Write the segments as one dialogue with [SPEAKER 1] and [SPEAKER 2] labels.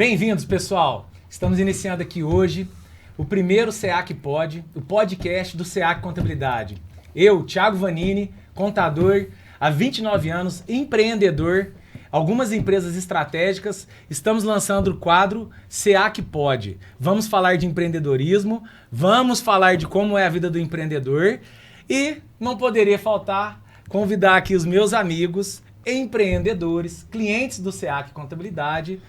[SPEAKER 1] Bem-vindos, pessoal! Estamos iniciando aqui hoje o primeiro SEAC Pod, o podcast do SEAC Contabilidade. Eu, Thiago Vanini, contador, há 29 anos, empreendedor, algumas empresas estratégicas, estamos lançando o quadro SEAC Pod. Vamos falar de empreendedorismo, vamos falar de como é a vida do empreendedor e não poderia faltar convidar aqui os meus amigos, empreendedores, clientes do SEAC Contabilidade,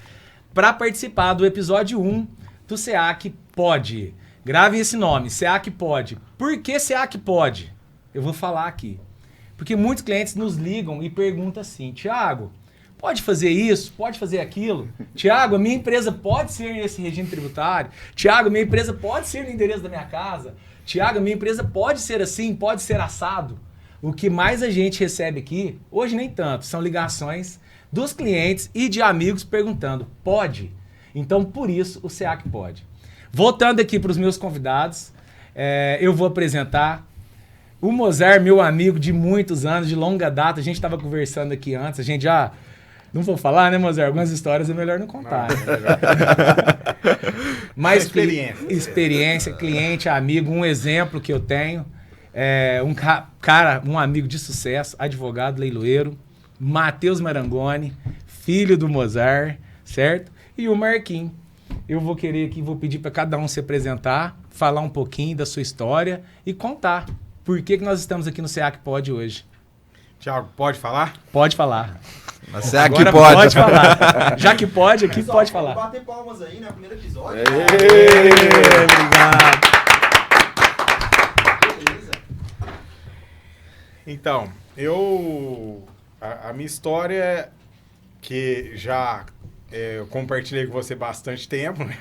[SPEAKER 1] para participar do episódio 1 do SEAC Pod. Gravem esse nome, SEAC Pod. Por que SEAC Pod? Eu vou falar aqui. Porque muitos clientes nos ligam e perguntam assim, Thiago, pode fazer isso? Pode fazer aquilo? Thiago, a minha empresa pode ser esse regime tributário? Thiago, a minha empresa pode ser no endereço da minha casa? Thiago, a minha empresa pode ser assim, pode ser assado? O que mais a gente recebe aqui, hoje nem tanto, são ligações dos clientes e de amigos perguntando, pode? Então, por isso, o SEAC pode. Voltando aqui para os meus convidados, eu vou apresentar o Mozart, meu amigo de muitos anos, de longa data. A gente estava conversando aqui antes, a gente já... Não vou falar, né, Mozart? Algumas histórias é melhor não contar. Não, mas experiência, cliente, amigo, um exemplo que eu tenho. Um amigo de sucesso, advogado, leiloeiro, Matheus Marangoni, filho do Mozart, certo? E o Marquinhos. Eu vou pedir para cada um se apresentar, falar um pouquinho da sua história e contar por que nós estamos aqui no SEAC Pod hoje.
[SPEAKER 2] Thiago, pode falar?
[SPEAKER 1] Pode falar.
[SPEAKER 3] Na SEAC pode.
[SPEAKER 1] Pode falar. Já que pode, aqui pessoal, pode falar.
[SPEAKER 4] Vamos bater palmas aí, né? Primeiro episódio.
[SPEAKER 1] Obrigado.
[SPEAKER 4] Beleza.
[SPEAKER 2] Então, a minha história, que já eu compartilhei com você bastante tempo, né?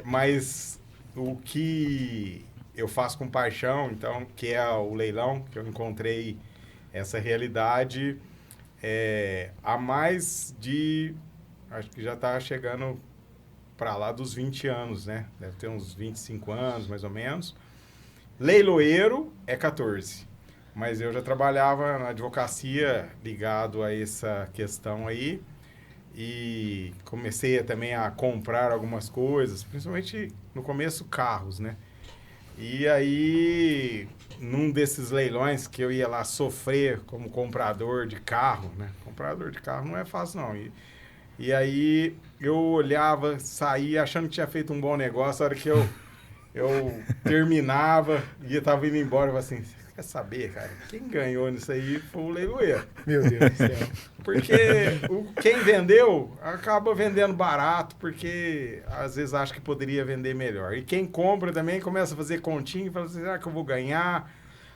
[SPEAKER 2] Mas o que eu faço com paixão, então, que é o leilão, que eu encontrei essa realidade há mais de... Acho que já está chegando para lá dos 20 anos, né? Deve ter uns 25 anos, mais ou menos. Leiloeiro é 14. Mas eu já trabalhava na advocacia ligado a essa questão aí e comecei também a comprar algumas coisas, principalmente no começo carros, né? E aí, num desses leilões que eu ia lá sofrer como comprador de carro, né? Comprador de carro não é fácil não. E aí eu olhava, saía achando que tinha feito um bom negócio, a hora que eu terminava e eu tava indo embora, eu falava assim... Quer saber, cara? Quem ganhou nisso aí foi o leiloeiro.
[SPEAKER 1] Meu Deus do céu.
[SPEAKER 2] Porque quem vendeu acaba vendendo barato, porque às vezes acha que poderia vender melhor. E quem compra também começa a fazer continha e fala assim, será que eu vou ganhar?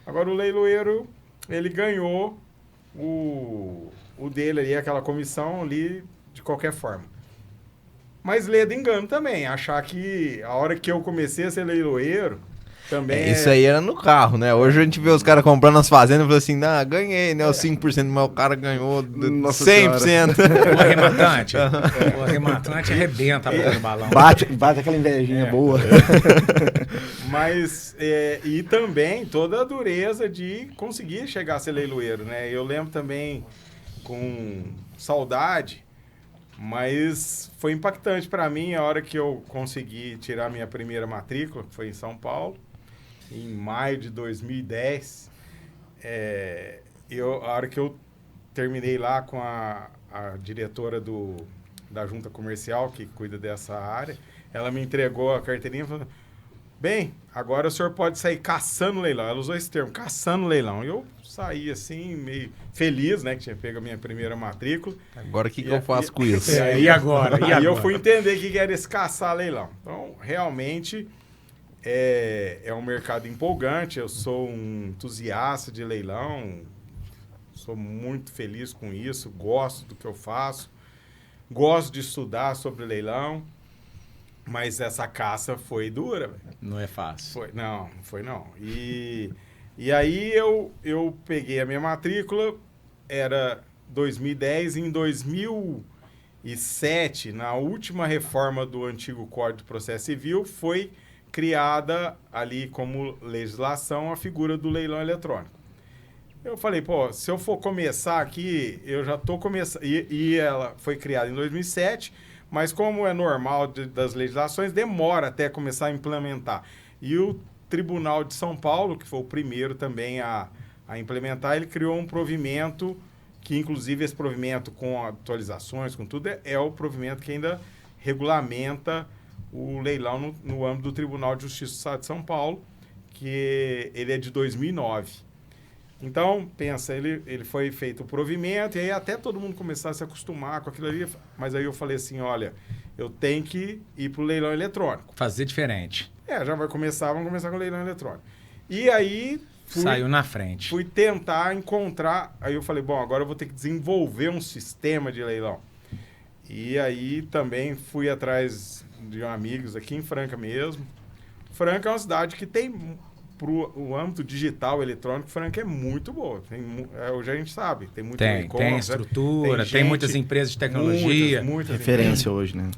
[SPEAKER 2] Agora o leiloeiro, ele ganhou o dele ali, aquela comissão ali, de qualquer forma. Mas ledo engano também, achar que a hora que eu comecei a ser leiloeiro, também
[SPEAKER 3] isso aí era no carro, né? Hoje a gente vê os caras comprando as fazendas e fala assim, ganhei, né? Os 5%, mas o cara ganhou 100%.
[SPEAKER 1] O arrematante arrebenta a boca do balão.
[SPEAKER 4] Bate aquela invejinha boa.
[SPEAKER 2] Mas, e também toda a dureza de conseguir chegar a ser leiloeiro, né? Eu lembro também com saudade, mas foi impactante para mim a hora que eu consegui tirar minha primeira matrícula, que foi em São Paulo. Em maio de 2010, a hora que eu terminei lá com a diretora da junta comercial, que cuida dessa área, ela me entregou a carteirinha e falou, bem, agora o senhor pode sair caçando leilão. Ela usou esse termo, caçando leilão. E eu saí assim, meio feliz, né, que tinha pego a minha primeira matrícula.
[SPEAKER 3] Agora o que eu faço com isso?
[SPEAKER 1] E agora?
[SPEAKER 2] Aí eu fui entender o que era esse caçar leilão. Então, realmente... É um mercado empolgante, eu sou um entusiasta de leilão, sou muito feliz com isso, gosto do que eu faço, gosto de estudar sobre leilão, mas essa caça foi dura. Véio.
[SPEAKER 1] Não é fácil.
[SPEAKER 2] Não foi não. E aí eu peguei a minha matrícula, era 2010, em 2007, na última reforma do antigo Código de Processo Civil, foi criada ali como legislação a figura do leilão eletrônico. Eu falei, se eu for começar aqui, eu já estou começando... E ela foi criada em 2007, mas como é normal das legislações, demora até começar a implementar. E o Tribunal de São Paulo, que foi o primeiro também a implementar, ele criou um provimento, que inclusive esse provimento com atualizações, com tudo, é o provimento que ainda regulamenta o leilão no âmbito do Tribunal de Justiça do Estado de São Paulo, que ele é de 2009. Então, pensa, ele foi feito o provimento, e aí até todo mundo começar a se acostumar com aquilo ali, mas aí eu falei assim, olha, eu tenho que ir para o leilão eletrônico.
[SPEAKER 1] Fazer diferente.
[SPEAKER 2] Vamos começar com o leilão eletrônico. E aí...
[SPEAKER 1] Saiu na frente.
[SPEAKER 2] Fui tentar encontrar, aí eu falei, bom, agora eu vou ter que desenvolver um sistema de leilão. E aí também fui atrás de amigos aqui em Franca mesmo. Franca é uma cidade que tem, o âmbito digital, eletrônico, Franca é muito boa. Hoje a gente sabe, tem muito
[SPEAKER 1] tem estrutura, tem muitas empresas de tecnologia.
[SPEAKER 4] Muitas referência hoje, né?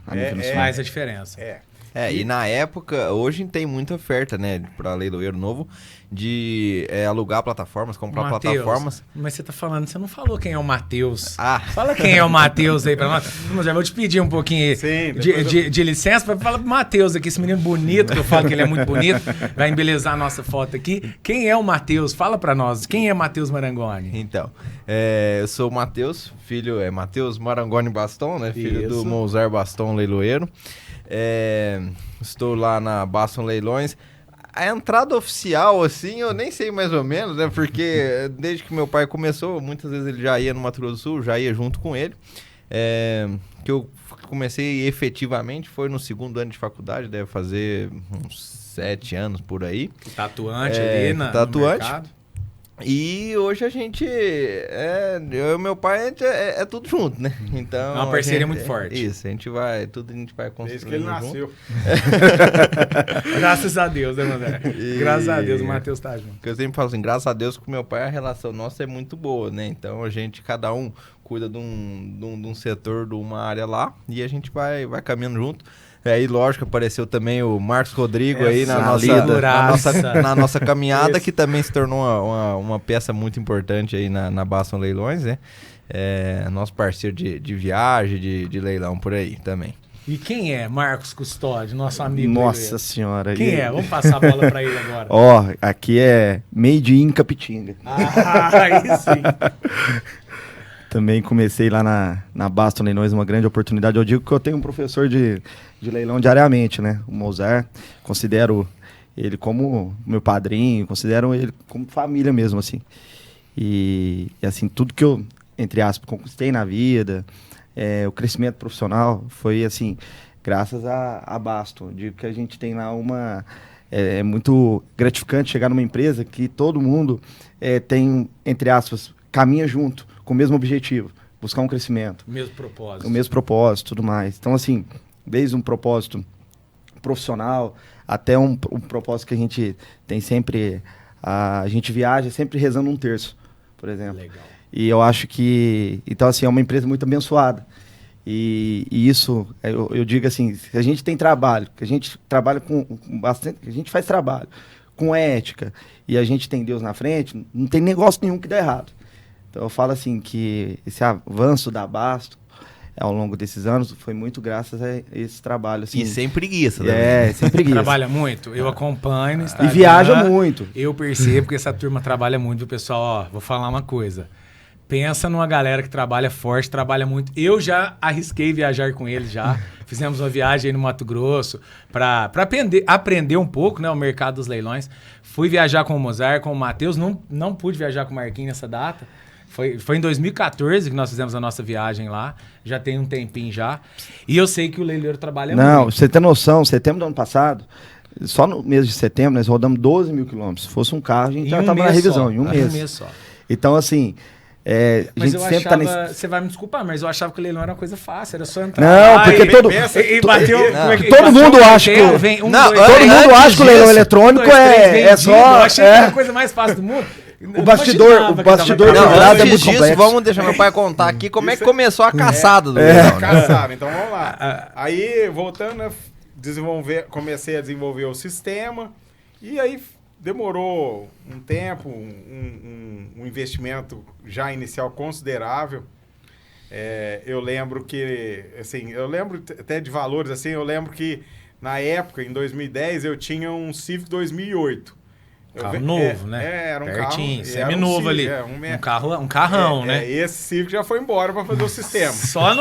[SPEAKER 1] Faz a diferença.
[SPEAKER 3] E na época, hoje tem muita oferta, né, para leiloeiro novo, de alugar plataformas, comprar plataformas.
[SPEAKER 1] Mas você não falou quem é o Matheus. Fala quem é o Matheus aí pra nós. Eu já vou te pedir um pouquinho de licença para falar pro Matheus aqui, esse menino bonito, que eu falo que ele é muito bonito, vai embelezar a nossa foto aqui. Quem é o Matheus? Fala pra nós, quem é Matheus Marangoni?
[SPEAKER 3] Então, eu sou o Matheus, filho é Matheus Marangoni Baston, né, filho do Mozart Baston, leiloeiro. Estou lá na Baston Leilões. A entrada oficial, assim, eu nem sei mais ou menos, né? Porque desde que meu pai começou, muitas vezes ele já ia no Mato Grosso do Sul, já ia junto com ele. Que eu comecei efetivamente, foi no 2º ano de faculdade, deve fazer uns 7 anos por aí.
[SPEAKER 1] Tatuante ali no mercado.
[SPEAKER 3] E hoje a gente, eu e meu pai, é tudo junto, né? Então,
[SPEAKER 1] é uma parceria muito forte.
[SPEAKER 3] Isso, a gente vai construindo.
[SPEAKER 2] Desde que ele nasceu.
[SPEAKER 1] Graças a Deus, né, André? Graças a Deus, o Matheus tá junto.
[SPEAKER 3] Porque eu sempre falo assim, graças a Deus com meu pai a relação nossa é muito boa, né? Então cada um cuida de um setor, de uma área lá, e a gente vai caminhando junto. Aí, lógico, apareceu também o Marcos Rodrigo aí na nossa caminhada, que também se tornou uma peça muito importante aí na Baston Leilões, né? Nosso parceiro de viagem, de leilão por aí também.
[SPEAKER 1] E quem é Marcos Custódio, nosso amigo?
[SPEAKER 4] Nossa senhora.
[SPEAKER 1] Quem é? Vamos passar a bola pra ele agora.
[SPEAKER 4] Aqui é Made in Capitinga.
[SPEAKER 1] Aí sim.
[SPEAKER 4] Também comecei lá na Baston Leilões, uma grande oportunidade. Eu digo que eu tenho um professor de leilão diariamente, né? O Mozart. Considero ele como meu padrinho, considero ele como família mesmo, assim. E assim, tudo que eu, entre aspas, conquistei na vida, o crescimento profissional, foi assim, graças a Baston. Digo que a gente tem lá é muito gratificante chegar numa empresa que todo mundo tem, entre aspas, caminha junto, com o mesmo objetivo, buscar um crescimento.
[SPEAKER 1] O mesmo propósito.
[SPEAKER 4] O mesmo propósito, tudo mais. Então, assim, desde um propósito profissional até um propósito que a gente tem sempre... A gente viaja sempre rezando um terço, por exemplo.
[SPEAKER 1] Legal.
[SPEAKER 4] E eu acho que... Então, assim, é uma empresa muito abençoada. E isso, eu digo assim, se a gente tem trabalho, que a gente trabalha com bastante... A gente faz trabalho com ética e a gente tem Deus na frente, não tem negócio nenhum que dá errado. Então eu falo assim que esse avanço da Baston ao longo desses anos foi muito graças a esse trabalho. Assim.
[SPEAKER 3] E sem preguiça, né?
[SPEAKER 4] Sem preguiça.
[SPEAKER 1] Trabalha muito, eu acompanho no Instagram.
[SPEAKER 4] E viaja muito.
[SPEAKER 1] Eu percebo que essa turma trabalha muito, viu, pessoal? Vou falar uma coisa. Pensa numa galera que trabalha forte, trabalha muito. Eu já arrisquei viajar com eles já. Fizemos uma viagem aí no Mato Grosso para aprender um pouco, né, o mercado dos leilões. Fui viajar com o Mozart, com o Matheus. Não pude viajar com o Marquinhos nessa data. Foi em 2014 que nós fizemos a nossa viagem lá. Já tem um tempinho já. E eu sei que o leiloeiro trabalha muito.
[SPEAKER 4] Não, você tem noção, setembro do ano passado, só no mês de setembro, nós rodamos 12 mil quilômetros. Se fosse um carro, a gente já estava na revisão, em um mês só. Então, assim...
[SPEAKER 1] mas
[SPEAKER 4] eu
[SPEAKER 1] achava, você vai me desculpar, mas eu achava que o leilão era uma coisa fácil, era só entrar
[SPEAKER 4] lá
[SPEAKER 1] porque
[SPEAKER 4] todo mundo acha que o leilão eletrônico é só...
[SPEAKER 1] Eu achei que era a coisa mais fácil do mundo.
[SPEAKER 4] O bastidor
[SPEAKER 3] é muito complexo. Vamos deixar meu pai contar aqui como é que começou a caçada do leilão.
[SPEAKER 2] Caçada, então vamos lá. Aí, voltando, né, comecei a desenvolver o sistema e aí demorou um tempo, um investimento já inicial considerável. Eu lembro que, assim, eu lembro até de valores, assim, eu lembro que na época, em 2010, eu tinha um Civic 2008.
[SPEAKER 1] Carro novo, né?
[SPEAKER 2] Era um
[SPEAKER 1] pertinho,
[SPEAKER 2] carro.
[SPEAKER 1] semi-novo ali. Um carrão, né?
[SPEAKER 2] Esse Civic já foi embora para fazer o sistema.
[SPEAKER 1] Só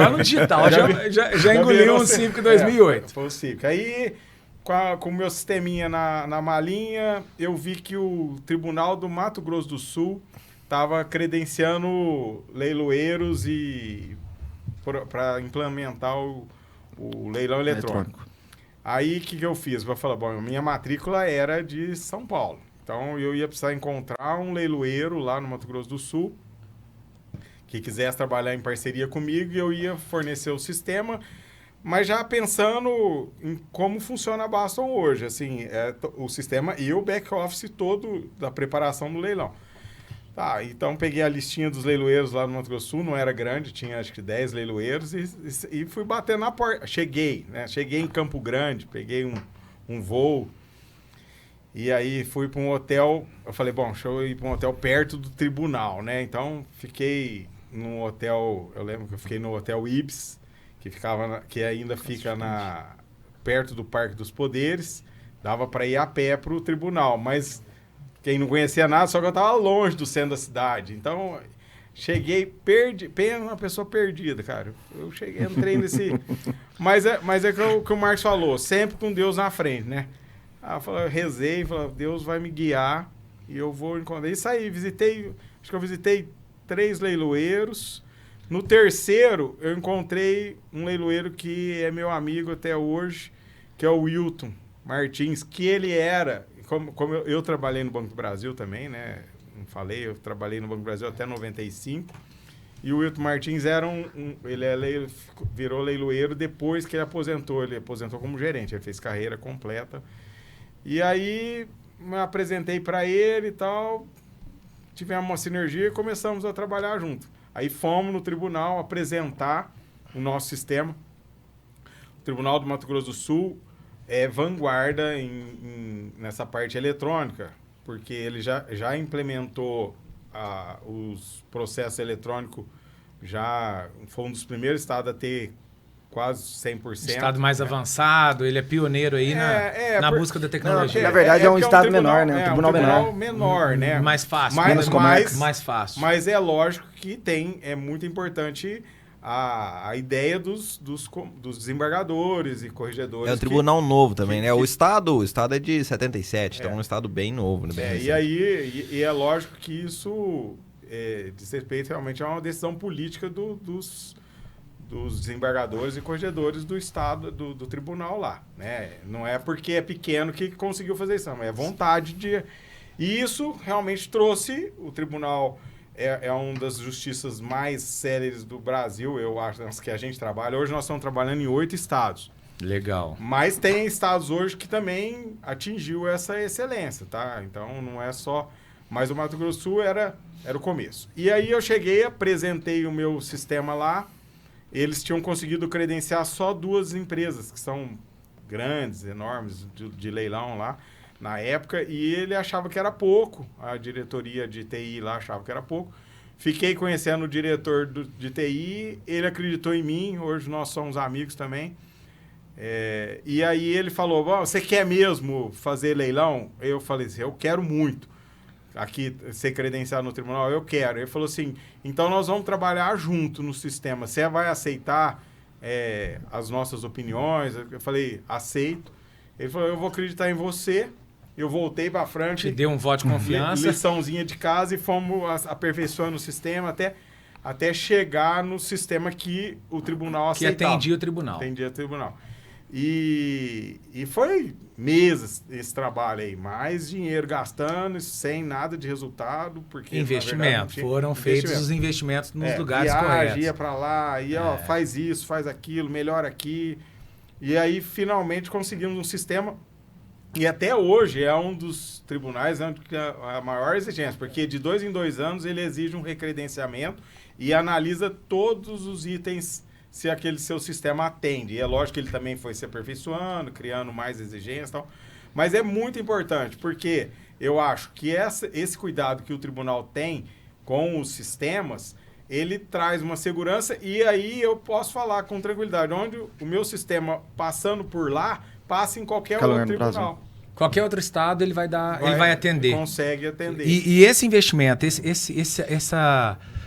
[SPEAKER 1] no digital, já engoliu um Civic 2008.
[SPEAKER 2] Foi o Civic. Aí, com o meu sisteminha na malinha, eu vi que o Tribunal do Mato Grosso do Sul estava credenciando leiloeiros para implementar o leilão eletrônico. Aí, o que eu fiz? Eu falei, bom, minha matrícula era de São Paulo. Então, eu ia precisar encontrar um leiloeiro lá no Mato Grosso do Sul que quisesse trabalhar em parceria comigo e eu ia fornecer o sistema, mas já pensando em como funciona a Baston hoje. Assim, o sistema e o back-office todo da preparação do leilão. Tá, então peguei a listinha dos leiloeiros lá no Mato Grosso do Sul, não era grande, tinha acho que 10 leiloeiros e fui bater na porta. Cheguei em Campo Grande, peguei um voo e aí fui para um hotel. Eu falei, bom, deixa eu ir para um hotel perto do tribunal, né? Então fiquei num hotel, eu lembro que eu fiquei no Hotel Ibis, que ainda fica perto do Parque dos Poderes, dava para ir a pé para o tribunal, mas quem não conhecia nada, só que eu estava longe do centro da cidade. Então, cheguei, pensa uma pessoa perdida, cara. Eu cheguei, entrei nesse... Mas é que o Marcos falou, sempre com Deus na frente, né? Eu rezei, falei, Deus vai me guiar e eu vou encontrar. Isso aí, acho que eu visitei 3 leiloeiros. No terceiro, eu encontrei um leiloeiro que é meu amigo até hoje, que é o Wilton Martins, que ele era... Como eu trabalhei no Banco do Brasil também, né? Não falei, eu trabalhei no Banco do Brasil até 95. E o Wilton Martins era ele virou leiloeiro depois que ele aposentou. Ele aposentou como gerente, ele fez carreira completa. E aí me apresentei para ele e tal, tivemos uma sinergia e começamos a trabalhar junto. Aí fomos no tribunal apresentar o nosso sistema. O Tribunal do Mato Grosso do Sul é vanguarda nessa parte eletrônica, porque ele já implementou os processos eletrônicos, já foi um dos primeiros estados a ter quase 100%.
[SPEAKER 1] Estado mais avançado, ele é pioneiro aí na busca da tecnologia.
[SPEAKER 4] Na verdade é um estado menor, né? Um tribunal
[SPEAKER 2] menor, né?
[SPEAKER 1] Mais fácil.
[SPEAKER 2] Mais
[SPEAKER 1] fácil.
[SPEAKER 2] Mas é lógico que é muito importante a ideia dos desembargadores e corregedores.
[SPEAKER 3] É um tribunal novo também, né? O estado é de 77, então é um estado bem novo. Né?
[SPEAKER 2] E é lógico que isso diz respeito realmente a uma decisão política dos desembargadores e corregedores do estado, do tribunal lá, né? Não é porque é pequeno que conseguiu fazer isso, mas é vontade de... E isso realmente trouxe o tribunal... É uma das justiças mais céleres do Brasil, eu acho, que a gente trabalha. Hoje nós estamos trabalhando em 8 estados.
[SPEAKER 1] Legal.
[SPEAKER 2] Mas tem estados hoje que também atingiu essa excelência, tá? Então não é só... Mas o Mato Grosso do Sul era o começo. E aí eu cheguei, apresentei o meu sistema lá. Eles tinham conseguido credenciar só 2 empresas, que são grandes, enormes, de leilão lá. Na época, e ele achava que era pouco, a diretoria de TI lá achava que era pouco. Fiquei conhecendo o diretor de TI, ele acreditou em mim, hoje nós somos amigos também. E aí ele falou, você quer mesmo fazer leilão? Eu falei assim, eu quero muito. Aqui, ser credenciado no tribunal, eu quero. Ele falou assim, então nós vamos trabalhar junto no sistema, você vai aceitar as nossas opiniões? Eu falei, aceito. Ele falou, eu vou acreditar em você. Eu voltei para frente.
[SPEAKER 1] Te deu um voto de confiança.
[SPEAKER 2] Liçãozinha de casa e fomos aperfeiçoando o sistema até chegar no sistema que o tribunal aceitava.
[SPEAKER 1] Que atendia o tribunal.
[SPEAKER 2] Atendia o tribunal. E foi meses esse trabalho aí. Mais dinheiro gastando, sem nada de resultado. Porque,
[SPEAKER 1] investimento. Foram feitos os investimentos nos lugares corretos.
[SPEAKER 2] Ia para lá, faz isso, faz aquilo, melhora aqui. E aí, finalmente, conseguimos um sistema... E até hoje é um dos tribunais onde a maior exigência, porque de 2 em 2 anos ele exige um recredenciamento e analisa todos os itens se aquele seu sistema atende. E é lógico que ele também foi se aperfeiçoando, criando mais exigências e tal. Mas é muito importante, porque eu acho que esse cuidado que o tribunal tem com os sistemas, ele traz uma segurança e aí eu posso falar com tranquilidade, onde o meu sistema passando por lá, passa em qualquer outro tribunal.
[SPEAKER 1] Qualquer outro estado ele vai atender.
[SPEAKER 2] Consegue atender.
[SPEAKER 1] E esse investimento,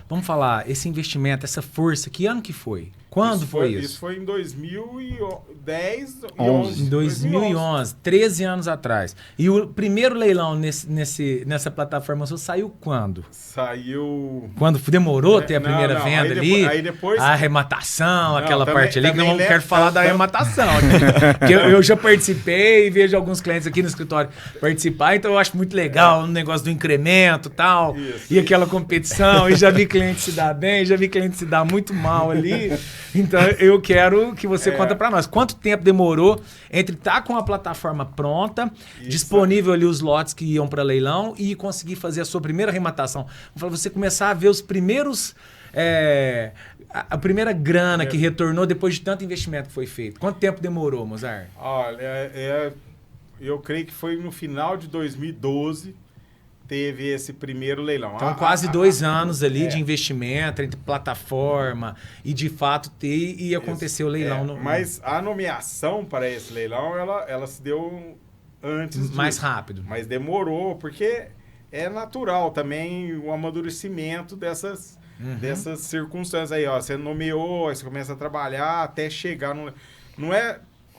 [SPEAKER 1] vamos falar, esse investimento, essa força, que ano que foi? Quando foi isso?
[SPEAKER 2] Isso foi em 2010 e
[SPEAKER 1] 11. Em 2011, 13 anos atrás. E o primeiro leilão nessa plataforma sua saiu quando?
[SPEAKER 2] Saiu...
[SPEAKER 1] Quando demorou ter a primeira venda ali?
[SPEAKER 2] Aí depois...
[SPEAKER 1] A arrematação, aquela
[SPEAKER 2] também,
[SPEAKER 1] parte ali, que não quero falar da arrematação.
[SPEAKER 2] Aqui.
[SPEAKER 1] Que eu já participei e vejo alguns clientes aqui no escritório participar, então eu acho muito legal o negócio do incremento e tal,
[SPEAKER 2] Isso.
[SPEAKER 1] e aquela competição, e já vi cliente se dar bem, já vi cliente se dar muito mal ali. Então eu quero que você conta para nós. Quanto tempo demorou entre estar com a plataforma pronta, disponível ali os lotes que iam para leilão e conseguir fazer a sua primeira arrematação? Você começar a ver os primeiros... a primeira grana que retornou depois de tanto investimento que foi feito. Quanto tempo demorou, Mozart?
[SPEAKER 2] Olha, eu creio que foi no final de 2012 teve esse primeiro leilão.
[SPEAKER 1] Então, quase 2 anos ali de investimento entre plataforma e, de fato, e aconteceu o leilão.
[SPEAKER 2] Mas a nomeação para esse leilão, ela se deu antes
[SPEAKER 1] mais
[SPEAKER 2] disso.
[SPEAKER 1] rápido.
[SPEAKER 2] Mas demorou, porque é natural também o amadurecimento dessas circunstâncias aí. Ó, você nomeou, aí você começa a trabalhar até chegar...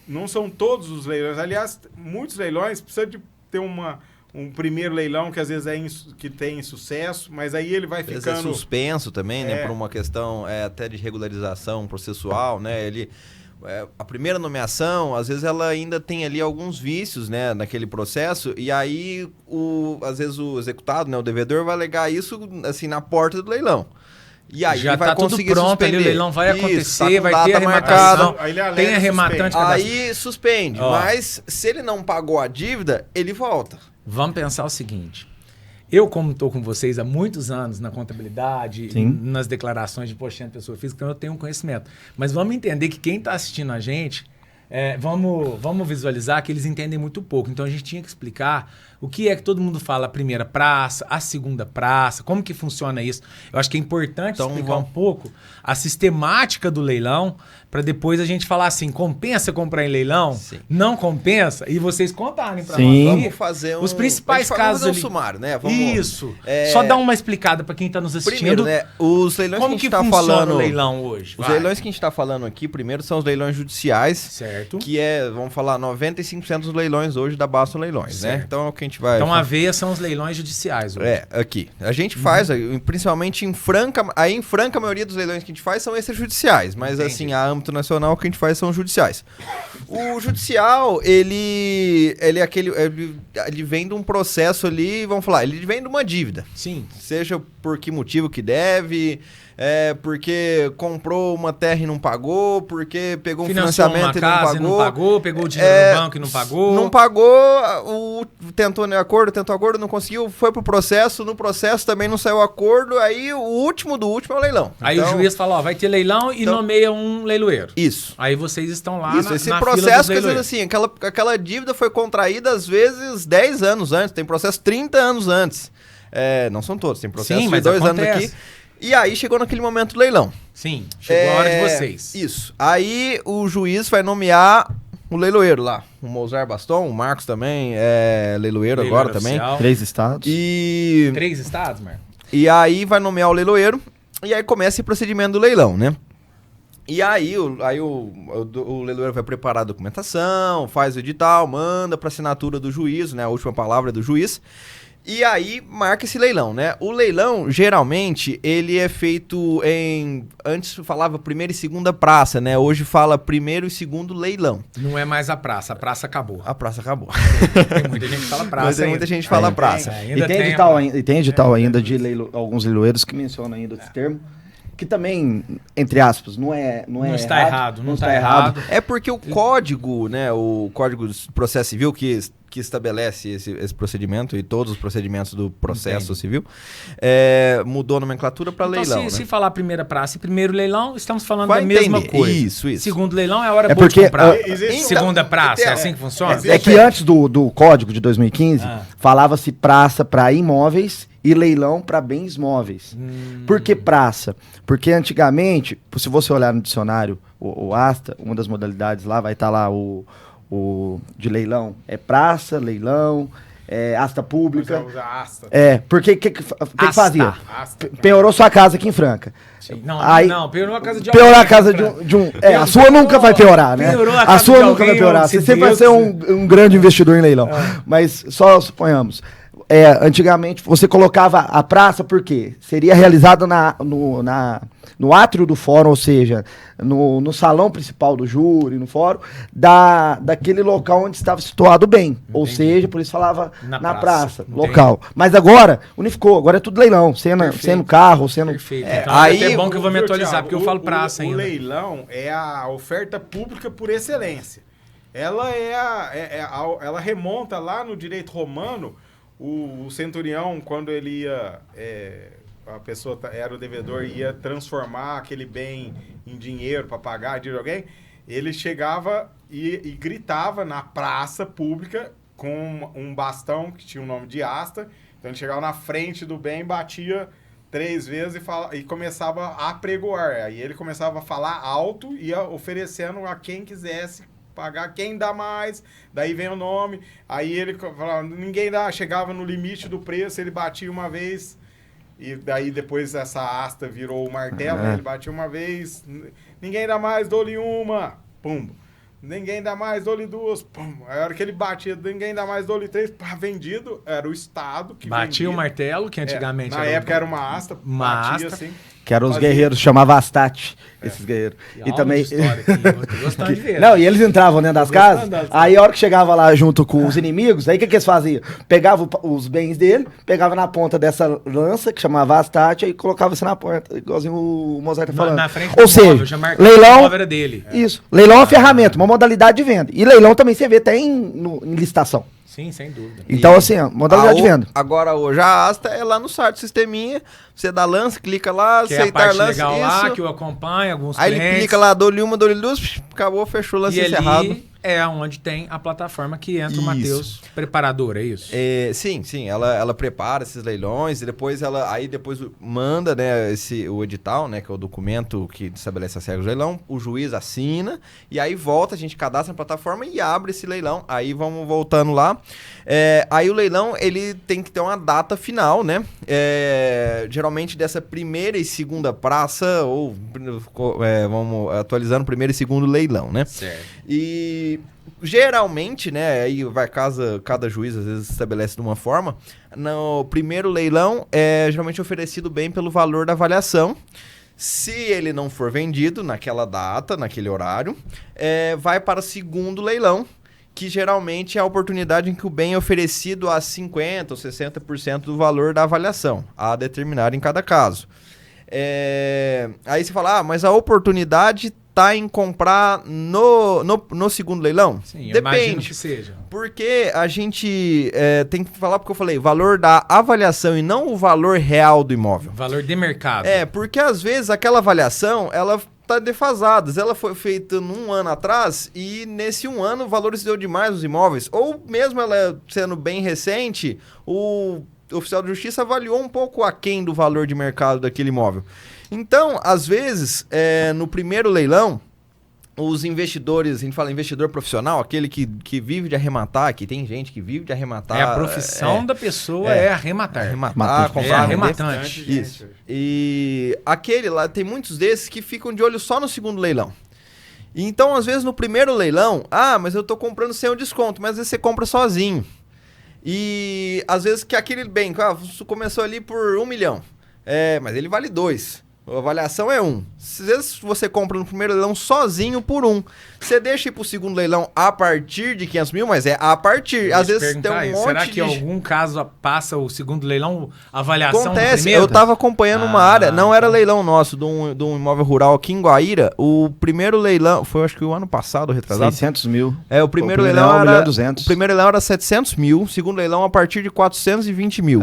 [SPEAKER 2] Não são todos os leilões. Aliás, muitos leilões precisam de ter um primeiro leilão que às vezes que tem sucesso, mas aí ele vai ficando...
[SPEAKER 3] É suspenso também, né? Por uma questão até de regularização processual, né? A primeira nomeação, às vezes ela ainda tem ali alguns vícios, né? Naquele processo, e aí, às vezes o executado, né? O devedor vai alegar isso, assim, na porta do leilão. E aí
[SPEAKER 1] já
[SPEAKER 3] ele vai conseguir
[SPEAKER 1] tudo pronto, ali o leilão vai acontecer, vai ter arrematação, tem arrematante.
[SPEAKER 3] Aí suspende, mas se ele não pagou a dívida, ele volta.
[SPEAKER 1] Vamos pensar o seguinte, eu como estou com vocês há muitos anos na contabilidade, nas declarações de imposto de pessoa física, então eu tenho um conhecimento. Mas vamos entender que quem está assistindo a gente, vamos visualizar que eles entendem muito pouco. Então a gente tinha que explicar o que é que todo mundo fala, a primeira praça, a segunda praça, como que funciona isso. Eu acho que é importante explicar um pouco a sistemática do leilão, para depois a gente falar assim, compensa comprar em leilão? Sim. Não compensa? E vocês contarem para nós.
[SPEAKER 3] Vamos fazer
[SPEAKER 1] os principais casos
[SPEAKER 3] ali. Sumário, né?
[SPEAKER 1] Isso. Só dar uma explicada para quem está nos assistindo.
[SPEAKER 3] Primeiro, né? Os leilões
[SPEAKER 1] como
[SPEAKER 3] que a gente está falando...
[SPEAKER 1] o leilão hoje?
[SPEAKER 3] Os leilões que a gente está falando aqui, primeiro, são os leilões judiciais.
[SPEAKER 1] Certo.
[SPEAKER 3] Que vamos falar, 95% dos leilões hoje da Baston Leilões, né? Então é o que a gente vai...
[SPEAKER 1] Então a veia são os leilões judiciais hoje.
[SPEAKER 3] Aqui. A gente faz, principalmente em franca a maioria dos leilões que a gente faz são extrajudiciais, mas assim, a âmbito nacional o que a gente faz são judiciais. O judicial, ele vem de um processo ali, vamos falar, ele vem de uma dívida.
[SPEAKER 1] Sim.
[SPEAKER 3] Seja por que motivo que deve... porque comprou uma terra e não pagou, porque pegou um financiamento e não pagou,
[SPEAKER 1] pegou o dinheiro no banco e não pagou.
[SPEAKER 3] Não pagou, tentou acordo, não conseguiu, foi pro processo, no processo também não saiu acordo, aí o último do último é o leilão.
[SPEAKER 1] Aí o juiz fala, vai ter leilão e nomeia um leiloeiro.
[SPEAKER 3] Isso.
[SPEAKER 1] Aí vocês estão lá
[SPEAKER 3] esse processo, quer dizer assim, aquela dívida foi contraída às vezes 10 anos antes, tem processo 30 anos antes. Não são todos, tem processo de 2 anos aqui. E aí chegou naquele momento do leilão.
[SPEAKER 1] Sim, chegou a hora de vocês.
[SPEAKER 3] Isso. Aí o juiz vai nomear o leiloeiro lá. O Mozart Baston, o Marcos também é leiloeiro agora oficial. Também.
[SPEAKER 4] 3 estados.
[SPEAKER 1] 3 estados, Marcos?
[SPEAKER 3] E aí vai nomear o leiloeiro e aí começa esse procedimento do leilão, né? E aí o leiloeiro vai preparar a documentação, faz o edital, manda para assinatura do juiz, né? A última palavra é do juiz. E aí marca esse leilão, né? O leilão, geralmente, ele é feito antes falava primeira e segunda praça, né? Hoje fala primeiro e segundo leilão.
[SPEAKER 1] Não é mais a praça acabou.
[SPEAKER 3] A praça acabou.
[SPEAKER 1] Tem muita gente que fala praça.
[SPEAKER 3] Mas tem muita gente que fala praça.
[SPEAKER 4] E tem edital ainda de alguns leiloeiros que mencionam ainda esse termo. Que também, entre aspas, não está errado.
[SPEAKER 1] Não está errado.
[SPEAKER 3] É porque o código, né? O Código de Processo Civil que estabelece esse procedimento e todos os procedimentos do processo civil, mudou a nomenclatura para leilão.
[SPEAKER 1] Se falar primeira praça e primeiro leilão, estamos falando da mesma coisa.
[SPEAKER 3] Isso.
[SPEAKER 1] Segundo leilão é a hora boa de comprar. Segunda praça, é assim que funciona?
[SPEAKER 4] É que antes do Código de 2015, falava-se praça para imóveis e leilão para bens móveis. Por que praça? Porque antigamente, se você olhar no dicionário, o ASTA, uma das modalidades lá, vai estar lá o de leilão. É praça, leilão, asta pública.
[SPEAKER 2] Usa asta.
[SPEAKER 4] Porque o que fazia?
[SPEAKER 2] Asta.
[SPEAKER 4] Penhorou sua casa aqui em Franca.
[SPEAKER 1] Sim. Não,
[SPEAKER 4] Aí,
[SPEAKER 1] piorou a casa de
[SPEAKER 4] Piorar
[SPEAKER 1] alguém,
[SPEAKER 4] a casa
[SPEAKER 1] Fran.
[SPEAKER 4] de um. A sua nunca vai piorar, né?
[SPEAKER 1] Piorou a
[SPEAKER 4] A
[SPEAKER 1] casa
[SPEAKER 4] sua
[SPEAKER 1] de
[SPEAKER 4] nunca vai
[SPEAKER 1] alguém,
[SPEAKER 4] piorar.
[SPEAKER 1] ó,
[SPEAKER 4] Você
[SPEAKER 1] se
[SPEAKER 4] sempre vai
[SPEAKER 1] Deus
[SPEAKER 4] ser um grande investidor em leilão. Mas só suponhamos. Antigamente você colocava a praça, por quê? Seria realizada no átrio do fórum, ou seja, no salão principal do júri, no fórum, daquele local onde estava situado o bem. Ou seja, por isso falava na praça local. Mas agora, unificou, agora é tudo leilão, sendo carro, sendo...
[SPEAKER 1] Perfeito. Então
[SPEAKER 3] aí
[SPEAKER 1] é bom que eu vou me
[SPEAKER 2] Viu,
[SPEAKER 1] atualizar,
[SPEAKER 2] Thiago?
[SPEAKER 1] porque eu falo praça
[SPEAKER 2] O
[SPEAKER 1] ainda.
[SPEAKER 2] leilão é a oferta pública por excelência. Ela ela remonta lá no direito romano. O centurião, quando ele ia, a pessoa era o devedor, ia transformar aquele bem em dinheiro para pagar a dívida de alguém, ele chegava e gritava na praça pública com um bastão que tinha o nome de asta. Então ele chegava na frente do bem, batia 3 vezes e começava a pregoar. Aí ele começava a falar alto e ia oferecendo a quem quisesse pagar, quem dá mais, daí vem o nome, aí ele falava, ninguém dá, chegava no limite do preço, ele batia uma vez, e daí depois essa asta virou o martelo, ele batia uma vez, ninguém dá mais, dou-lhe uma, pum, ninguém dá mais, dou-lhe 2, pum, a hora que ele batia, ninguém dá mais, dou-lhe 3, pá, vendido, era o Estado que
[SPEAKER 1] Batia
[SPEAKER 2] vendia.
[SPEAKER 1] o martelo, que antigamente
[SPEAKER 2] Na época era uma asta, batia assim.
[SPEAKER 4] Que eram os
[SPEAKER 2] Fazia.
[SPEAKER 4] guerreiros, chamava Astat, esses guerreiros. E também...
[SPEAKER 1] Eu tô gostando de ver.
[SPEAKER 4] Não, e eles entravam dentro das
[SPEAKER 1] Tô
[SPEAKER 4] casas,
[SPEAKER 1] gostando das
[SPEAKER 4] aí a hora que chegava lá junto com os inimigos, aí o que eles faziam? Pegava os bens dele, pegava na ponta dessa lança, que chamava Astat, aí colocava isso na porta, igualzinho o Mozart tá falando.
[SPEAKER 1] Na frente
[SPEAKER 4] Ou
[SPEAKER 1] do
[SPEAKER 4] seja,
[SPEAKER 1] móvel, já marcava
[SPEAKER 4] leilão...
[SPEAKER 1] que o móvel era dele.
[SPEAKER 4] Isso, leilão é uma ferramenta, uma modalidade de venda. E leilão também você vê até em licitação.
[SPEAKER 1] Sim, sem dúvida.
[SPEAKER 4] Então, assim, ó, modalidade de venda.
[SPEAKER 3] Agora, hoje, a asta é lá no site sisteminha, você dá lance, clica lá,
[SPEAKER 1] Que é a
[SPEAKER 3] aceitar
[SPEAKER 1] parte
[SPEAKER 3] lance,
[SPEAKER 1] legal lá,
[SPEAKER 3] isso.
[SPEAKER 1] que eu acompanho, alguns
[SPEAKER 3] Aí
[SPEAKER 1] clientes.
[SPEAKER 3] ele clica lá, dou-lhe uma, dou-lhe 2, acabou, fechou o lance
[SPEAKER 1] E
[SPEAKER 3] encerrado.
[SPEAKER 1] ali é onde tem a plataforma que entra o
[SPEAKER 3] Isso.
[SPEAKER 1] Matheus preparador, é isso?
[SPEAKER 3] Sim, ela prepara esses leilões e depois depois manda, né, o edital, né, que é o documento que estabelece as regras do leilão, o juiz assina e aí volta, a gente cadastra na plataforma e abre esse leilão. Aí vamos voltando lá. Aí o leilão, ele tem que ter uma data final, né? Geralmente dessa primeira e segunda praça, ou vamos atualizando primeiro e segundo leilão, né?
[SPEAKER 1] Certo.
[SPEAKER 3] E geralmente, né, aí vai cada juiz às vezes estabelece de uma forma. No primeiro leilão é geralmente oferecido bem pelo valor da avaliação. Se ele não for vendido naquela data, naquele horário, vai para o segundo leilão, que geralmente é a oportunidade em que o bem é oferecido a 50% ou 60% do valor da avaliação, a determinar em cada caso. Aí você fala, mas a oportunidade está em comprar no segundo leilão?
[SPEAKER 1] Sim, eu imagino
[SPEAKER 3] Depende.
[SPEAKER 1] que seja.
[SPEAKER 3] Porque a gente tem que falar, porque eu falei, valor da avaliação e não o valor real do imóvel.
[SPEAKER 1] Valor de mercado.
[SPEAKER 3] Porque às vezes aquela avaliação, ela tá defasada. Ela foi feita num ano atrás e nesse um ano valorizou demais os imóveis. Ou mesmo ela sendo bem recente, o oficial de justiça avaliou um pouco aquém do valor de mercado daquele imóvel. Então, às vezes, no primeiro leilão, os investidores, a gente fala investidor profissional, aquele que vive de arrematar, que tem gente que vive de arrematar.
[SPEAKER 1] A profissão da pessoa é arrematar.
[SPEAKER 3] Arrematar, comprar,
[SPEAKER 1] é arrematante.
[SPEAKER 3] vender. Isso. E aquele lá, tem muitos desses que ficam de olho só no segundo leilão. Então, às vezes, no primeiro leilão, mas eu tô comprando sem o desconto, mas às vezes você compra sozinho. E às vezes que aquele bem, você começou ali por 1 milhão, mas ele vale 2. A avaliação é 1. Às vezes você compra no primeiro leilão sozinho por 1. Você deixa ir pro segundo leilão a partir de 500 mil, mas é a partir. Às vezes tem um monte
[SPEAKER 1] será que em algum caso passa o segundo leilão, avaliação
[SPEAKER 3] Acontece,
[SPEAKER 1] do primeiro?
[SPEAKER 3] eu tava acompanhando uma área, não era leilão nosso, de um imóvel rural aqui em Guaíra. O primeiro leilão, foi acho que o ano passado, retrasado.
[SPEAKER 4] 600 mil.
[SPEAKER 3] O primeiro leilão
[SPEAKER 4] era
[SPEAKER 3] era
[SPEAKER 4] 1.200.000.
[SPEAKER 3] O primeiro leilão era 700 mil, o segundo leilão a partir de 420 mil.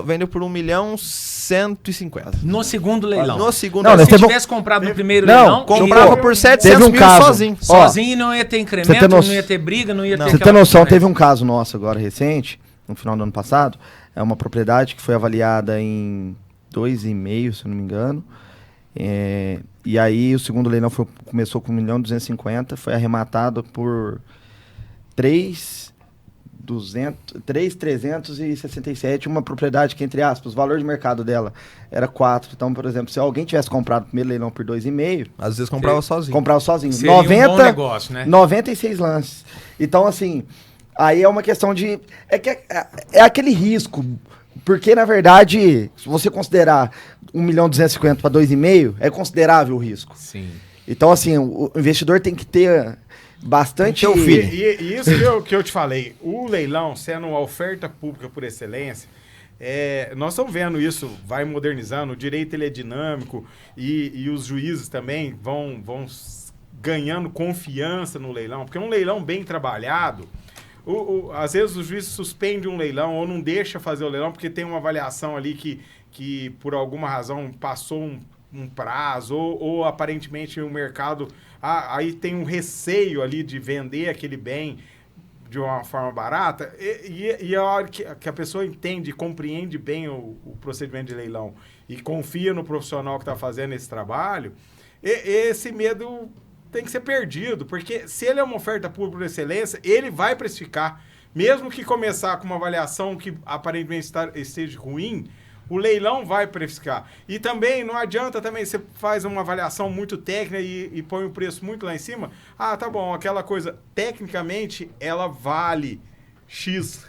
[SPEAKER 3] Vendeu por 1.150.000.
[SPEAKER 1] No segundo leilão.
[SPEAKER 3] No segundo
[SPEAKER 4] Não,
[SPEAKER 3] leilão.
[SPEAKER 1] Se tivesse comprado no primeiro
[SPEAKER 4] Não,
[SPEAKER 1] leilão,
[SPEAKER 3] Comprava por 700
[SPEAKER 4] Teve um
[SPEAKER 3] mil
[SPEAKER 4] caso.
[SPEAKER 3] sozinho.
[SPEAKER 1] sozinho não ia ter incremento,
[SPEAKER 4] Você tem
[SPEAKER 1] não ia ter briga, não ia ter
[SPEAKER 4] Você tem
[SPEAKER 1] aquela
[SPEAKER 4] noção,
[SPEAKER 1] coisa, né?
[SPEAKER 4] teve um caso nosso agora recente, no final do ano passado. É uma propriedade que foi avaliada em 2,5, se eu não me engano. E aí o segundo leilão começou com 1.250.000, foi arrematado por 3.367, uma propriedade que, entre aspas, o valor de mercado dela era 4. Então, por exemplo, se alguém tivesse comprado o primeiro leilão por 2,5...
[SPEAKER 3] Às vezes comprava sozinho.
[SPEAKER 4] Comprava sozinho.
[SPEAKER 1] Seria um bom negócio, né?
[SPEAKER 4] 96 lances. Então, assim, aí é uma questão de... É aquele risco. Porque, na verdade, se você considerar 1.250.000 para 2,5, é considerável o risco.
[SPEAKER 1] Sim.
[SPEAKER 4] Então, assim, o investidor tem que ter bastante...
[SPEAKER 2] E isso que eu te falei, o leilão sendo uma oferta pública por excelência, nós estamos vendo isso, vai modernizando, o direito ele é dinâmico e os juízes também vão ganhando confiança no leilão, porque um leilão bem trabalhado, às vezes o juiz suspende um leilão ou não deixa fazer o leilão porque tem uma avaliação ali que por alguma razão passou um prazo ou aparentemente o mercado... aí tem um receio ali de vender aquele bem de uma forma barata e a hora que a pessoa entende e compreende bem o procedimento de leilão e confia no profissional que está fazendo esse trabalho, esse medo tem que ser perdido, porque se ele é uma oferta pública por excelência, ele vai precificar. Mesmo que começar com uma avaliação que aparentemente esteja ruim, o leilão vai precificar. E também não adianta também você faz uma avaliação muito técnica e põe o preço muito lá em cima. Ah, tá bom, aquela coisa, tecnicamente, ela vale X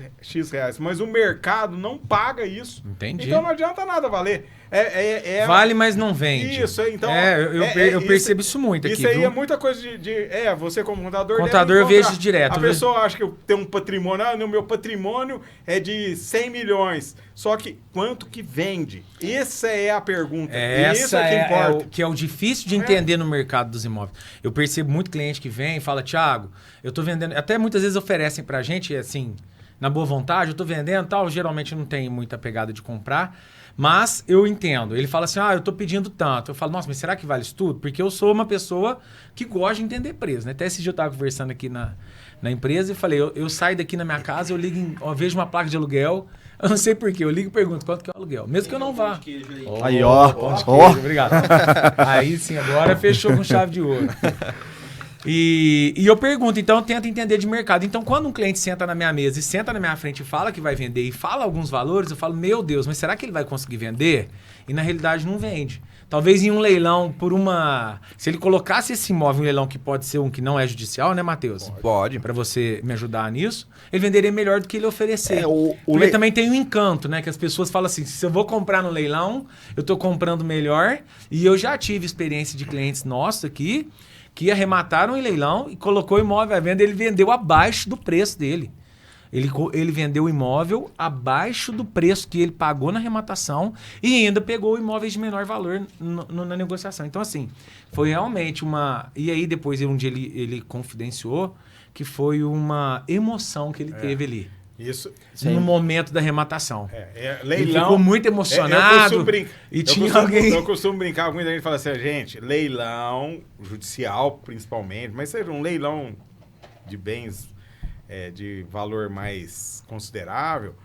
[SPEAKER 2] reais, mas o mercado não paga isso.
[SPEAKER 1] Entendi.
[SPEAKER 2] Então não adianta nada valer.
[SPEAKER 1] Vale, mas não vende.
[SPEAKER 2] Isso, então...
[SPEAKER 1] eu percebo isso muito aqui,
[SPEAKER 2] Isso aí
[SPEAKER 1] viu?
[SPEAKER 2] é muita coisa você como contador...
[SPEAKER 1] Contador eu vejo direto.
[SPEAKER 2] A pessoa acha que eu tenho um patrimônio... o meu patrimônio é de 100 milhões. Só que quanto que vende? Essa é a pergunta. Isso é que importa.
[SPEAKER 1] Que é o difícil de entender no mercado dos imóveis. Eu percebo muito cliente que vem e fala, Thiago, eu tô vendendo... Até muitas vezes oferecem pra gente, assim, na boa vontade, eu tô vendendo tal, geralmente não tem muita pegada de comprar... Mas eu entendo. Ele fala assim, eu tô pedindo tanto. Eu falo, nossa, mas será que vale isso tudo? Porque eu sou uma pessoa que gosta de entender preço, né? Até esse dia eu tava conversando aqui na empresa e falei, eu saio daqui na minha casa, eu ligo, eu vejo uma placa de aluguel, eu não sei porquê, eu ligo e pergunto quanto que é o aluguel. Mesmo que eu não vá.
[SPEAKER 4] Aí, ó.
[SPEAKER 1] Obrigado. Aí sim, agora fechou com chave de ouro. E eu pergunto, então eu tento entender de mercado. Então, quando um cliente senta na minha mesa e senta na minha frente e fala que vai vender e fala alguns valores, eu falo, meu Deus, mas será que ele vai conseguir vender? E na realidade não vende. Talvez em um leilão, se ele colocasse esse imóvel em um leilão que pode ser um que não é judicial, né, Matheus?
[SPEAKER 3] Pode.
[SPEAKER 1] Para você me ajudar nisso, ele venderia melhor do que ele oferecer. Porque também tem um encanto, né? Que as pessoas falam assim, se eu vou comprar no leilão, eu tô comprando melhor. E eu já tive experiência de clientes nossos aqui, que arremataram em leilão e colocou o imóvel à venda, ele vendeu abaixo do preço dele. Ele vendeu o imóvel abaixo do preço que ele pagou na arrematação e ainda pegou o imóvel de menor valor na negociação. Então, assim, foi realmente uma... E aí, depois, um dia ele confidenciou que foi uma emoção que ele teve ali.
[SPEAKER 2] Isso.
[SPEAKER 1] No momento da arrematação.
[SPEAKER 2] Leilão.
[SPEAKER 1] Ele ficou muito emocionado.
[SPEAKER 2] Eu costumo brincar com muita gente e falar assim, gente, leilão judicial principalmente, mas seja um leilão de bens de valor mais considerável,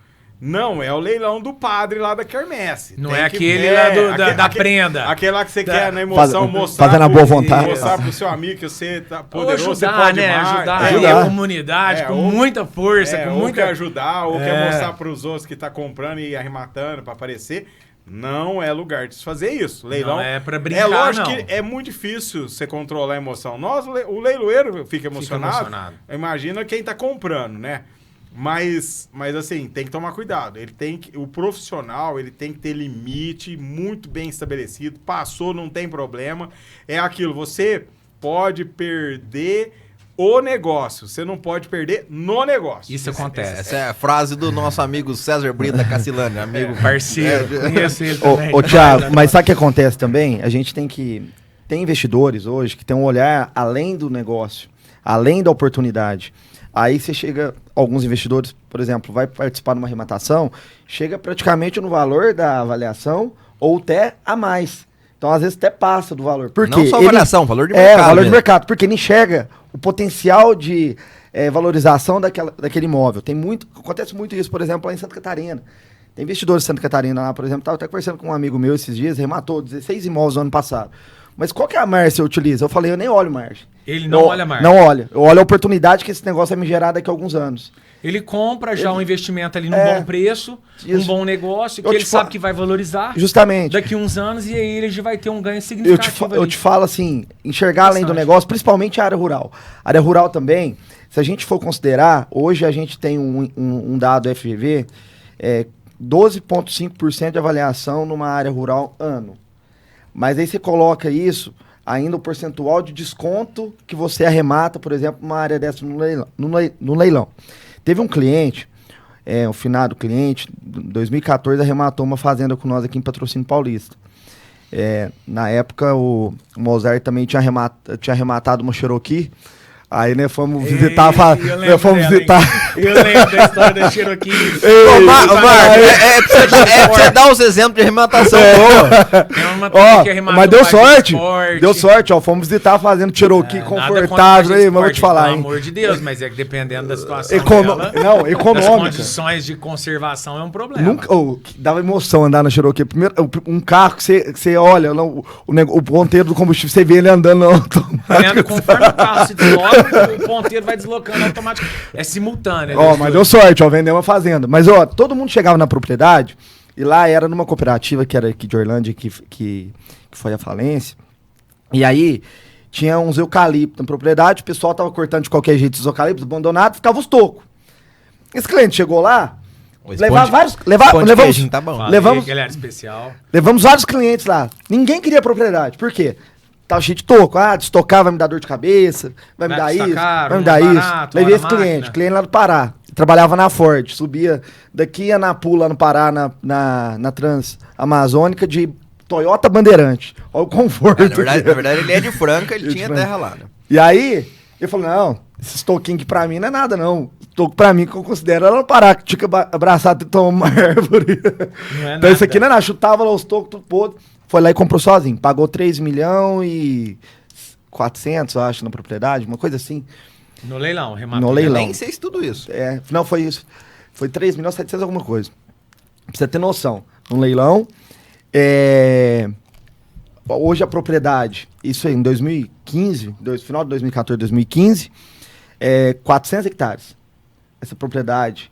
[SPEAKER 2] não é o leilão do padre lá da quermesse.
[SPEAKER 1] Não é aquele lá da prenda.
[SPEAKER 2] Aquele lá que você quer, na emoção, mostrar...
[SPEAKER 4] Fazendo a boa vontade.
[SPEAKER 2] Mostrar pro seu amigo que você tá poderoso,
[SPEAKER 1] ajudar,
[SPEAKER 2] você pode
[SPEAKER 1] né?
[SPEAKER 2] mais.
[SPEAKER 1] Ajudar a comunidade com muita força. Com
[SPEAKER 2] ou
[SPEAKER 1] muita...
[SPEAKER 2] quer ajudar, ou quer mostrar pros outros que tá comprando e arrematando para aparecer. Não é lugar de se fazer isso. Leilão
[SPEAKER 1] não é para brincar,
[SPEAKER 2] lógico que é muito difícil você controlar a emoção. O leiloeiro fica emocionado. Imagina quem tá comprando, né? Mas assim, tem que tomar cuidado. O profissional, ele tem que ter limite muito bem estabelecido. Passou, não tem problema. É aquilo, você pode perder o negócio, você não pode perder no negócio.
[SPEAKER 1] Isso acontece.
[SPEAKER 3] Essa é a frase do nosso amigo César Brito da Cacilândia, amigo
[SPEAKER 1] parceiro. Conheço ele também.
[SPEAKER 4] Ô, Thiago, mas sabe o que acontece também? A gente tem investidores hoje que tem um olhar além do negócio, além da oportunidade. Aí você chega, alguns investidores, por exemplo, vai participar de uma arrematação, chega praticamente no valor da avaliação ou até a mais. Então, às vezes, até passa do valor. Por quê?
[SPEAKER 3] Não só avaliação, valor de mercado.
[SPEAKER 4] Valor de mercado, porque ele enxerga o potencial de valorização daquele imóvel. Acontece muito isso, por exemplo, lá em Santa Catarina. Tem investidores de Santa Catarina lá, por exemplo, estava até conversando com um amigo meu esses dias, rematou 16 imóveis no ano passado. Mas qual que é a margem que você utiliza? Eu falei, eu nem olho margem.
[SPEAKER 1] Ele não olha margem.
[SPEAKER 4] Não olha. Eu olho a oportunidade que esse negócio vai me gerar daqui a alguns anos.
[SPEAKER 1] Ele compra já um investimento ali num bom preço, um bom negócio, que ele sabe que vai valorizar.
[SPEAKER 4] Justamente.
[SPEAKER 1] Daqui uns anos e aí ele já vai ter um ganho significativo.
[SPEAKER 4] Eu te falo assim, enxergar além do negócio, principalmente a área rural. A área rural também, se a gente for considerar, hoje a gente tem um dado FGV, 12,5% de avaliação numa área rural ano. Mas aí você coloca isso, ainda o percentual de desconto que você arremata, por exemplo, uma área dessa no leilão. Teve um cliente, um finado cliente, em 2014 arrematou uma fazenda com nós aqui em Patrocínio Paulista. Na época o Mozart também tinha arrematado uma Cherokee. Aí, né, fomos visitar...
[SPEAKER 1] Eu lembro da história da Cherokee.
[SPEAKER 3] Marco, é pra você dar os exemplos de arrematação boa.
[SPEAKER 4] Mas deu sorte. Deu sorte, ó. Fomos visitar fazendo Cherokee confortável aí, mas vou te falar, hein.
[SPEAKER 1] Pelo amor de Deus, mas é que dependendo da situação
[SPEAKER 4] econômica.
[SPEAKER 1] As condições de conservação é um problema.
[SPEAKER 4] Dava emoção andar na Cherokee. Primeiro, um carro que você olha, o ponteiro do combustível, você vê ele andando automático.
[SPEAKER 1] Conforme o carro se desloca, o ponteiro vai deslocando automaticamente. É simultâneo.
[SPEAKER 4] Mas deu sorte, vendeu uma fazenda. Mas, todo mundo chegava na propriedade, e lá era numa cooperativa que era aqui de Orlândia, que foi a falência. E aí, tinha uns eucaliptos na propriedade, o pessoal tava cortando de qualquer jeito os eucaliptos, abandonados, ficava os tocos. Esse cliente chegou lá, levamos vários clientes lá. Ninguém queria propriedade. Por quê? Tava cheio de toco. Destocar vai me dar dor de cabeça, vai me dar isso, vai me dar isso. Levei esse cliente lá do Pará. Trabalhava na Ford, subia daqui a Napu, lá no Pará, na Transamazônica, de Toyota Bandeirante. Olha o conforto.
[SPEAKER 3] Na verdade, ele é de Franca, ele tinha terra lá, né?
[SPEAKER 4] E aí, ele falou, não, esse toquinho aqui pra mim não é nada, não. Toco pra mim, que eu considero, era no Pará, que tinha que abraçar e tomar uma árvore. Então isso aqui não é nada, chutava lá os tocos, tudo podre. Foi lá e comprou sozinho. Pagou 3 milhões e 400, eu acho, na propriedade, uma coisa assim.
[SPEAKER 1] No leilão,
[SPEAKER 4] No leilão.
[SPEAKER 3] Eu nem sei se tudo isso.
[SPEAKER 4] Não, foi isso. Foi 3 milhões e 700 alguma coisa. Pra você ter noção. Um leilão. Hoje a propriedade, isso aí, em 2015, final de 2014, 2015, 400 hectares. Essa propriedade,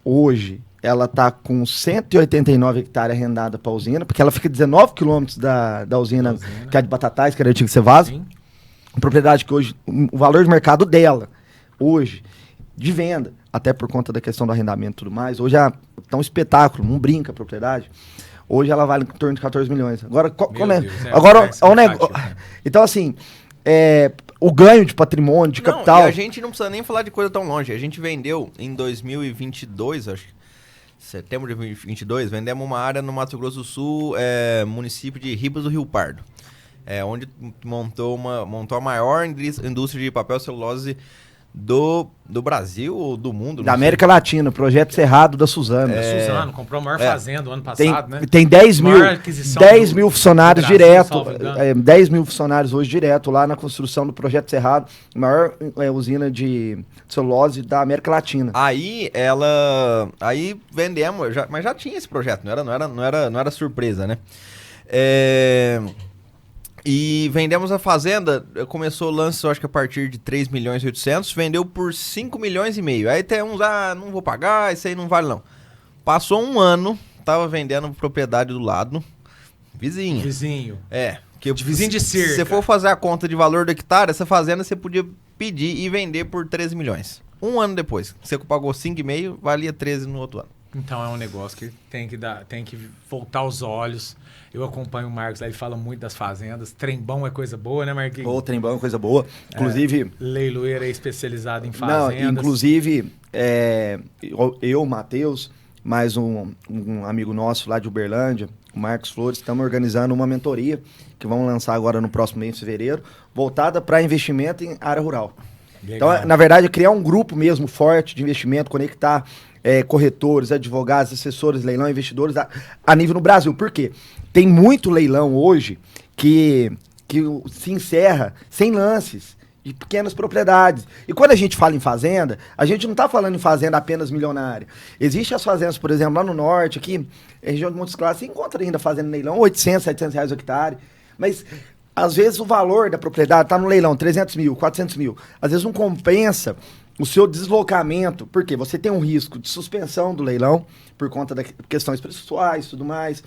[SPEAKER 4] hoje... Ela tá com 189 hectares arrendada para a usina, porque ela fica 19 quilômetros da usina, que é de Batatais, que era antigo Cevasa. Uma propriedade que hoje, o valor de mercado dela, hoje, de venda, até por conta da questão do arrendamento e tudo mais, hoje tá um espetáculo, não brinca a propriedade. Hoje ela vale em torno de 14 milhões. Agora, então, assim, o ganho de patrimônio, de capital...
[SPEAKER 3] E a gente não precisa nem falar de coisa tão longe. A gente vendeu em 2022, acho que, setembro de 2022, vendemos uma área no Mato Grosso do Sul, município de Ribas do Rio Pardo, onde montou a maior indústria de papel e celulose do Brasil ou do mundo.
[SPEAKER 4] Da América Latina, Projeto Cerrado da Suzano.
[SPEAKER 1] Suzano, comprou a maior fazenda o ano passado, né?
[SPEAKER 4] Tem 10 mil funcionários direto, 10 mil funcionários hoje direto lá na construção do Projeto Cerrado, a maior usina de celulose da América Latina.
[SPEAKER 3] Aí vendemos, mas já tinha esse projeto, não era surpresa, né? E vendemos a fazenda, começou o lance, eu acho que a partir de 3 milhões e 800, vendeu por 5 milhões e meio. Aí tem uns, não vou pagar, isso aí não vale não. Passou um ano, tava vendendo propriedade do lado, vizinho.
[SPEAKER 1] Vizinho de cerca.
[SPEAKER 3] Se você for fazer a conta de valor do hectare, essa fazenda você podia pedir e vender por 13 milhões. Um ano depois, você pagou 5,5, valia 13 no outro ano.
[SPEAKER 1] Então é um negócio que tem que voltar os olhos. Eu acompanho o Marcos, ele fala muito das fazendas. Trembão é coisa boa, né, Marquinhos?
[SPEAKER 4] Trembão é coisa boa. Inclusive...
[SPEAKER 1] leiloeiro é especializado em fazendas.
[SPEAKER 4] Não, inclusive, eu, Matheus, mais um amigo nosso lá de Uberlândia, o Marcos Flores, estamos organizando uma mentoria que vamos lançar agora no próximo mês de fevereiro, voltada para investimento em área rural. Legal. Então, na verdade, é criar um grupo mesmo forte de investimento, conectar corretores, advogados, assessores, leilão, investidores a nível no Brasil. Por quê? Tem muito leilão hoje que se encerra sem lances. de pequenas propriedades. E quando a gente fala em fazenda, a gente não está falando em fazenda apenas milionária. Existem as fazendas, por exemplo, lá no norte, aqui, região de Montes Claros, você encontra ainda fazenda no leilão, 800, 700 reais o hectare, mas às vezes o valor da propriedade está no leilão, 300 mil, 400 mil. Às vezes não compensa o seu deslocamento, porque você tem um risco de suspensão do leilão, por conta de questões processuais e tudo mais.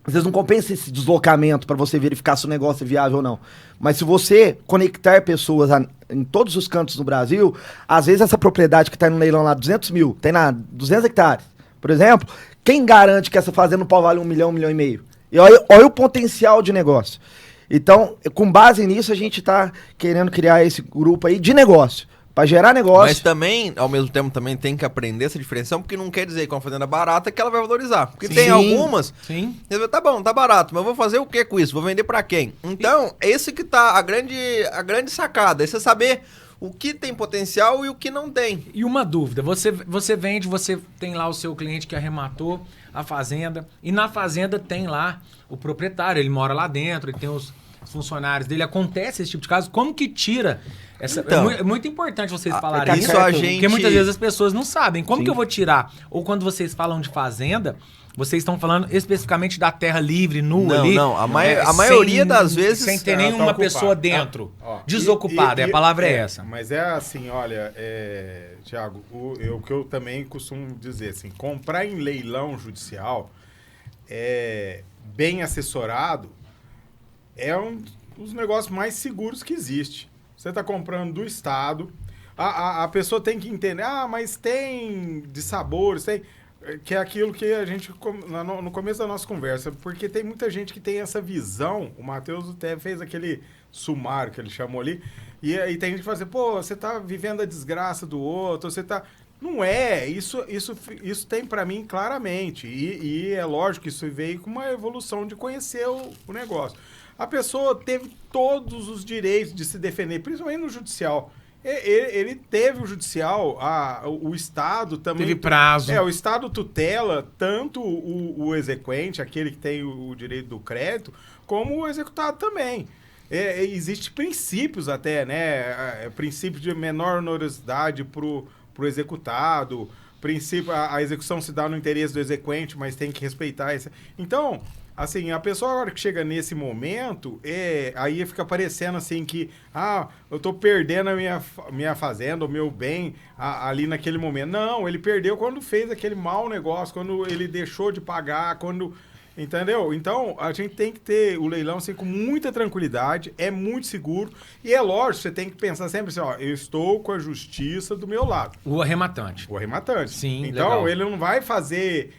[SPEAKER 4] Às vezes não compensa esse deslocamento para você verificar se o negócio é viável ou não. Mas se você conectar pessoas em todos os cantos do Brasil, às vezes essa propriedade que está no leilão lá, 200 mil, tem lá 200 hectares, por exemplo, quem garante que essa fazenda não pode valer 1 milhão, 1,5 milhão? E olha o potencial de negócio. Então, com base nisso, a gente está querendo criar esse grupo aí de negócio. Para gerar negócio.
[SPEAKER 3] Mas também, ao mesmo tempo, também tem que aprender essa diferenciação, porque não quer dizer que uma fazenda barata que ela vai valorizar. Porque tem algumas, tá bom, tá barato, mas eu vou fazer o que com isso? Vou vender para quem? Então, esse que tá a grande sacada, é você saber o que tem potencial e o que não tem.
[SPEAKER 1] E uma dúvida, você vende, você tem lá o seu cliente que arrematou a fazenda, e na fazenda tem lá o proprietário, ele mora lá dentro, ele tem os funcionários dele, acontece esse tipo de caso, como que tira essa...
[SPEAKER 3] Então,
[SPEAKER 1] é muito importante vocês falarem
[SPEAKER 3] isso,
[SPEAKER 1] porque muitas vezes as pessoas não sabem. Como que eu vou tirar? Ou quando vocês falam de fazenda, vocês estão falando especificamente da terra livre, nua ali?
[SPEAKER 3] Não, a maioria das vezes...
[SPEAKER 1] Sem ter nenhuma pessoa dentro, desocupada, a palavra é essa.
[SPEAKER 2] Mas é assim, olha, Thiago, o que eu também costumo dizer, assim, comprar em leilão judicial, bem assessorado, é um dos negócios mais seguros que existe. Você está comprando do Estado, a pessoa tem que entender, mas tem dissabores, tem... Que é aquilo que a gente, no começo da nossa conversa, porque tem muita gente que tem essa visão, o Matheus até fez aquele sumário que ele chamou ali, e tem gente que fala assim, pô, você está vivendo a desgraça do outro, você está... Não é, isso tem para mim claramente, e é lógico que isso veio com uma evolução de conhecer o negócio. A pessoa teve todos os direitos de se defender, principalmente no judicial. Ele teve o judicial, o Estado também...
[SPEAKER 1] Teve prazo.
[SPEAKER 2] O Estado tutela tanto o exequente, aquele que tem o direito do crédito, como o executado também. Existem princípios até, né? Princípio de menor onerosidade para o executado, princípio, a execução se dá no interesse do exequente, mas tem que respeitar esse... Então... Assim, a pessoa agora que chega nesse momento, aí fica parecendo assim que, eu tô perdendo a minha fazenda, o meu bem ali naquele momento. Não, ele perdeu quando fez aquele mau negócio, quando ele deixou de pagar, quando... Entendeu? Então, a gente tem que ter o leilão assim, com muita tranquilidade, é muito seguro. E é lógico, você tem que pensar sempre assim, eu estou com a justiça do meu lado.
[SPEAKER 1] O arrematante.
[SPEAKER 2] O arrematante.
[SPEAKER 1] Sim,
[SPEAKER 2] então,
[SPEAKER 1] legal.
[SPEAKER 2] ele não vai fazer...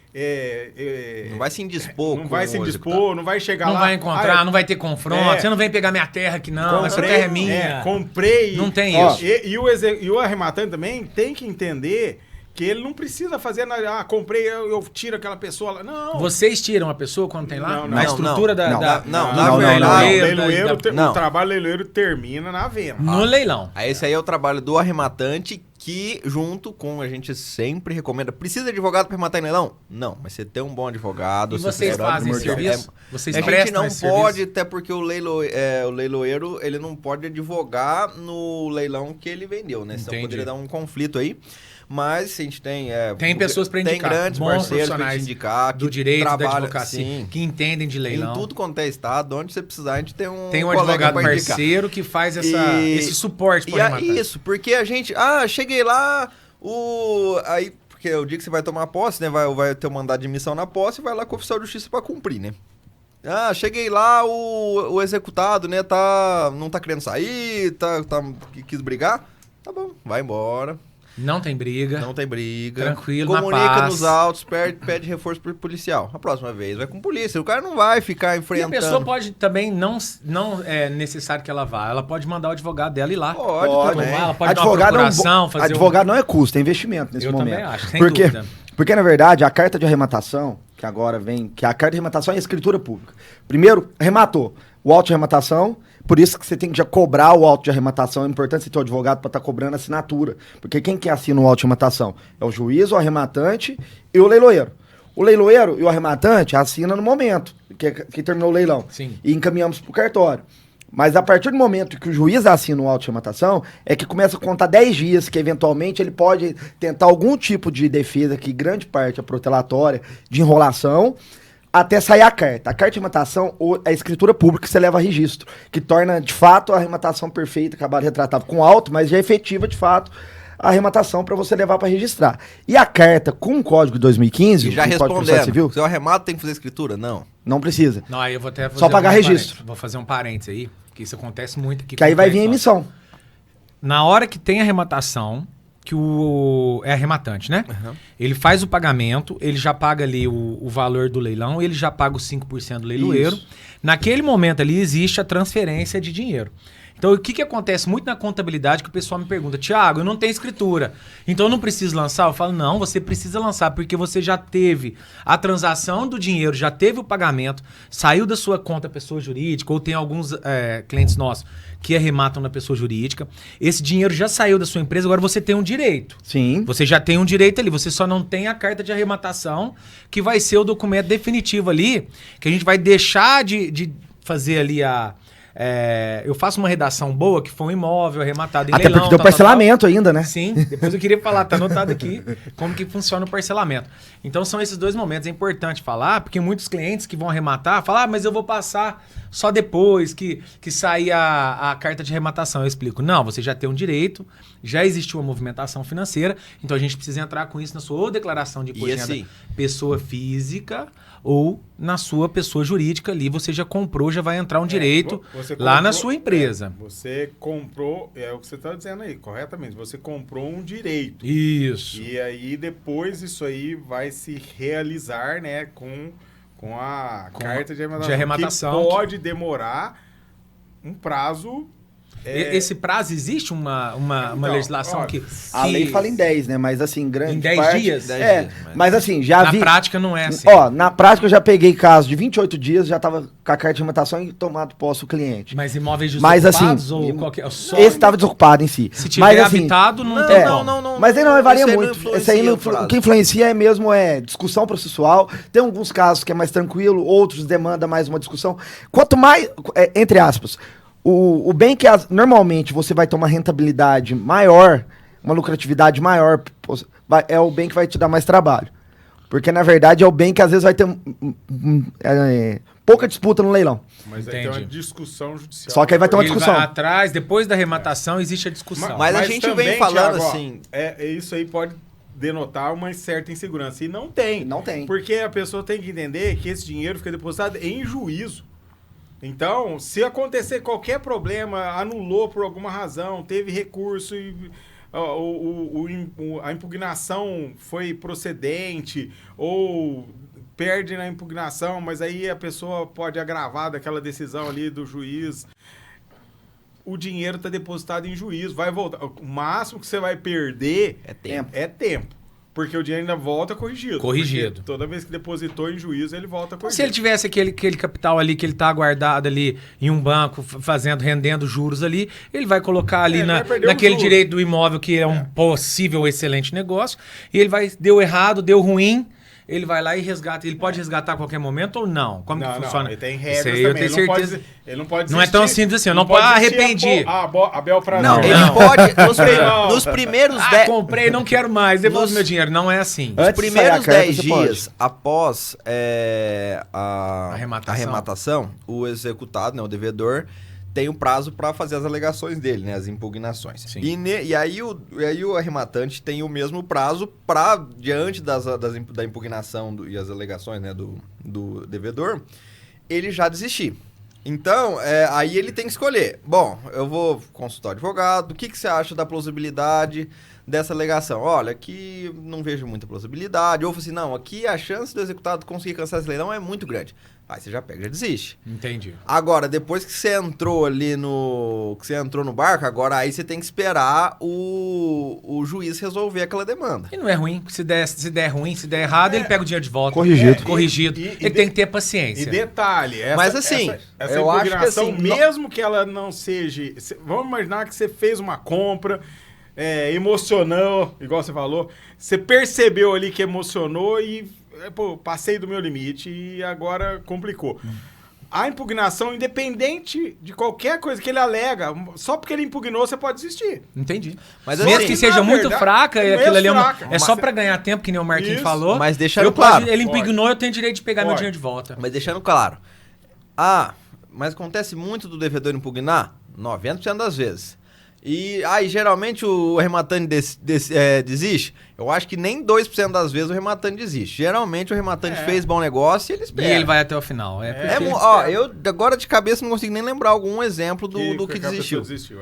[SPEAKER 3] não vai se indispor.
[SPEAKER 2] Não vai se indispor, não vai chegar lá...
[SPEAKER 1] Não vai encontrar, não vai ter confronto. Você não vem pegar minha terra aqui, não. Essa terra é minha.
[SPEAKER 2] Comprei.
[SPEAKER 1] Não tem isso.
[SPEAKER 2] E o arrematante também tem que entender... Que ele não precisa fazer nada. comprei, eu tiro aquela pessoa lá. Não.
[SPEAKER 1] Vocês tiram a pessoa quando tem lá?
[SPEAKER 2] Não,
[SPEAKER 1] na estrutura da
[SPEAKER 2] leiloeiro, o trabalho leiloeiro termina na venda.
[SPEAKER 1] No leilão.
[SPEAKER 3] Esse aí é o trabalho do arrematante, que junto com a gente sempre recomenda. Precisa de advogado para arrematar em leilão? Não, mas você tem um bom advogado.
[SPEAKER 1] E vocês fazem esse serviço? Vocês prestam
[SPEAKER 3] esse serviço? A gente não pode,
[SPEAKER 1] serviço?
[SPEAKER 3] até porque o leiloeiro ele não pode advogar no leilão que ele vendeu, né? Senão poderia dar um conflito aí. Mas a gente tem...
[SPEAKER 1] tem pessoas para indicar.
[SPEAKER 3] Tem grandes parceiros para indicar.
[SPEAKER 1] Do direito, da
[SPEAKER 3] trabalham,
[SPEAKER 1] advocacia, que entendem de leilão.
[SPEAKER 3] Em tudo quanto é estado, onde você precisar, a gente tem um
[SPEAKER 1] Tem um advogado parceiro que faz esse suporte para arrematar.
[SPEAKER 3] Isso, porque a gente... cheguei lá, aí... Porque o dia que você vai tomar posse, né? Vai ter um mandado de admissão na posse e vai lá com o oficial de justiça para cumprir, né? Cheguei lá, o executado, né? Não tá querendo sair, quis brigar. Tá bom, vai embora.
[SPEAKER 1] Não tem briga.
[SPEAKER 3] Não tem briga.
[SPEAKER 1] Tranquilo,
[SPEAKER 3] comunica
[SPEAKER 1] na paz.
[SPEAKER 3] nos autos, pede reforço pro policial. A próxima vez vai com polícia. O cara não vai ficar enfrentando.
[SPEAKER 1] E a pessoa pode também, não é necessário que ela vá. Ela pode mandar o advogado dela ir lá.
[SPEAKER 3] Pode também.
[SPEAKER 1] Ela pode dar uma procuração, fazer
[SPEAKER 4] advogado não é custo, é investimento nesse momento.
[SPEAKER 1] Eu também acho, sem dúvida.
[SPEAKER 4] Porque, na verdade, a carta de arrematação, que agora vem, que a carta de arrematação é a escritura pública. Primeiro, arrematou. O auto de arrematação, por isso que você tem que já cobrar o auto de arrematação. É importante você ter o advogado para estar cobrando a assinatura. Porque quem que assina o auto de arrematação? É o juiz, o arrematante e o leiloeiro. O leiloeiro e o arrematante assinam no momento que terminou o leilão.
[SPEAKER 1] Sim.
[SPEAKER 4] E encaminhamos para o cartório. Mas a partir do momento que o juiz assina o auto de rematação, é que começa a contar 10 dias, que eventualmente ele pode tentar algum tipo de defesa, que grande parte é protelatória, de enrolação, até sair a carta. A carta de rematação é a escritura pública que você leva a registro, que torna, de fato, a rematação perfeita, acabada retratada com auto, mas já é efetiva, de fato, a rematação para você levar para registrar. E a carta com o Código de 2015,
[SPEAKER 3] E já
[SPEAKER 4] o Código de Processo
[SPEAKER 3] respondendo,
[SPEAKER 4] Civil,
[SPEAKER 3] se eu arremato tem que fazer escritura? Não.
[SPEAKER 4] não precisa.
[SPEAKER 1] Não, aí eu vou até fazer
[SPEAKER 4] Só pagar
[SPEAKER 1] um
[SPEAKER 4] registro.
[SPEAKER 1] parênteses. Vou fazer um parênteses aí, que isso acontece muito aqui.
[SPEAKER 4] Que aí
[SPEAKER 1] com
[SPEAKER 4] vai vir a
[SPEAKER 1] clientes nossos.
[SPEAKER 4] emissão.
[SPEAKER 1] Na hora que tem a arrematação, que é arrematante, né? Ele faz o pagamento, ele já paga ali o valor do leilão, ele já paga os 5% do leiloeiro.
[SPEAKER 4] Isso.
[SPEAKER 1] Naquele momento ali existe a transferência de dinheiro. Então, o que acontece muito na contabilidade que o pessoal me pergunta, Thiago, eu não tenho escritura, então eu não preciso lançar? Eu falo, não, você precisa lançar, porque você já teve a transação do dinheiro, já teve o pagamento, saiu da sua conta pessoa jurídica, ou tem alguns clientes nossos que arrematam na pessoa jurídica, esse dinheiro já saiu da sua empresa, agora você tem um direito.
[SPEAKER 4] Sim.
[SPEAKER 1] Você já tem um direito ali, você só não tem a carta de arrematação, que vai ser o documento definitivo ali, que a gente vai deixar de fazer ali eu faço uma redação boa, que foi um imóvel arrematado em
[SPEAKER 4] Até
[SPEAKER 1] leilão.
[SPEAKER 4] porque tem o
[SPEAKER 1] tal,
[SPEAKER 4] parcelamento ainda, né?
[SPEAKER 1] Sim, depois eu queria falar, tá anotado aqui, como que funciona o parcelamento. Então são esses dois momentos, é importante falar, porque muitos clientes que vão arrematar, falam, mas eu vou passar só depois que sair a carta de arrematação. Eu explico, não, você já tem um direito, já existiu uma movimentação financeira, então a gente precisa entrar com isso na sua ou declaração de imposto de renda pessoa física, ou na sua pessoa jurídica ali, você já comprou, já vai entrar um direito lá na sua empresa.
[SPEAKER 2] Você comprou, é o que você está dizendo aí, corretamente, você comprou um direito.
[SPEAKER 1] Isso.
[SPEAKER 2] E aí depois isso aí vai se realizar, né, com a carta de arrematação. Que pode demorar um prazo.
[SPEAKER 1] Esse prazo, existe uma legislação
[SPEAKER 2] ó,
[SPEAKER 1] que...
[SPEAKER 4] A lei fala em 10, né? Mas assim, grande
[SPEAKER 1] Em 10
[SPEAKER 4] parte...
[SPEAKER 1] dias?
[SPEAKER 3] 10
[SPEAKER 4] É,
[SPEAKER 3] dias,
[SPEAKER 4] mas assim, já
[SPEAKER 1] Na
[SPEAKER 4] vi...
[SPEAKER 1] prática não é assim.
[SPEAKER 4] Ó, na prática eu já peguei caso de 28 dias, já tava com a carta de rematação e tomado posse o cliente.
[SPEAKER 1] Mas imóveis
[SPEAKER 4] Mas
[SPEAKER 1] desocupados
[SPEAKER 4] assim,
[SPEAKER 1] ou qualquer... Só...
[SPEAKER 4] esse tava desocupado em si.
[SPEAKER 1] Se tiver
[SPEAKER 4] mas, assim,
[SPEAKER 1] habitado, não tem como.
[SPEAKER 3] não.
[SPEAKER 4] Mas aí não varia
[SPEAKER 3] Isso aí
[SPEAKER 4] muito.
[SPEAKER 3] influencia
[SPEAKER 4] Esse aí não
[SPEAKER 3] o prazo.
[SPEAKER 4] o que influencia é discussão processual. Tem alguns casos que é mais tranquilo, outros demanda mais uma discussão. Quanto mais, entre aspas, o bem que normalmente você vai ter uma rentabilidade maior, uma lucratividade maior, é o bem que vai te dar mais trabalho. Porque, na verdade, é o bem que às vezes vai ter pouca disputa no leilão.
[SPEAKER 2] Mas aí tem uma discussão judicial.
[SPEAKER 4] Só que aí vai ter uma
[SPEAKER 1] Ele
[SPEAKER 4] discussão.
[SPEAKER 1] vai atrás, depois da arrematação, existe a discussão.
[SPEAKER 3] Mas a gente vem falando
[SPEAKER 2] Thiago,
[SPEAKER 3] assim...
[SPEAKER 2] isso aí pode denotar uma certa insegurança. E não tem.
[SPEAKER 4] Não tem.
[SPEAKER 2] Porque a pessoa tem que entender que esse dinheiro fica depositado em juízo. Então, se acontecer qualquer problema, anulou por alguma razão, teve recurso e a impugnação foi procedente ou perde na impugnação, mas aí a pessoa pode agravar daquela decisão ali do juiz. O dinheiro está depositado em juízo, vai voltar. O máximo que você vai perder é tempo. Porque o dinheiro ainda volta corrigido. Porque toda vez que depositou em juízo, ele volta corrigido.
[SPEAKER 1] Se ele tivesse aquele capital ali que ele está guardado ali em um banco, rendendo juros ali, ele vai colocar ali naquele direito do imóvel que é um possível excelente negócio, e ele deu errado, deu ruim, ele vai lá e resgata. Ele pode resgatar a qualquer momento ou não? Como que funciona?
[SPEAKER 2] Não, ele tem regras
[SPEAKER 1] também.
[SPEAKER 2] Eu
[SPEAKER 1] tenho certeza.
[SPEAKER 2] Ele não pode
[SPEAKER 1] Não é tão simples assim. Eu não posso arrependi.
[SPEAKER 2] A bel prazer.
[SPEAKER 3] Não, ele pode, nos primeiros 10...
[SPEAKER 1] comprei, não quero mais, devolve meu dinheiro. Não é assim.
[SPEAKER 3] Os primeiros 10 dias
[SPEAKER 4] pode.
[SPEAKER 3] após a arrematação, o executado, né, o devedor, tem um prazo para fazer as alegações dele, né, as impugnações.
[SPEAKER 1] Sim.
[SPEAKER 3] E aí o arrematante tem o mesmo prazo para, diante da impugnação e as alegações, né, do devedor, ele já desistir. Então, aí ele tem que escolher. Bom, eu vou consultar o advogado, o que você acha da plausibilidade dessa alegação? Olha, aqui não vejo muita plausibilidade. Ou assim, não, aqui a chance do executado conseguir cancelar esse leilão é muito grande. Aí você já pega, já desiste.
[SPEAKER 1] Entendi.
[SPEAKER 3] Agora, depois que você entrou ali que você entrou no barco, agora aí você tem que esperar o juiz resolver aquela demanda.
[SPEAKER 1] E não é ruim. Se der ruim, se der errado, ele pega o dinheiro de volta.
[SPEAKER 4] Corrigido.
[SPEAKER 1] Ele tem que ter paciência.
[SPEAKER 2] E detalhe,
[SPEAKER 3] Mas assim,
[SPEAKER 2] essa
[SPEAKER 3] eu acho que
[SPEAKER 2] impugnação,
[SPEAKER 3] assim,
[SPEAKER 2] mesmo que ela não seja... Vamos imaginar que você fez uma compra, emocionou, igual você falou, você percebeu ali que emocionou e... passei do meu limite e agora complicou. a impugnação, independente de qualquer coisa que ele alega, só porque ele impugnou, você pode desistir.
[SPEAKER 1] Entendi.
[SPEAKER 3] Mas
[SPEAKER 1] Mesmo
[SPEAKER 3] assim,
[SPEAKER 1] que seja
[SPEAKER 2] na
[SPEAKER 1] muito
[SPEAKER 2] verdade,
[SPEAKER 1] fraca,
[SPEAKER 2] mesmo
[SPEAKER 1] aquilo ali
[SPEAKER 2] fraca,
[SPEAKER 1] é só
[SPEAKER 2] mas-
[SPEAKER 1] pra ganhar tempo, que nem o Marquinhos
[SPEAKER 2] Isso.
[SPEAKER 1] falou.
[SPEAKER 3] Mas deixando
[SPEAKER 1] Eu
[SPEAKER 3] claro.
[SPEAKER 1] ele
[SPEAKER 2] Pode.
[SPEAKER 1] impugnou, eu tenho direito de pegar meu
[SPEAKER 2] Pode.
[SPEAKER 1] dinheiro de volta.
[SPEAKER 3] Mas deixando claro. Ah, mas acontece muito do devedor impugnar? 90% das vezes. E aí, geralmente, o rematante desiste? Eu acho que nem 2% das vezes o rematante desiste. Geralmente, o rematante fez bom negócio e ele
[SPEAKER 1] E
[SPEAKER 3] espera.
[SPEAKER 1] ele vai até o final.
[SPEAKER 3] Eu agora de cabeça não consigo nem lembrar algum exemplo do que
[SPEAKER 2] a pessoa
[SPEAKER 3] desistiu.
[SPEAKER 2] desistiu,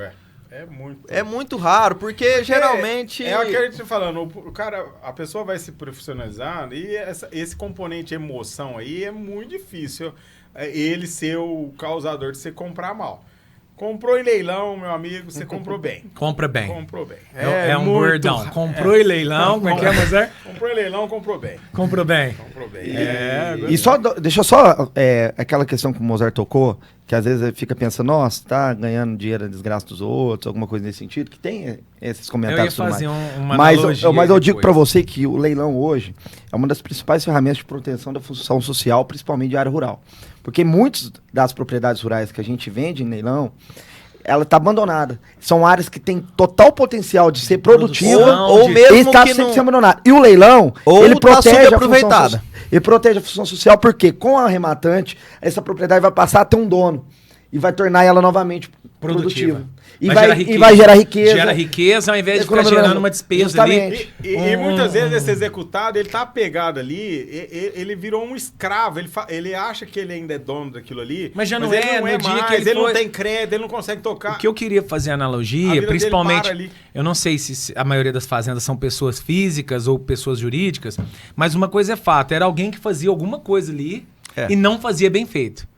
[SPEAKER 2] É muito.
[SPEAKER 3] É muito raro, porque geralmente...
[SPEAKER 2] É o que a gente tá falando, o cara, a pessoa vai se profissionalizando e esse componente emoção aí é muito difícil. Ele ser o causador de você comprar mal. Comprou em leilão, meu amigo, você comprou bem.
[SPEAKER 1] Compra bem.
[SPEAKER 2] Comprou bem.
[SPEAKER 1] É um
[SPEAKER 2] muito
[SPEAKER 1] bordão. Comprou em leilão, como é que é, Mozart?
[SPEAKER 2] Comprou em leilão, comprou bem.
[SPEAKER 1] Comprou bem.
[SPEAKER 2] Comprou bem.
[SPEAKER 4] E só, deixa eu só, aquela questão que o Mozart tocou, que às vezes ele fica pensando, nossa, tá ganhando dinheiro na desgraça dos outros, alguma coisa nesse sentido, que tem esses
[SPEAKER 1] Eu ia
[SPEAKER 4] comentários. e tudo
[SPEAKER 1] fazer
[SPEAKER 4] mais.
[SPEAKER 1] uma
[SPEAKER 4] mas
[SPEAKER 1] analogia
[SPEAKER 4] mas eu digo
[SPEAKER 1] depois.
[SPEAKER 4] pra você que o leilão hoje é uma das principais ferramentas de proteção da função social, principalmente de área rural. Porque muitas das propriedades rurais que a gente vende em leilão, ela está abandonada. São áreas que têm total potencial de ser produtiva
[SPEAKER 3] ou mesmo
[SPEAKER 4] e está
[SPEAKER 3] que
[SPEAKER 4] sempre
[SPEAKER 3] não-
[SPEAKER 4] sendo abandonada. E o leilão,
[SPEAKER 3] Ou
[SPEAKER 4] ele
[SPEAKER 3] tá
[SPEAKER 4] protege a função
[SPEAKER 3] subaproveitada.
[SPEAKER 4] social. Ele protege a função social porque com a rematante, essa propriedade vai passar a ter um dono e vai tornar ela novamente produtiva. E vai gerar riqueza.
[SPEAKER 1] Gera riqueza ao invés de ficar
[SPEAKER 4] Economia
[SPEAKER 1] gerando uma despesa ali.
[SPEAKER 4] Justamente.
[SPEAKER 2] E muitas vezes esse executado, ele tá pegado ali, ele virou um escravo, ele acha que ele ainda é dono daquilo ali,
[SPEAKER 1] Mas já não
[SPEAKER 2] ele
[SPEAKER 1] é,
[SPEAKER 2] não
[SPEAKER 1] no dia
[SPEAKER 2] mais,
[SPEAKER 1] que ele
[SPEAKER 2] não
[SPEAKER 1] foi-
[SPEAKER 2] tem crédito, ele não consegue tocar.
[SPEAKER 1] O que eu queria fazer
[SPEAKER 2] A
[SPEAKER 1] analogia,
[SPEAKER 2] vida dele
[SPEAKER 1] principalmente,
[SPEAKER 2] para ali.
[SPEAKER 1] eu não sei se a maioria das fazendas são pessoas físicas ou pessoas jurídicas, mas uma coisa é fato, era alguém que fazia alguma coisa ali e não fazia bem feito.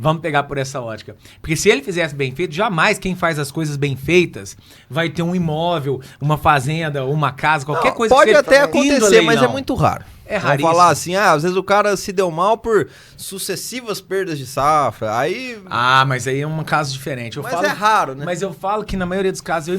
[SPEAKER 1] Vamos pegar por essa ótica. Porque se ele fizesse bem feito, jamais quem faz as coisas bem feitas vai ter um imóvel, uma fazenda, uma casa, qualquer
[SPEAKER 3] Não,
[SPEAKER 1] coisa
[SPEAKER 3] pode
[SPEAKER 1] que seja
[SPEAKER 3] até
[SPEAKER 1] indo a
[SPEAKER 3] acontecer, mas é
[SPEAKER 1] leilão.
[SPEAKER 3] muito raro.
[SPEAKER 1] É
[SPEAKER 3] Vamos
[SPEAKER 1] raríssimo.
[SPEAKER 3] falar assim, às vezes o cara se deu mal por sucessivas perdas de safra, aí...
[SPEAKER 1] Ah, mas aí é um caso diferente.
[SPEAKER 3] Mas é raro, né?
[SPEAKER 1] Mas eu falo que na maioria dos casos eu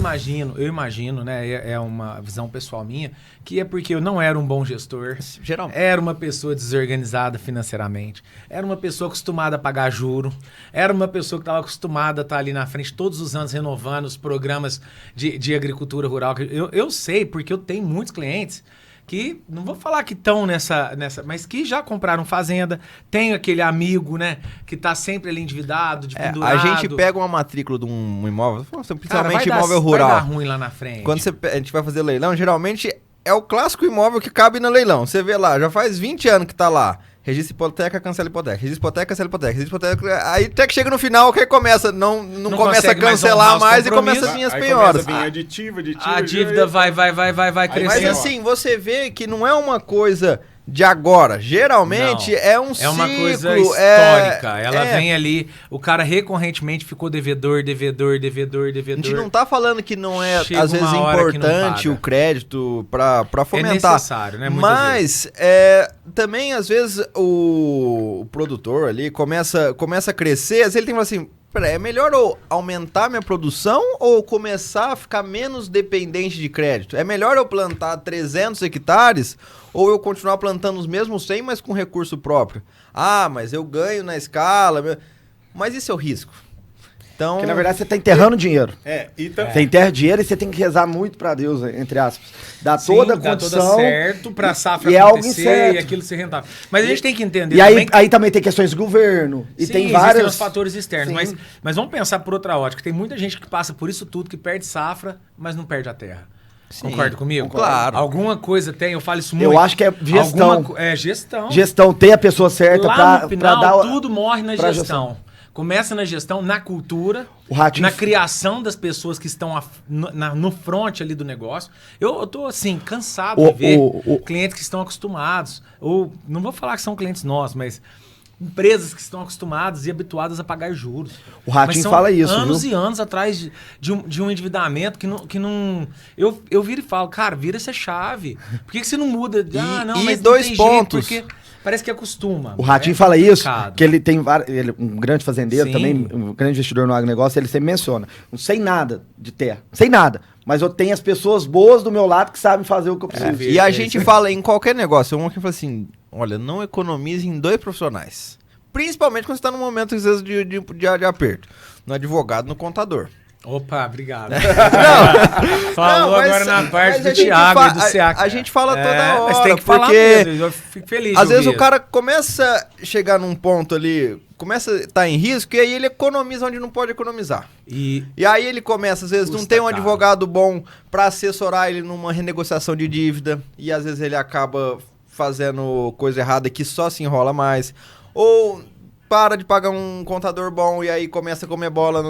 [SPEAKER 1] imagino, né? É uma visão pessoal minha, que é porque eu não era um bom gestor.
[SPEAKER 3] Geralmente.
[SPEAKER 1] Era uma pessoa desorganizada financeiramente. Era uma pessoa acostumada a pagar juro. Era uma pessoa que estava acostumada a estar ali na frente todos os anos renovando os programas de agricultura rural. Eu sei, porque eu tenho muitos clientes que, não vou falar que estão nessa, mas que já compraram fazenda, tem aquele amigo, né, que tá sempre ali endividado, de pendurado.
[SPEAKER 3] A gente pega uma matrícula de um imóvel,
[SPEAKER 1] Cara,
[SPEAKER 3] principalmente
[SPEAKER 1] vai
[SPEAKER 3] imóvel
[SPEAKER 1] dar
[SPEAKER 3] rural.
[SPEAKER 1] ruim lá na frente.
[SPEAKER 3] Quando a gente vai fazer leilão, geralmente é o clássico imóvel que cabe no leilão. Você vê lá, já faz 20 anos que tá lá. Registro hipoteca, cancela hipoteca. Registro hipoteca, cancela hipoteca. Registro hipoteca. Aí até que chega no final, que aí começa, não começa a
[SPEAKER 1] consegue mais honrar
[SPEAKER 3] cancelar
[SPEAKER 1] os
[SPEAKER 3] mais e
[SPEAKER 1] compromissos.
[SPEAKER 3] começa a vir as
[SPEAKER 2] Aí
[SPEAKER 3] penhoras.
[SPEAKER 2] começa a vir aditivo,
[SPEAKER 1] A dívida vai
[SPEAKER 2] Aí
[SPEAKER 1] crescendo.
[SPEAKER 3] Mas assim, você vê que não é uma coisa de agora. Geralmente
[SPEAKER 1] Não.
[SPEAKER 3] é um ciclo.
[SPEAKER 1] É uma coisa histórica. Ela vem ali, o cara recorrentemente ficou devedor.
[SPEAKER 3] A gente não tá falando que não é,
[SPEAKER 1] Chega
[SPEAKER 3] às vezes,
[SPEAKER 1] uma hora que não
[SPEAKER 3] importante
[SPEAKER 1] paga.
[SPEAKER 3] o crédito pra
[SPEAKER 1] É
[SPEAKER 3] fomentar.
[SPEAKER 1] necessário, né? Muitas
[SPEAKER 3] Mas também, às vezes, o produtor ali começa a crescer, às vezes ele tem que falar assim, peraí, é melhor eu aumentar minha produção ou começar a ficar menos dependente de crédito? É melhor eu plantar 300 hectares ou eu continuar plantando os mesmos 100, mas com recurso próprio? Ah, mas eu ganho na escala. Mas isso é o risco. Então,
[SPEAKER 4] Porque na verdade você tá enterrando dinheiro. Você enterra dinheiro e você tem que rezar muito pra Deus, entre aspas. Dá
[SPEAKER 1] Sim,
[SPEAKER 4] toda a
[SPEAKER 1] dá
[SPEAKER 4] condição.
[SPEAKER 1] toda certo pra safra
[SPEAKER 4] e é algo
[SPEAKER 1] acontecer
[SPEAKER 4] incerto.
[SPEAKER 1] e aquilo ser rentável. Mas a gente tem que entender
[SPEAKER 4] E
[SPEAKER 1] também
[SPEAKER 4] aí também tem questões de governo. E
[SPEAKER 1] sim,
[SPEAKER 4] tem
[SPEAKER 1] existem
[SPEAKER 4] vários
[SPEAKER 1] os fatores externos.
[SPEAKER 4] Sim.
[SPEAKER 1] Mas vamos pensar por outra ótica. Tem muita gente que passa por isso tudo, que perde safra, mas não perde a terra.
[SPEAKER 3] Sim,
[SPEAKER 1] Concorda comigo?
[SPEAKER 3] claro.
[SPEAKER 1] Alguma coisa tem, eu falo isso muito.
[SPEAKER 4] Eu acho que é gestão.
[SPEAKER 1] Gestão.
[SPEAKER 4] Gestão, ter a pessoa certa
[SPEAKER 1] Lá
[SPEAKER 4] pra,
[SPEAKER 1] no final,
[SPEAKER 4] pra dar...
[SPEAKER 1] tudo morre na
[SPEAKER 4] pra
[SPEAKER 1] gestão. Começa na gestão, na cultura,
[SPEAKER 4] O Ratinho-
[SPEAKER 1] na criação das pessoas que estão no front ali do negócio. Eu tô, assim, cansado de ver clientes que estão acostumados, ou não vou falar que são clientes nossos, mas empresas que estão acostumadas e habituadas a pagar juros.
[SPEAKER 4] O Ratinho
[SPEAKER 1] Mas são
[SPEAKER 4] fala isso,
[SPEAKER 1] anos
[SPEAKER 4] viu?
[SPEAKER 1] e anos atrás de um endividamento que não... Eu viro e falo, cara, vira essa chave. Por que você não muda?
[SPEAKER 3] E
[SPEAKER 1] mas
[SPEAKER 3] dois
[SPEAKER 1] não tem
[SPEAKER 3] pontos.
[SPEAKER 1] jeito, porque parece que acostuma.
[SPEAKER 4] O Ratinho
[SPEAKER 1] É
[SPEAKER 4] fala isso,
[SPEAKER 1] complicado.
[SPEAKER 4] que ele tem vários... Ele é um grande fazendeiro
[SPEAKER 1] Sim.
[SPEAKER 4] também, um grande investidor no agronegócio, ele sempre menciona. Não sei nada de terra, sem nada. Mas eu tenho as pessoas boas do meu lado que sabem fazer o que eu preciso.
[SPEAKER 3] E a gente fala em qualquer negócio, um que fala assim, olha, não economize em 2 profissionais. principalmente quando você está num momento, às vezes, de aperto. No advogado, no contador.
[SPEAKER 1] Opa, obrigado.
[SPEAKER 3] Não,
[SPEAKER 1] Falou
[SPEAKER 3] mas-
[SPEAKER 1] agora na parte
[SPEAKER 3] mas
[SPEAKER 1] do
[SPEAKER 3] a gente
[SPEAKER 1] Thiago e do
[SPEAKER 3] a
[SPEAKER 1] SEAC.
[SPEAKER 3] gente fala toda hora,
[SPEAKER 1] Mas tem que falar
[SPEAKER 3] porque
[SPEAKER 1] mesmo, eu fico feliz
[SPEAKER 3] às
[SPEAKER 1] de
[SPEAKER 3] vezes
[SPEAKER 1] ouvir.
[SPEAKER 3] o cara começa a chegar num ponto ali, começa a estar em risco, e aí ele economiza onde não pode economizar.
[SPEAKER 1] E
[SPEAKER 3] E aí ele começa, às vezes, não
[SPEAKER 1] Custa
[SPEAKER 3] tem um
[SPEAKER 1] caro.
[SPEAKER 3] advogado bom pra assessorar ele numa renegociação de dívida, e às vezes ele acaba fazendo coisa errada que só se enrola mais. Ou para de pagar um contador bom e aí começa a comer bola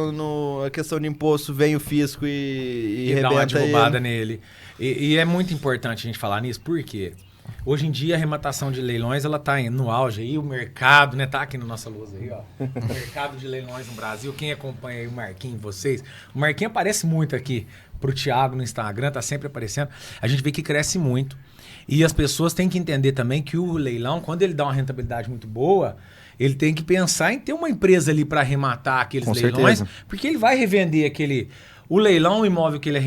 [SPEAKER 3] a questão de imposto, vem o fisco e
[SPEAKER 1] dá uma
[SPEAKER 3] rebenta
[SPEAKER 1] derrubada
[SPEAKER 3] ele.
[SPEAKER 1] nele. E é muito importante a gente falar nisso, porque hoje em dia a arrematação de leilões, ela tá no auge aí, o mercado, né, tá aqui na nossa luz aí, ó. O mercado de leilões no Brasil, quem acompanha aí o Marquinhos, vocês, o Marquinhos aparece muito aqui pro Thiago no Instagram, tá sempre aparecendo. A gente vê que cresce muito. E as pessoas têm que entender também que o leilão, quando ele dá uma rentabilidade muito boa, ele tem que pensar em ter uma empresa ali para arrematar aqueles
[SPEAKER 4] Com
[SPEAKER 1] leilões,
[SPEAKER 4] certeza.
[SPEAKER 1] porque ele vai revender aquele... O leilão, o imóvel que ele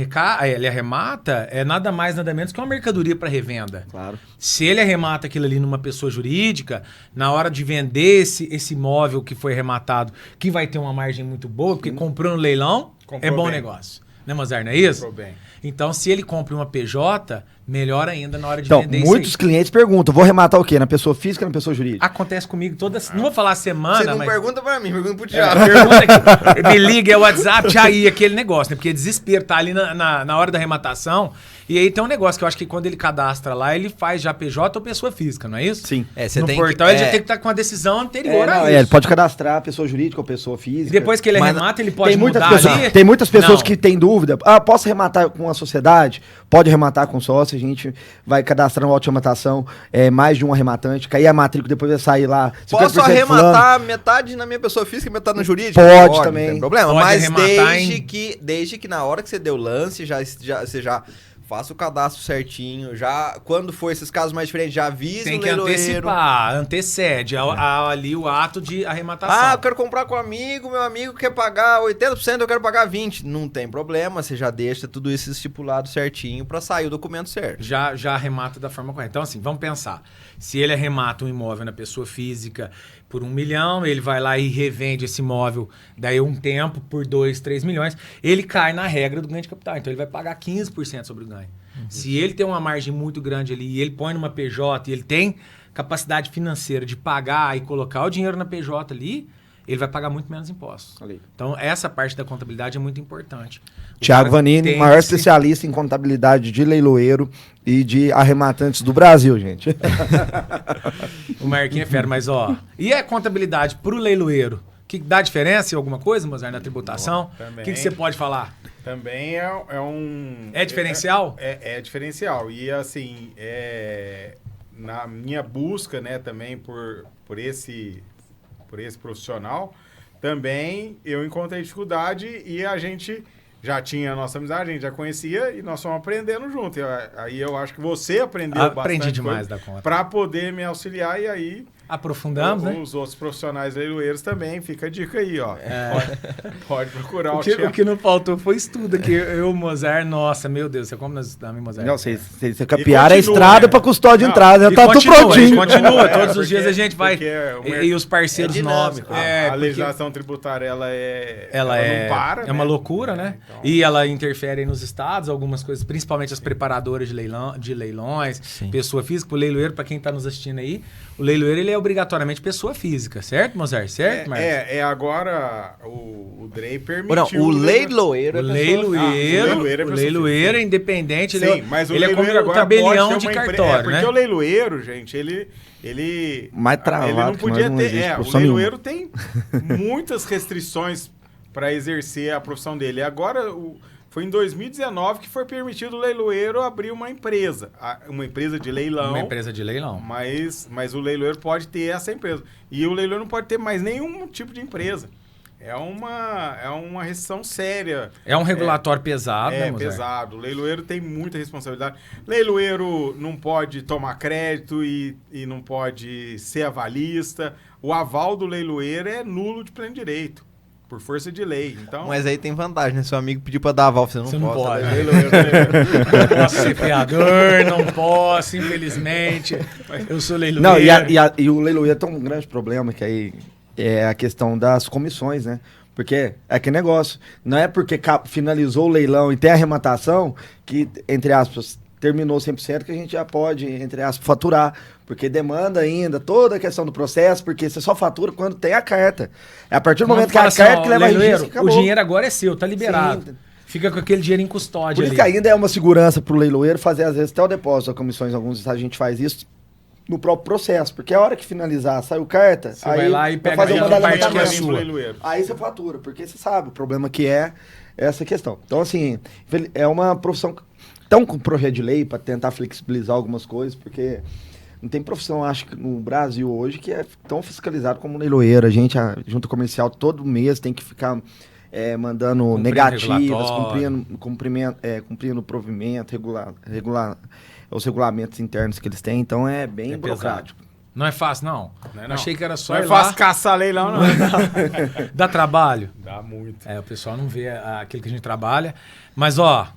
[SPEAKER 1] arremata, é nada mais, nada menos que uma mercadoria para revenda.
[SPEAKER 4] Claro.
[SPEAKER 1] Se ele arremata aquilo ali numa pessoa jurídica, na hora de vender esse imóvel que foi arrematado, que vai ter uma margem muito boa, porque comprou no leilão,
[SPEAKER 2] Comprou
[SPEAKER 1] é bom
[SPEAKER 2] bem.
[SPEAKER 1] negócio. Né, Mozart, não é isso?
[SPEAKER 2] Comprou bem.
[SPEAKER 1] Então, se ele compra uma PJ, melhor ainda na hora de
[SPEAKER 4] Então,
[SPEAKER 1] vender
[SPEAKER 4] muitos
[SPEAKER 1] isso
[SPEAKER 4] clientes perguntam, vou arrematar o quê? Na pessoa física ou na pessoa jurídica?
[SPEAKER 1] aí. Acontece comigo toda... Não vou falar semana,
[SPEAKER 3] Você não
[SPEAKER 1] mas...
[SPEAKER 3] pergunta pra mim, pergunta pro
[SPEAKER 1] A
[SPEAKER 3] Thiago.
[SPEAKER 1] pergunta que me liga é o WhatsApp, já aí aquele negócio, né? Porque desespero, tá ali na hora da arrematação. E aí tem um negócio que eu acho que quando ele cadastra lá, ele faz já PJ ou pessoa física, não é isso?
[SPEAKER 4] Sim.
[SPEAKER 3] Você
[SPEAKER 1] No
[SPEAKER 3] tem
[SPEAKER 1] portal
[SPEAKER 3] que,
[SPEAKER 1] ele já tem que estar com a decisão anterior a
[SPEAKER 4] Não,
[SPEAKER 1] isso.
[SPEAKER 4] ele pode cadastrar a pessoa jurídica ou pessoa física.
[SPEAKER 1] E depois que ele
[SPEAKER 3] Mas
[SPEAKER 1] arremata, ele pode
[SPEAKER 4] tem muitas
[SPEAKER 1] mudar
[SPEAKER 4] pessoas,
[SPEAKER 1] ali?
[SPEAKER 4] tem muitas pessoas
[SPEAKER 1] Não.
[SPEAKER 4] que têm dúvida. Ah, posso arrematar com a sociedade? Pode arrematar com sócio, a gente vai cadastrar uma automatação, mais de um arrematante, cair a matrícula, depois vai sair lá. 50%
[SPEAKER 3] Posso
[SPEAKER 4] fulano.
[SPEAKER 3] arrematar metade na minha pessoa física e metade no jurídico?
[SPEAKER 4] Pode
[SPEAKER 3] Não
[SPEAKER 4] também.
[SPEAKER 3] tem problema.
[SPEAKER 1] Pode
[SPEAKER 3] Mas
[SPEAKER 1] arrematar
[SPEAKER 3] desde que na hora que você deu o lance, você já faça o cadastro certinho, já quando for esses casos mais diferentes, já avise
[SPEAKER 1] Tem
[SPEAKER 3] o
[SPEAKER 1] que
[SPEAKER 3] leiloeiro.
[SPEAKER 1] antecipar, antecede ali o ato de arrematação.
[SPEAKER 3] Ah, eu quero comprar com um amigo, meu amigo quer pagar 80%, eu quero pagar 20%. Não tem problema, você já deixa tudo isso estipulado certinho pra sair o documento certo.
[SPEAKER 1] Já arremata da forma correta. Então, assim, vamos pensar. Se ele arremata um imóvel na pessoa física por 1 milhão, ele vai lá e revende esse imóvel daí um tempo por 2, 3 milhões, ele cai na regra do ganho de capital. Então, ele vai pagar 15% sobre o ganho. Se ele tem uma margem muito grande ali e ele põe numa PJ e ele tem capacidade financeira de pagar e colocar o dinheiro na PJ ali, ele vai pagar muito menos impostos.
[SPEAKER 4] Ali.
[SPEAKER 1] Então, essa parte da contabilidade é muito importante. O
[SPEAKER 4] Thiago
[SPEAKER 1] cara
[SPEAKER 4] Vanini,
[SPEAKER 1] tem
[SPEAKER 4] maior
[SPEAKER 1] que se-
[SPEAKER 4] especialista em contabilidade de leiloeiro e de arrematantes do Brasil, gente.
[SPEAKER 1] O Marquinhos é fera, mas ó. E a contabilidade pro leiloeiro? Que dá diferença em alguma coisa, Mozart, na tributação?
[SPEAKER 2] Também.
[SPEAKER 1] O que você pode falar?
[SPEAKER 2] Também é um...
[SPEAKER 1] É diferencial?
[SPEAKER 2] É diferencial. E assim, na minha busca, né, também por esse profissional, também eu encontrei dificuldade e a gente já tinha a nossa amizade, a gente já conhecia e nós fomos aprendendo junto. Aí eu acho que você aprendeu
[SPEAKER 1] Aprendi
[SPEAKER 2] bastante
[SPEAKER 1] demais da conta.
[SPEAKER 2] para poder me auxiliar e aí
[SPEAKER 1] Aprofundamos, né?
[SPEAKER 2] os outros profissionais leiloeiros também, fica a dica aí, ó. Pode procurar
[SPEAKER 1] O que não faltou foi estudo aqui. Eu, Mozart, nossa, meu Deus, você como nós estudamos, Mozart?
[SPEAKER 4] Não, você capiaram a
[SPEAKER 2] continua,
[SPEAKER 4] estrada
[SPEAKER 2] né?
[SPEAKER 4] para custódia de
[SPEAKER 2] Não,
[SPEAKER 4] entrada,
[SPEAKER 1] E
[SPEAKER 4] tá tudo
[SPEAKER 1] continua,
[SPEAKER 4] prontinho.
[SPEAKER 1] Continua, todos os
[SPEAKER 2] porque-
[SPEAKER 1] dias a gente vai.
[SPEAKER 2] porque
[SPEAKER 1] E os parceiros
[SPEAKER 3] é dinâmico.
[SPEAKER 1] novos.
[SPEAKER 2] A
[SPEAKER 1] porque
[SPEAKER 2] legislação tributária, ela
[SPEAKER 1] ela
[SPEAKER 2] não para,
[SPEAKER 1] é uma
[SPEAKER 2] né?
[SPEAKER 1] loucura, né?
[SPEAKER 2] Então,
[SPEAKER 1] E ela interfere nos estados, algumas coisas, principalmente as preparadoras de leilões,
[SPEAKER 3] Sim.
[SPEAKER 1] pessoa física. O leiloeiro, para quem está nos assistindo aí, o leiloeiro ele é obrigatoriamente pessoa física, certo, Mozart? Certo, Marcos?
[SPEAKER 2] agora o DREI permitiu...
[SPEAKER 3] Não, o leiloeiro
[SPEAKER 1] O
[SPEAKER 3] é pessoa-
[SPEAKER 1] leiloeiro,
[SPEAKER 2] é
[SPEAKER 1] o
[SPEAKER 2] pessoa
[SPEAKER 1] leiloeiro é
[SPEAKER 2] física.
[SPEAKER 1] independente,
[SPEAKER 2] Sim,
[SPEAKER 1] ele,
[SPEAKER 2] mas o
[SPEAKER 1] ele é como
[SPEAKER 2] leiloeiro
[SPEAKER 1] o
[SPEAKER 2] agora
[SPEAKER 1] tabelião
[SPEAKER 2] pode
[SPEAKER 1] de
[SPEAKER 2] ter uma
[SPEAKER 1] cartório,
[SPEAKER 2] porque
[SPEAKER 1] né?
[SPEAKER 2] o leiloeiro, gente, ele
[SPEAKER 4] Mais travado
[SPEAKER 2] ele não
[SPEAKER 4] que
[SPEAKER 2] podia
[SPEAKER 4] nós não
[SPEAKER 2] ter...
[SPEAKER 4] existe
[SPEAKER 2] o
[SPEAKER 4] profissão
[SPEAKER 2] leiloeiro tem muitas restrições para exercer a profissão dele. Agora, foi em 2019 que foi permitido o leiloeiro abrir uma empresa de leilão.
[SPEAKER 1] Uma empresa de leilão.
[SPEAKER 2] Mas o leiloeiro pode ter essa empresa. E o leiloeiro não pode ter mais nenhum tipo de empresa. É uma restrição séria.
[SPEAKER 1] É um regulatório pesado, né,
[SPEAKER 2] É
[SPEAKER 1] Mozart?
[SPEAKER 2] pesado. O leiloeiro tem muita responsabilidade. Leiloeiro não pode tomar crédito e não pode ser avalista. O aval do leiloeiro é nulo de pleno direito. por força de lei. Então,
[SPEAKER 3] Mas aí tem vantagem, né? Seu amigo pediu pra dar aval, você não pode.
[SPEAKER 1] Não posso ser fiador, não posso, infelizmente. Eu sou leiloeiro.
[SPEAKER 4] Não, e o leiloeiro tem um grande problema, que aí é a questão das comissões, né? Porque é que negócio. Não é porque finalizou o leilão e tem a arrematação que, entre aspas, terminou 100% que a gente já pode, entre aspas, faturar. Porque demanda ainda toda a questão do processo, porque você só fatura quando tem a carta. É a partir do momento que a carta que leva a registro,
[SPEAKER 1] o dinheiro agora é seu, tá liberado.
[SPEAKER 4] Sim.
[SPEAKER 1] Fica com aquele dinheiro em custódia.
[SPEAKER 4] Por isso que ainda é uma segurança pro leiloeiro fazer, às vezes, até o depósito das comissões. Em alguns estados a gente faz isso no próprio processo. Porque a hora que finalizar, saiu carta,
[SPEAKER 1] você vai lá e pega
[SPEAKER 4] fazer uma
[SPEAKER 1] parte que é sua.
[SPEAKER 4] Aí você fatura, porque você sabe o problema que é essa questão. Então, assim, é uma profissão tão com projeto de lei para tentar flexibilizar algumas coisas, porque não tem profissão, acho que no Brasil hoje, que é tão fiscalizado como leiloeiro. A gente, a junta comercial, todo mês tem que ficar mandando negativas, cumprindo o provimento, regular os regulamentos internos que eles têm. Então é bem burocrático.
[SPEAKER 1] Não é fácil, não. Não. Achei que era só
[SPEAKER 2] não é fácil caçar leilão, não.
[SPEAKER 1] Dá trabalho?
[SPEAKER 2] Dá muito.
[SPEAKER 1] O pessoal não vê aquilo que a gente trabalha. Mas,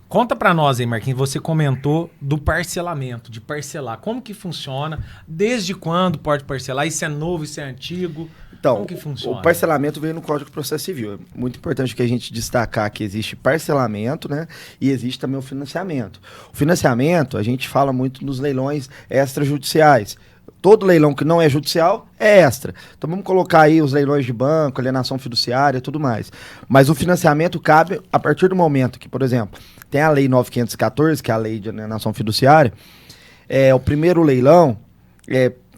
[SPEAKER 1] conta pra nós aí, Marquinhos. Você comentou do parcelamento, de parcelar. Como que funciona? Desde quando pode parcelar? Isso é novo, isso é antigo?
[SPEAKER 4] Então,
[SPEAKER 1] como que funciona?
[SPEAKER 4] O parcelamento veio no Código de Processo Civil. É muito importante que a gente destacar que existe parcelamento, né? E existe também o financiamento. O financiamento, a gente fala muito nos leilões extrajudiciais. Todo leilão que não é judicial é extra. Então vamos colocar aí os leilões de banco, alienação fiduciária e tudo mais. Mas o financiamento cabe a partir do momento que, por exemplo, tem a Lei 9.514, que é a Lei de Alienação Fiduciária. O primeiro leilão,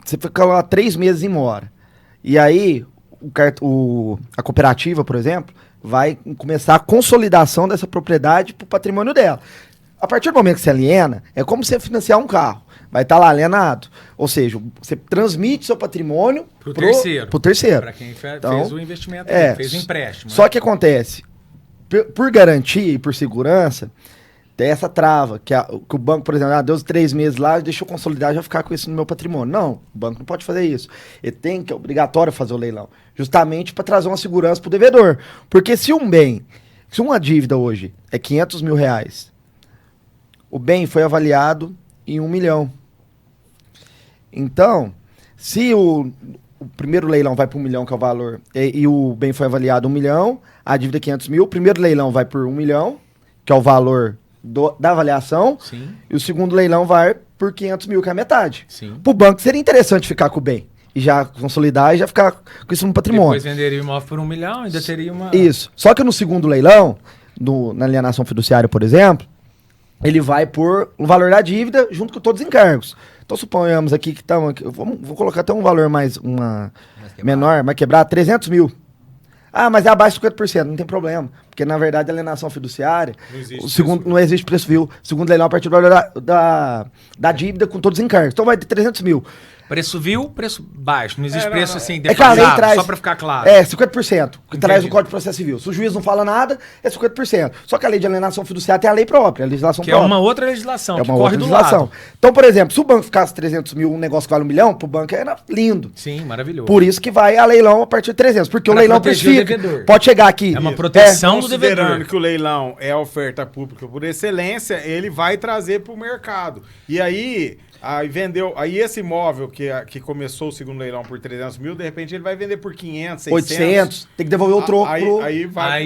[SPEAKER 4] você fica lá 3 meses e mora. E aí a cooperativa, por exemplo, vai começar a consolidação dessa propriedade para o patrimônio dela. A partir do momento que você aliena, é como você financiar um carro. Vai estar lá alienado. Ou seja, você transmite seu patrimônio pro terceiro.
[SPEAKER 1] Para quem
[SPEAKER 4] então,
[SPEAKER 1] fez o investimento, fez o empréstimo.
[SPEAKER 4] Só que acontece, por garantia e por segurança, tem essa trava, que o banco, por exemplo, deu 3 meses lá, deixa eu consolidar, já ficar com isso no meu patrimônio. Não, o banco não pode fazer isso. Ele é obrigatório fazer o leilão, justamente para trazer uma segurança para o devedor. Porque se uma dívida hoje é 500 mil reais, o bem foi avaliado em 1 milhão. Então, se o primeiro leilão vai para 1 milhão, que é o valor, e o bem foi avaliado 1 milhão, a dívida é 500 mil, o primeiro leilão vai por 1 milhão, que é o valor da avaliação,
[SPEAKER 1] sim,
[SPEAKER 4] e o segundo leilão vai por 500 mil, que é a metade.
[SPEAKER 1] Sim.
[SPEAKER 4] Para o banco seria interessante ficar com o bem, e já consolidar e já ficar com isso no patrimônio.
[SPEAKER 1] Depois venderia o imóvel por 1 milhão, ainda teria uma...
[SPEAKER 4] Isso. Só que no segundo leilão, na alienação fiduciária, por exemplo, ele vai por o valor da dívida junto com todos os encargos. Então, suponhamos aqui que estamos... Vou colocar até um valor menor, mais quebrado, 300 mil. Ah, mas é abaixo de 50%, não tem problema. Porque, na verdade, a alienação fiduciária, não existe preço vil. O segundo leilão a partir do valor da dívida com todos os encargos. Então, vai ter 300 mil.
[SPEAKER 1] Preço vil, preço baixo. Não existe preço assim,
[SPEAKER 4] defasado, só
[SPEAKER 1] para ficar claro.
[SPEAKER 4] 50%, que traz o Código de Processo Civil. Se o juiz não fala nada, é 50%. Só que a lei de alienação fiduciária tem a lei própria, a legislação própria.
[SPEAKER 1] Que é uma outra legislação, que corre do lado.
[SPEAKER 4] Então, por exemplo, se o banco ficasse 300 mil, um negócio que vale 1 milhão, pro banco era lindo.
[SPEAKER 1] Sim, maravilhoso.
[SPEAKER 4] Por isso que vai a leilão a partir de 300, porque o leilão precifica. Pode chegar aqui.
[SPEAKER 1] É uma proteção do devedor.
[SPEAKER 2] Considerando que o leilão é a oferta pública por excelência, ele vai trazer pro mercado. E aí... Aí esse imóvel que começou o segundo leilão por 300 mil, de repente ele vai vender por 500, 600. 800,
[SPEAKER 4] tem que devolver o troco.
[SPEAKER 1] Aí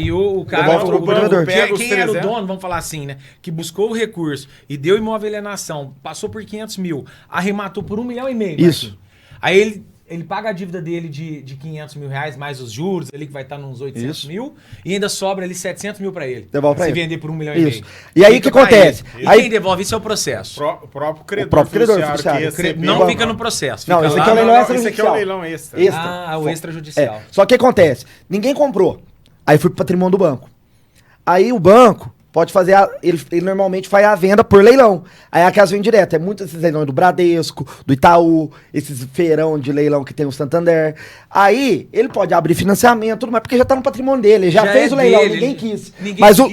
[SPEAKER 1] o cara, o banco, quem era o dono, vamos falar assim, né? Que buscou o recurso e deu imóvel alienação, passou por 500 mil, arrematou por 1,5 milhão.
[SPEAKER 4] Isso.
[SPEAKER 1] Aí ele paga a dívida dele de 500 mil reais, mais os juros, ali que vai estar nos 800 mil, e ainda sobra ali 700 mil para ele.
[SPEAKER 4] Devolve pra ele.
[SPEAKER 1] Se vender por 1,5 milhão.
[SPEAKER 4] E aí o que acontece?
[SPEAKER 1] Aí quem devolve isso é o processo.
[SPEAKER 2] O próprio credor fiduciário.
[SPEAKER 1] Não fica no processo.
[SPEAKER 4] Não, esse aqui é o leilão extrajudicial.
[SPEAKER 2] Esse aqui é o leilão extra.
[SPEAKER 1] O extrajudicial.
[SPEAKER 4] Só que acontece? Ninguém comprou. Aí foi pro patrimônio do banco. Aí o banco pode fazer, ele normalmente faz a venda por leilão. Aí aquelas vêm direto. É muito esses leilões do Bradesco, do Itaú, esses feirão de leilão que tem o Santander. Aí ele pode abrir financiamento, tudo mais, porque já tá no patrimônio dele. Ele já fez o leilão, ninguém quis.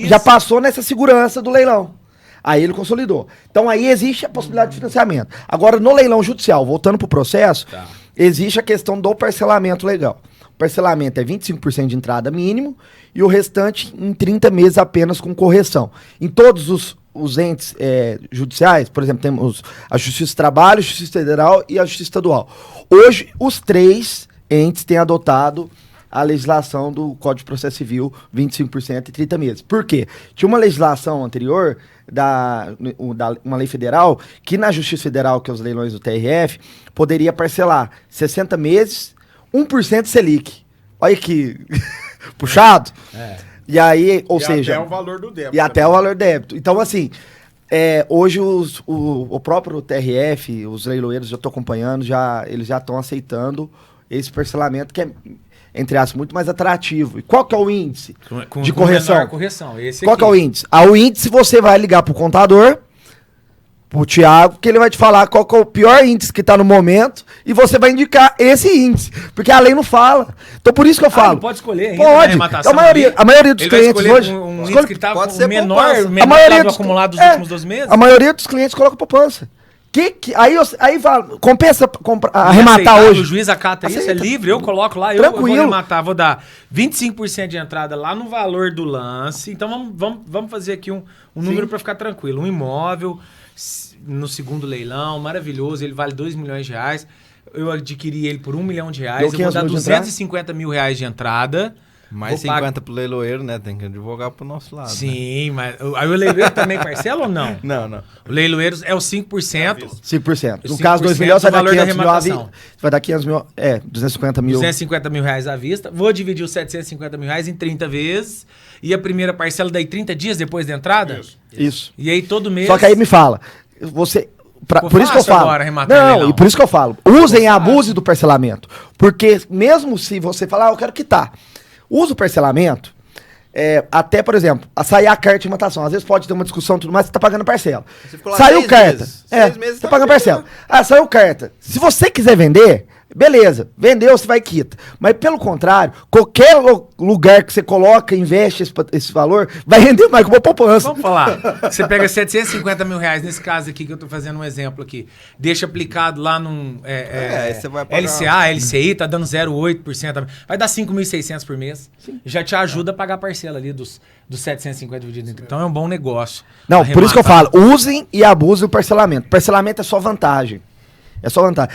[SPEAKER 4] Já passou nessa segurança do leilão. Aí ele consolidou. Então aí existe a possibilidade de financiamento. Agora, no leilão judicial, voltando pro processo, existe a questão do parcelamento legal. parcelamento é 25% de entrada mínimo e o restante em 30 meses apenas com correção. Em todos os entes judiciais, por exemplo, temos a Justiça do Trabalho, a Justiça Federal e a Justiça Estadual. Hoje, os 3 entes têm adotado a legislação do Código de Processo Civil, 25% e 30 meses. Por quê? Tinha uma legislação anterior, uma lei federal, que na Justiça Federal, que é os leilões do TRF, poderia parcelar 60 meses, 1% Selic. Olha que puxado. E aí, ou seja...
[SPEAKER 2] até o valor do débito.
[SPEAKER 4] E até o valor do débito. Então, assim, hoje o próprio TRF, os leiloeiros, eu estou acompanhando, eles já estão aceitando esse parcelamento que é, entre aspas, muito mais atrativo. E qual que é o índice de correção? Qual que é o índice? O índice você vai ligar pro contador, pro Thiago, que ele vai te falar qual que é o pior índice que tá no momento e você vai indicar esse índice. Porque a lei não fala. Então por isso que eu falo.
[SPEAKER 1] Não pode escolher ainda.
[SPEAKER 4] Pode.
[SPEAKER 1] Então,
[SPEAKER 4] A maioria dos clientes hoje...
[SPEAKER 1] Um índice que tá
[SPEAKER 3] pode
[SPEAKER 1] com
[SPEAKER 3] ser
[SPEAKER 1] o menor
[SPEAKER 4] a maioria
[SPEAKER 1] do acumulado dos últimos 12 meses.
[SPEAKER 4] A maioria dos clientes coloca poupança. Aí compensa arrematar
[SPEAKER 1] aceitar,
[SPEAKER 4] hoje.
[SPEAKER 1] O juiz acata isso, é
[SPEAKER 4] Aceita.
[SPEAKER 1] livre, eu coloco lá, eu vou
[SPEAKER 4] Tranquilo.
[SPEAKER 1] arrematar, vou dar 25% de entrada lá no valor do lance. Então vamos fazer aqui um número para ficar tranquilo. Um imóvel no segundo leilão, maravilhoso, ele vale 2 milhões de reais. Eu adquiri ele por 1 milhão de reais, eu vou dar 250 mil reais de entrada.
[SPEAKER 3] Mais 50 pro leiloeiro, né? Tem que advogar pro nosso lado.
[SPEAKER 1] Sim, mas aí o leiloeiro também parcela ou não?
[SPEAKER 3] Não.
[SPEAKER 1] O leiloeiro é o 5%.
[SPEAKER 4] 5%. No
[SPEAKER 1] 5%
[SPEAKER 4] caso, 2 milhões, vai dar
[SPEAKER 1] valor da
[SPEAKER 4] 500 mil à vista.
[SPEAKER 1] arrematação.
[SPEAKER 4] Vai dar 500 mil, 250 mil.
[SPEAKER 1] 250 mil reais à vista. Vou dividir os 750 mil reais em 30 vezes. E a primeira parcela daí 30 dias depois da entrada?
[SPEAKER 4] Isso.
[SPEAKER 1] E aí todo mês...
[SPEAKER 4] Só que aí me fala, você... por isso que eu falo.
[SPEAKER 1] Agora, arrematar
[SPEAKER 4] não,
[SPEAKER 1] leilão.
[SPEAKER 4] e por isso que eu falo. Usem e abuse do parcelamento. Porque mesmo se você falar, eu quero quitar. Usa o parcelamento, até, por exemplo, sair a carta de arrematação. Às vezes pode ter uma discussão e tudo mais, você tá pagando parcela. Saiu carta.
[SPEAKER 3] Seis meses
[SPEAKER 4] tá pagando parcela. Saiu carta. Se você quiser vender, beleza. Vendeu, você vai quita. Mas pelo contrário, qualquer lugar que você coloca, investe esse valor, vai render mais que uma poupança.
[SPEAKER 1] Vamos falar. Você pega 750 mil reais, nesse caso aqui, que eu tô fazendo um exemplo aqui, deixa aplicado lá num
[SPEAKER 3] aí você vai pagar...
[SPEAKER 1] LCA, LCI, tá dando 0,8%. Vai dar 5.600 por mês. Sim. Já te ajuda a pagar a parcela ali dos 750 dividido. Então é um bom negócio.
[SPEAKER 4] Não, por isso que eu falo, usem e abusem do parcelamento. Parcelamento é só vantagem. É só vantagem.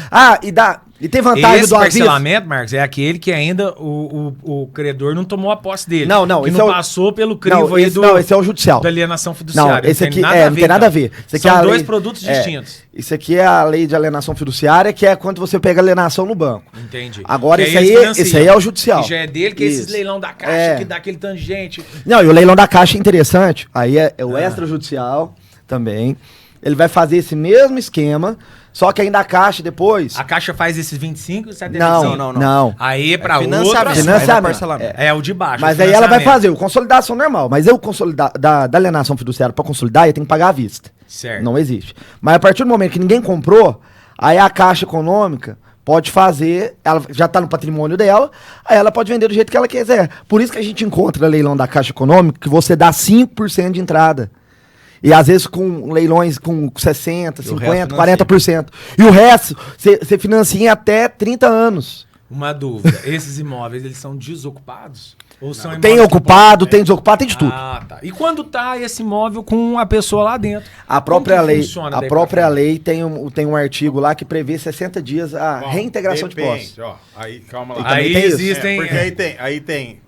[SPEAKER 4] E tem vantagem
[SPEAKER 1] esse
[SPEAKER 4] do aviso.
[SPEAKER 1] parcelamento, Marcos, é aquele que ainda o credor não tomou a posse dele.
[SPEAKER 4] Não.
[SPEAKER 1] Que
[SPEAKER 4] Esse
[SPEAKER 1] não passou pelo crivo aí
[SPEAKER 4] esse é o judicial.
[SPEAKER 1] da alienação fiduciária.
[SPEAKER 4] Não, esse aqui
[SPEAKER 1] não
[SPEAKER 4] tem nada a ver. Esse aqui
[SPEAKER 1] São
[SPEAKER 4] é a
[SPEAKER 1] dois
[SPEAKER 4] lei,
[SPEAKER 1] produtos distintos.
[SPEAKER 4] Isso aqui é a lei de alienação fiduciária, que é quando você pega alienação no banco.
[SPEAKER 1] Entendi.
[SPEAKER 4] Agora,
[SPEAKER 1] Que
[SPEAKER 4] esse aí é o judicial.
[SPEAKER 1] Que já é dele, que é esses
[SPEAKER 4] Isso.
[SPEAKER 1] leilão da Caixa, que dá aquele tanto de gente.
[SPEAKER 4] Não, e o leilão da Caixa é interessante. Aí é o extrajudicial também. Ele vai fazer esse mesmo esquema, só que ainda a Caixa depois...
[SPEAKER 1] A Caixa faz esses 25 e 75.
[SPEAKER 4] Não.
[SPEAKER 1] Aí pra
[SPEAKER 4] Financiamento.
[SPEAKER 1] É o de baixo.
[SPEAKER 4] Mas aí ela vai fazer o consolidação normal. Mas o consolidar da alienação fiduciária para consolidar, ele tem que pagar à vista.
[SPEAKER 1] Certo.
[SPEAKER 4] Não existe. Mas a partir do momento que ninguém comprou, aí a Caixa Econômica pode fazer, ela já está no patrimônio dela, aí ela pode vender do jeito que ela quiser. Por isso que a gente encontra leilão da Caixa Econômica que você dá 5% de entrada. E às vezes com leilões com 60%, 50%, 40%. E o resto, você financia em até 30 anos.
[SPEAKER 1] Uma dúvida, esses imóveis, eles são desocupados? Ou são
[SPEAKER 4] Tem ocupado, tem desocupado, tem de tudo.
[SPEAKER 1] Tá. E quando tá esse imóvel com a pessoa lá dentro?
[SPEAKER 4] A própria lei tem um artigo lá que prevê 60 dias a reintegração de posse.
[SPEAKER 2] Aí, calma lá.
[SPEAKER 1] Aí existem...
[SPEAKER 2] porque aí tem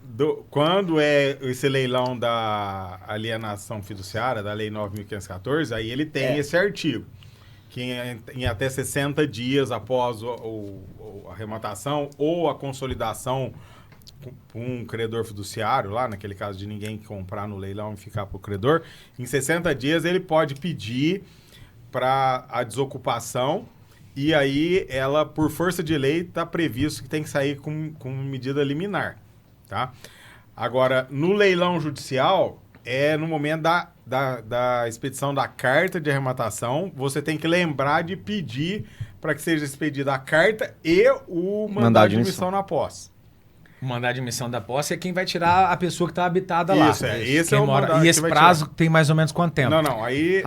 [SPEAKER 2] quando é esse leilão da alienação fiduciária, da Lei 9.514, aí ele tem esse artigo, que em até 60 dias após a arrematação ou a consolidação com um credor fiduciário, lá naquele caso de ninguém comprar no leilão e ficar para o credor, em 60 dias ele pode pedir para a desocupação e aí ela, por força de lei, está previsto que tem que sair com medida liminar. Tá? Agora, no leilão judicial, no momento da expedição da carta de arrematação, você tem que lembrar de pedir para que seja expedida a carta e o mandado de admissão na posse.
[SPEAKER 1] O mandado de admissão da posse é quem vai tirar a pessoa que está habitada lá.
[SPEAKER 2] Isso, esse
[SPEAKER 1] Quem
[SPEAKER 2] é o mandado
[SPEAKER 1] E esse
[SPEAKER 2] que vai
[SPEAKER 1] prazo tem mais ou menos quanto tempo?
[SPEAKER 2] Não, aí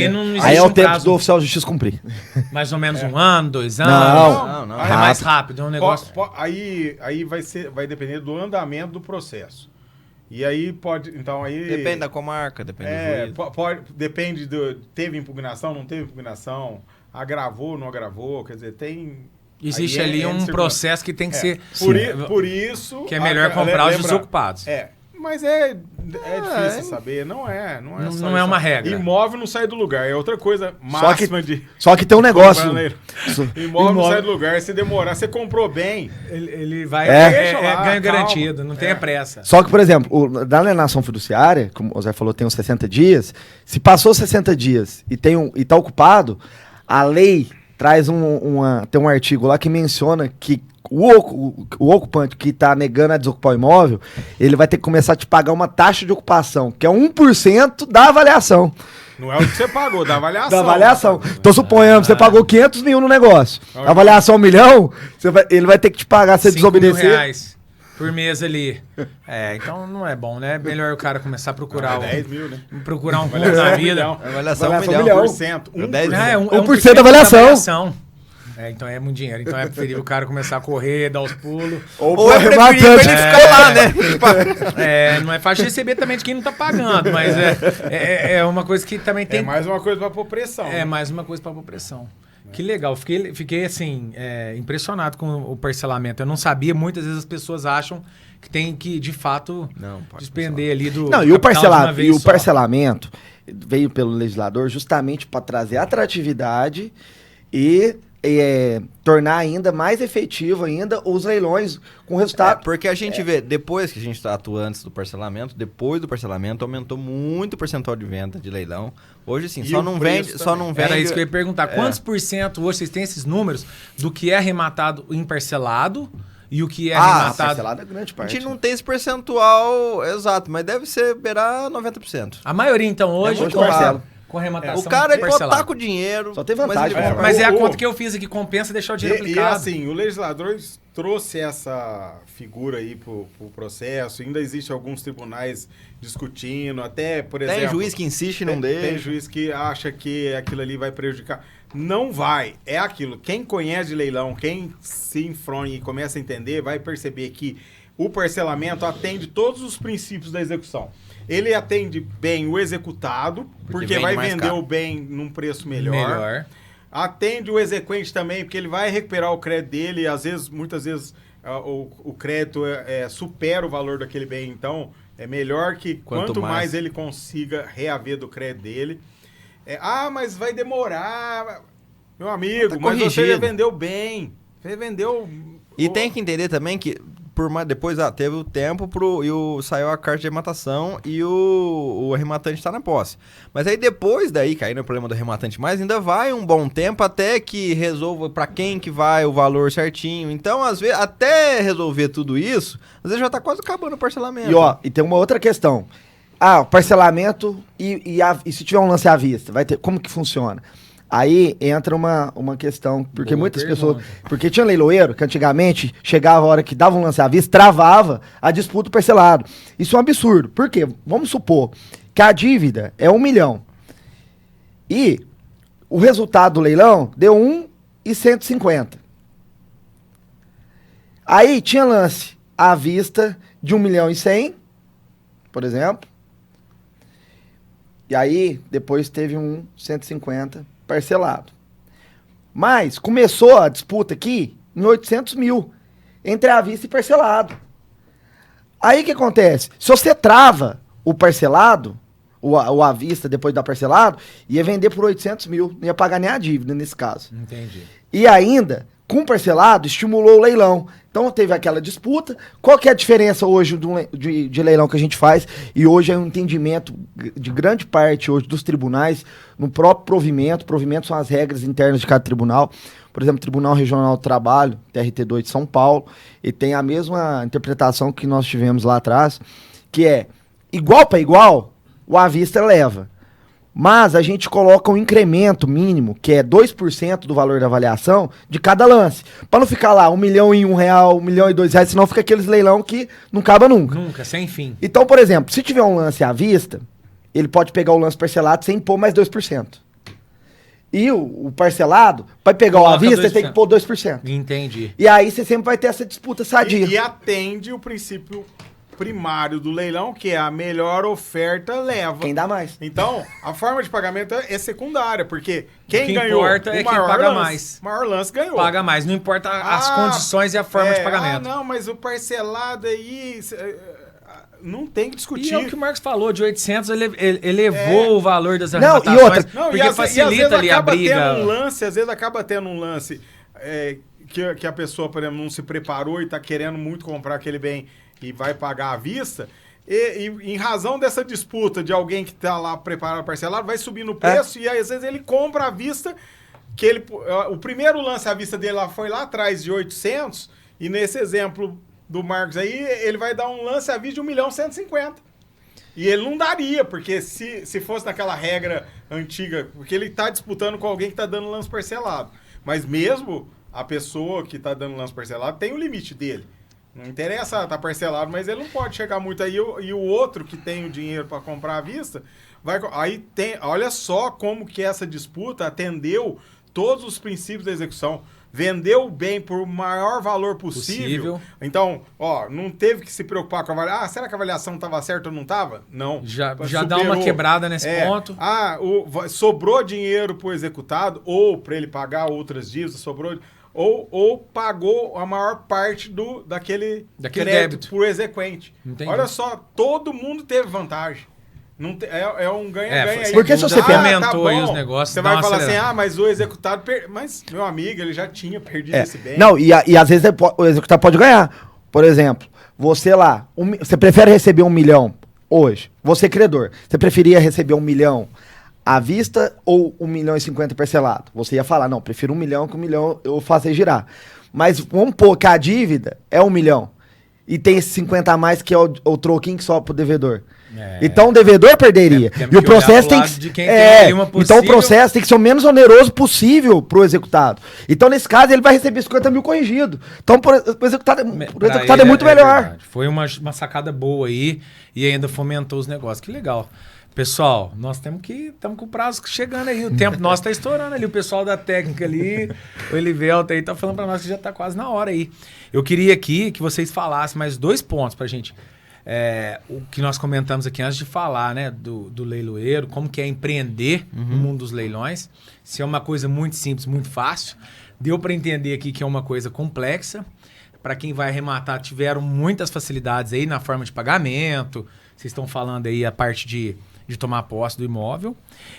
[SPEAKER 1] não existe
[SPEAKER 4] aí é o
[SPEAKER 1] um
[SPEAKER 4] tempo
[SPEAKER 1] prazo.
[SPEAKER 4] do oficial de justiça cumprir.
[SPEAKER 1] Mais ou menos 1 ano, 2
[SPEAKER 4] Não,
[SPEAKER 1] anos?
[SPEAKER 3] não.
[SPEAKER 1] É mais rápido, é um negócio...
[SPEAKER 2] Aí vai depender do andamento do processo. E aí pode... Então aí...
[SPEAKER 3] Depende da comarca, depende do juiz.
[SPEAKER 2] Depende do... Teve impugnação, não teve impugnação, agravou, não agravou, quer dizer, tem...
[SPEAKER 1] Existe ali um processo que tem que ser...
[SPEAKER 2] Por isso...
[SPEAKER 1] Que é melhor comprar os desocupados.
[SPEAKER 2] Mas é difícil saber, não é
[SPEAKER 1] uma regra.
[SPEAKER 2] Imóvel não sai do lugar, é outra coisa máxima
[SPEAKER 4] Só que tem um negócio.
[SPEAKER 2] Imóvel não sai do lugar, se demorar, você comprou bem.
[SPEAKER 1] Ele vai...
[SPEAKER 2] Deixa lá,
[SPEAKER 1] ganho
[SPEAKER 2] calma.
[SPEAKER 1] garantido, não tenha pressa.
[SPEAKER 4] Só que, por exemplo, da alienação fiduciária, como o Zé falou, tem uns 60 dias. Se passou 60 dias e tá ocupado, a lei traz tem um artigo lá que menciona que o ocupante que está negando a desocupar o imóvel, ele vai ter que começar a te pagar uma taxa de ocupação, que é 1% da avaliação.
[SPEAKER 2] Não é o que você pagou, da avaliação.
[SPEAKER 4] Da avaliação. Então, suponhamos, você pagou 500 mil no negócio. A avaliação 1 milhão, ele vai ter que te pagar se você desobedecer.
[SPEAKER 1] R$5.000 por mês ali. Então não é bom, né? Melhor o cara começar a procurar
[SPEAKER 2] 10 mil, né?
[SPEAKER 1] Procurar um rumo na vida.
[SPEAKER 3] A avaliação é 1
[SPEAKER 4] milhão.
[SPEAKER 3] milhão.
[SPEAKER 2] 1%.
[SPEAKER 4] 1% da avaliação.
[SPEAKER 1] Então é muito dinheiro. Então é preferível o cara começar a correr, dar os pulos.
[SPEAKER 3] Ou é preferível ele ficar lá, né?
[SPEAKER 1] Não é fácil receber também de quem não tá pagando, mas é uma coisa que também tem...
[SPEAKER 2] É mais uma coisa pra pôr pressão.
[SPEAKER 1] É mais uma coisa pra pôr pressão. Que legal. Fiquei assim, impressionado com o parcelamento. Eu não sabia, muitas vezes as pessoas acham que tem que, de fato, despender ali do...
[SPEAKER 4] Não, e o parcelamento veio pelo legislador justamente para trazer atratividade e tornar ainda mais efetivo ainda os leilões com resultado.
[SPEAKER 3] Porque a gente vê, depois que a gente atua antes do parcelamento, depois do parcelamento aumentou muito o percentual de venda de leilão. Hoje sim, só não vende.
[SPEAKER 1] Era isso que eu ia perguntar. Quantos por cento hoje vocês têm esses números do que é arrematado em parcelado e o que é arrematado?
[SPEAKER 4] Parcelado é grande parte.
[SPEAKER 3] A gente não tem esse percentual exato, mas deve ser beirar 90%.
[SPEAKER 1] A maioria então hoje
[SPEAKER 4] muito raro.
[SPEAKER 1] Com arrematação
[SPEAKER 3] o cara
[SPEAKER 1] parcelado.
[SPEAKER 3] tá com o dinheiro.
[SPEAKER 4] Só tem vantagem.
[SPEAKER 1] Mas é a conta que eu fiz aqui, compensa deixar o dinheiro aplicado.
[SPEAKER 2] E assim, o legislador trouxe essa figura aí pro processo. Ainda existem alguns tribunais discutindo, até, por exemplo...
[SPEAKER 3] Tem juiz que insiste e não deixa.
[SPEAKER 2] Tem juiz que acha que aquilo ali vai prejudicar. Não vai. É aquilo. Quem conhece de leilão, quem se enfronha e começa a entender, vai perceber que o parcelamento atende todos os princípios da execução. Ele atende bem o executado, porque vai vender o bem num preço melhor. Atende o exequente também, porque ele vai recuperar o crédito dele. E às vezes, muitas vezes, o crédito supera o valor daquele bem. Então, é melhor que quanto mais ele consiga reaver do crédito dele. Mas vai demorar. Meu amigo, mas você já vendeu bem. Você vendeu...
[SPEAKER 3] E tem que entender também que... depois teve o tempo saiu a carta de arrematação e o arrematante está na posse. Mas aí depois daí, caindo no problema do arrematante mais, ainda vai um bom tempo até que resolva para quem que vai o valor certinho. Então, às vezes, até resolver tudo isso, às vezes já está quase acabando o parcelamento.
[SPEAKER 4] E tem uma outra questão. O parcelamento e se tiver um lance à vista, como que funciona? Aí entra uma questão, porque muitas pessoas... Porque tinha leiloeiro que antigamente chegava a hora que dava um lance à vista, travava a disputa do parcelado. Isso é um absurdo. Por quê? Vamos supor que a dívida é 1 milhão. E o resultado do leilão deu 1.150. Aí tinha lance à vista de 1.100.000, por exemplo. E aí depois teve 1.150 parcelado. Mas começou a disputa aqui em 800 mil, entre à vista e parcelado. Aí o que acontece? Se você trava o parcelado, o à vista depois da parcelado, ia vender por 800 mil, não ia pagar nem a dívida nesse caso.
[SPEAKER 1] Entendi.
[SPEAKER 4] E ainda, com parcelado, estimulou o leilão. Então teve aquela disputa. Qual que é a diferença hoje de leilão que a gente faz? E hoje é um entendimento de grande parte hoje dos tribunais no próprio provimento. Provimento são as regras internas de cada tribunal. Por exemplo, o Tribunal Regional do Trabalho, TRT2 de São Paulo, e tem a mesma interpretação que nós tivemos lá atrás, que é igual para igual, o à vista leva. Mas a gente coloca um incremento mínimo, que é 2% do valor da avaliação de cada lance. Pra não ficar lá 1 milhão e R$1, 1 milhão e R$2, senão fica aqueles leilão que não acaba nunca.
[SPEAKER 1] Nunca, sem fim.
[SPEAKER 4] Então, por exemplo, se tiver um lance à vista, ele pode pegar o lance parcelado sem pôr mais 2%. E o parcelado, para pegar o à
[SPEAKER 1] Coloca
[SPEAKER 4] vista,
[SPEAKER 1] 2%.
[SPEAKER 4] tem que pôr 2%.
[SPEAKER 1] Entendi.
[SPEAKER 4] E aí você sempre vai ter essa disputa sadia.
[SPEAKER 2] E atende o princípio primário do leilão, que é a melhor oferta leva.
[SPEAKER 4] Quem dá mais.
[SPEAKER 2] Então, a forma de pagamento é secundária, porque
[SPEAKER 1] O
[SPEAKER 2] quem
[SPEAKER 1] que
[SPEAKER 2] ganhou
[SPEAKER 1] importa
[SPEAKER 2] o
[SPEAKER 1] é quem
[SPEAKER 2] maior
[SPEAKER 1] paga
[SPEAKER 2] lance,
[SPEAKER 1] mais.
[SPEAKER 2] o maior lance ganhou.
[SPEAKER 1] Paga mais, não importa as condições e a forma de pagamento.
[SPEAKER 2] Ah, não, mas o parcelado aí... Não tem que discutir.
[SPEAKER 1] E é o que o Marcos falou, de 800 ele elevou o valor das
[SPEAKER 4] Não,
[SPEAKER 1] arrematações,
[SPEAKER 4] e outra-
[SPEAKER 2] Não,
[SPEAKER 1] porque
[SPEAKER 2] e às
[SPEAKER 1] facilita
[SPEAKER 2] vezes
[SPEAKER 1] ali a
[SPEAKER 2] acaba
[SPEAKER 1] briga.
[SPEAKER 2] tendo um lance, às vezes acaba tendo um lance que a pessoa, por exemplo, não se preparou e está querendo muito comprar aquele bem e vai pagar à vista. E em razão dessa disputa de alguém que está lá preparado parcelado, vai subir no preço e aí, às vezes ele compra à vista, o primeiro lance à vista dele lá foi lá atrás de 800 e nesse exemplo do Marcos aí, ele vai dar um lance à vista de 1.150.000. E ele não daria, porque se fosse naquela regra antiga, porque ele está disputando com alguém que está dando lance parcelado. Mas mesmo a pessoa que está dando lance parcelado tem o limite dele. Não interessa, tá parcelado, mas ele não pode chegar muito aí. E o outro que tem o dinheiro para comprar à vista, olha só como que essa disputa atendeu todos os princípios da execução. Vendeu o bem por o maior valor possível. Então, não teve que se preocupar com a avaliação. Será que a avaliação estava certa ou não estava? Não.
[SPEAKER 1] Já dá uma quebrada nesse ponto.
[SPEAKER 2] Sobrou dinheiro para o executado, ou para ele pagar outras dívidas, sobrou... Ou pagou a maior parte daquele crédito
[SPEAKER 1] débito
[SPEAKER 2] por exequente.
[SPEAKER 1] Entendi.
[SPEAKER 2] Olha só, todo mundo teve vantagem. É um ganha-ganha aí.
[SPEAKER 4] Porque se você
[SPEAKER 1] aumentou aí os negócios,
[SPEAKER 2] você
[SPEAKER 1] dá
[SPEAKER 2] vai
[SPEAKER 1] uma
[SPEAKER 2] falar
[SPEAKER 1] acelerada.
[SPEAKER 2] assim, mas o executado... Mas, meu amigo, ele já tinha perdido esse bem.
[SPEAKER 4] Não, e às vezes o executado pode ganhar. Por exemplo, você lá, você prefere receber 1 milhão hoje? Você, credor, você preferia receber 1 milhão à vista ou 1.050.000 parcelado? Você ia falar, não, prefiro 1 milhão que 1 milhão eu faço girar. Mas vamos pôr que a dívida é 1 milhão. E tem esse 50 a mais que é o troquinho que sobe pro devedor. Então o devedor perderia. E o processo tem que então o processo tem que ser o menos oneroso possível pro executado. Então nesse caso ele vai receber 50 mil corrigido. Então o executado é muito melhor.
[SPEAKER 1] Verdade. Foi uma sacada boa aí e ainda fomentou os negócios. Que legal. Pessoal, nós estamos com o prazo chegando aí. O tempo nosso está estourando ali. O pessoal da técnica ali, o Elivelto aí, tá falando para nós que já está quase na hora aí. Eu queria aqui que vocês falassem mais 2 pontos para a gente. O que nós comentamos aqui antes de falar, né, do leiloeiro, como que é empreender no mundo dos leilões. Se é uma coisa muito simples, muito fácil. Deu para entender aqui que é uma coisa complexa. Para quem vai arrematar, tiveram muitas facilidades aí na forma de pagamento. Vocês estão falando aí a parte de tomar posse do imóvel.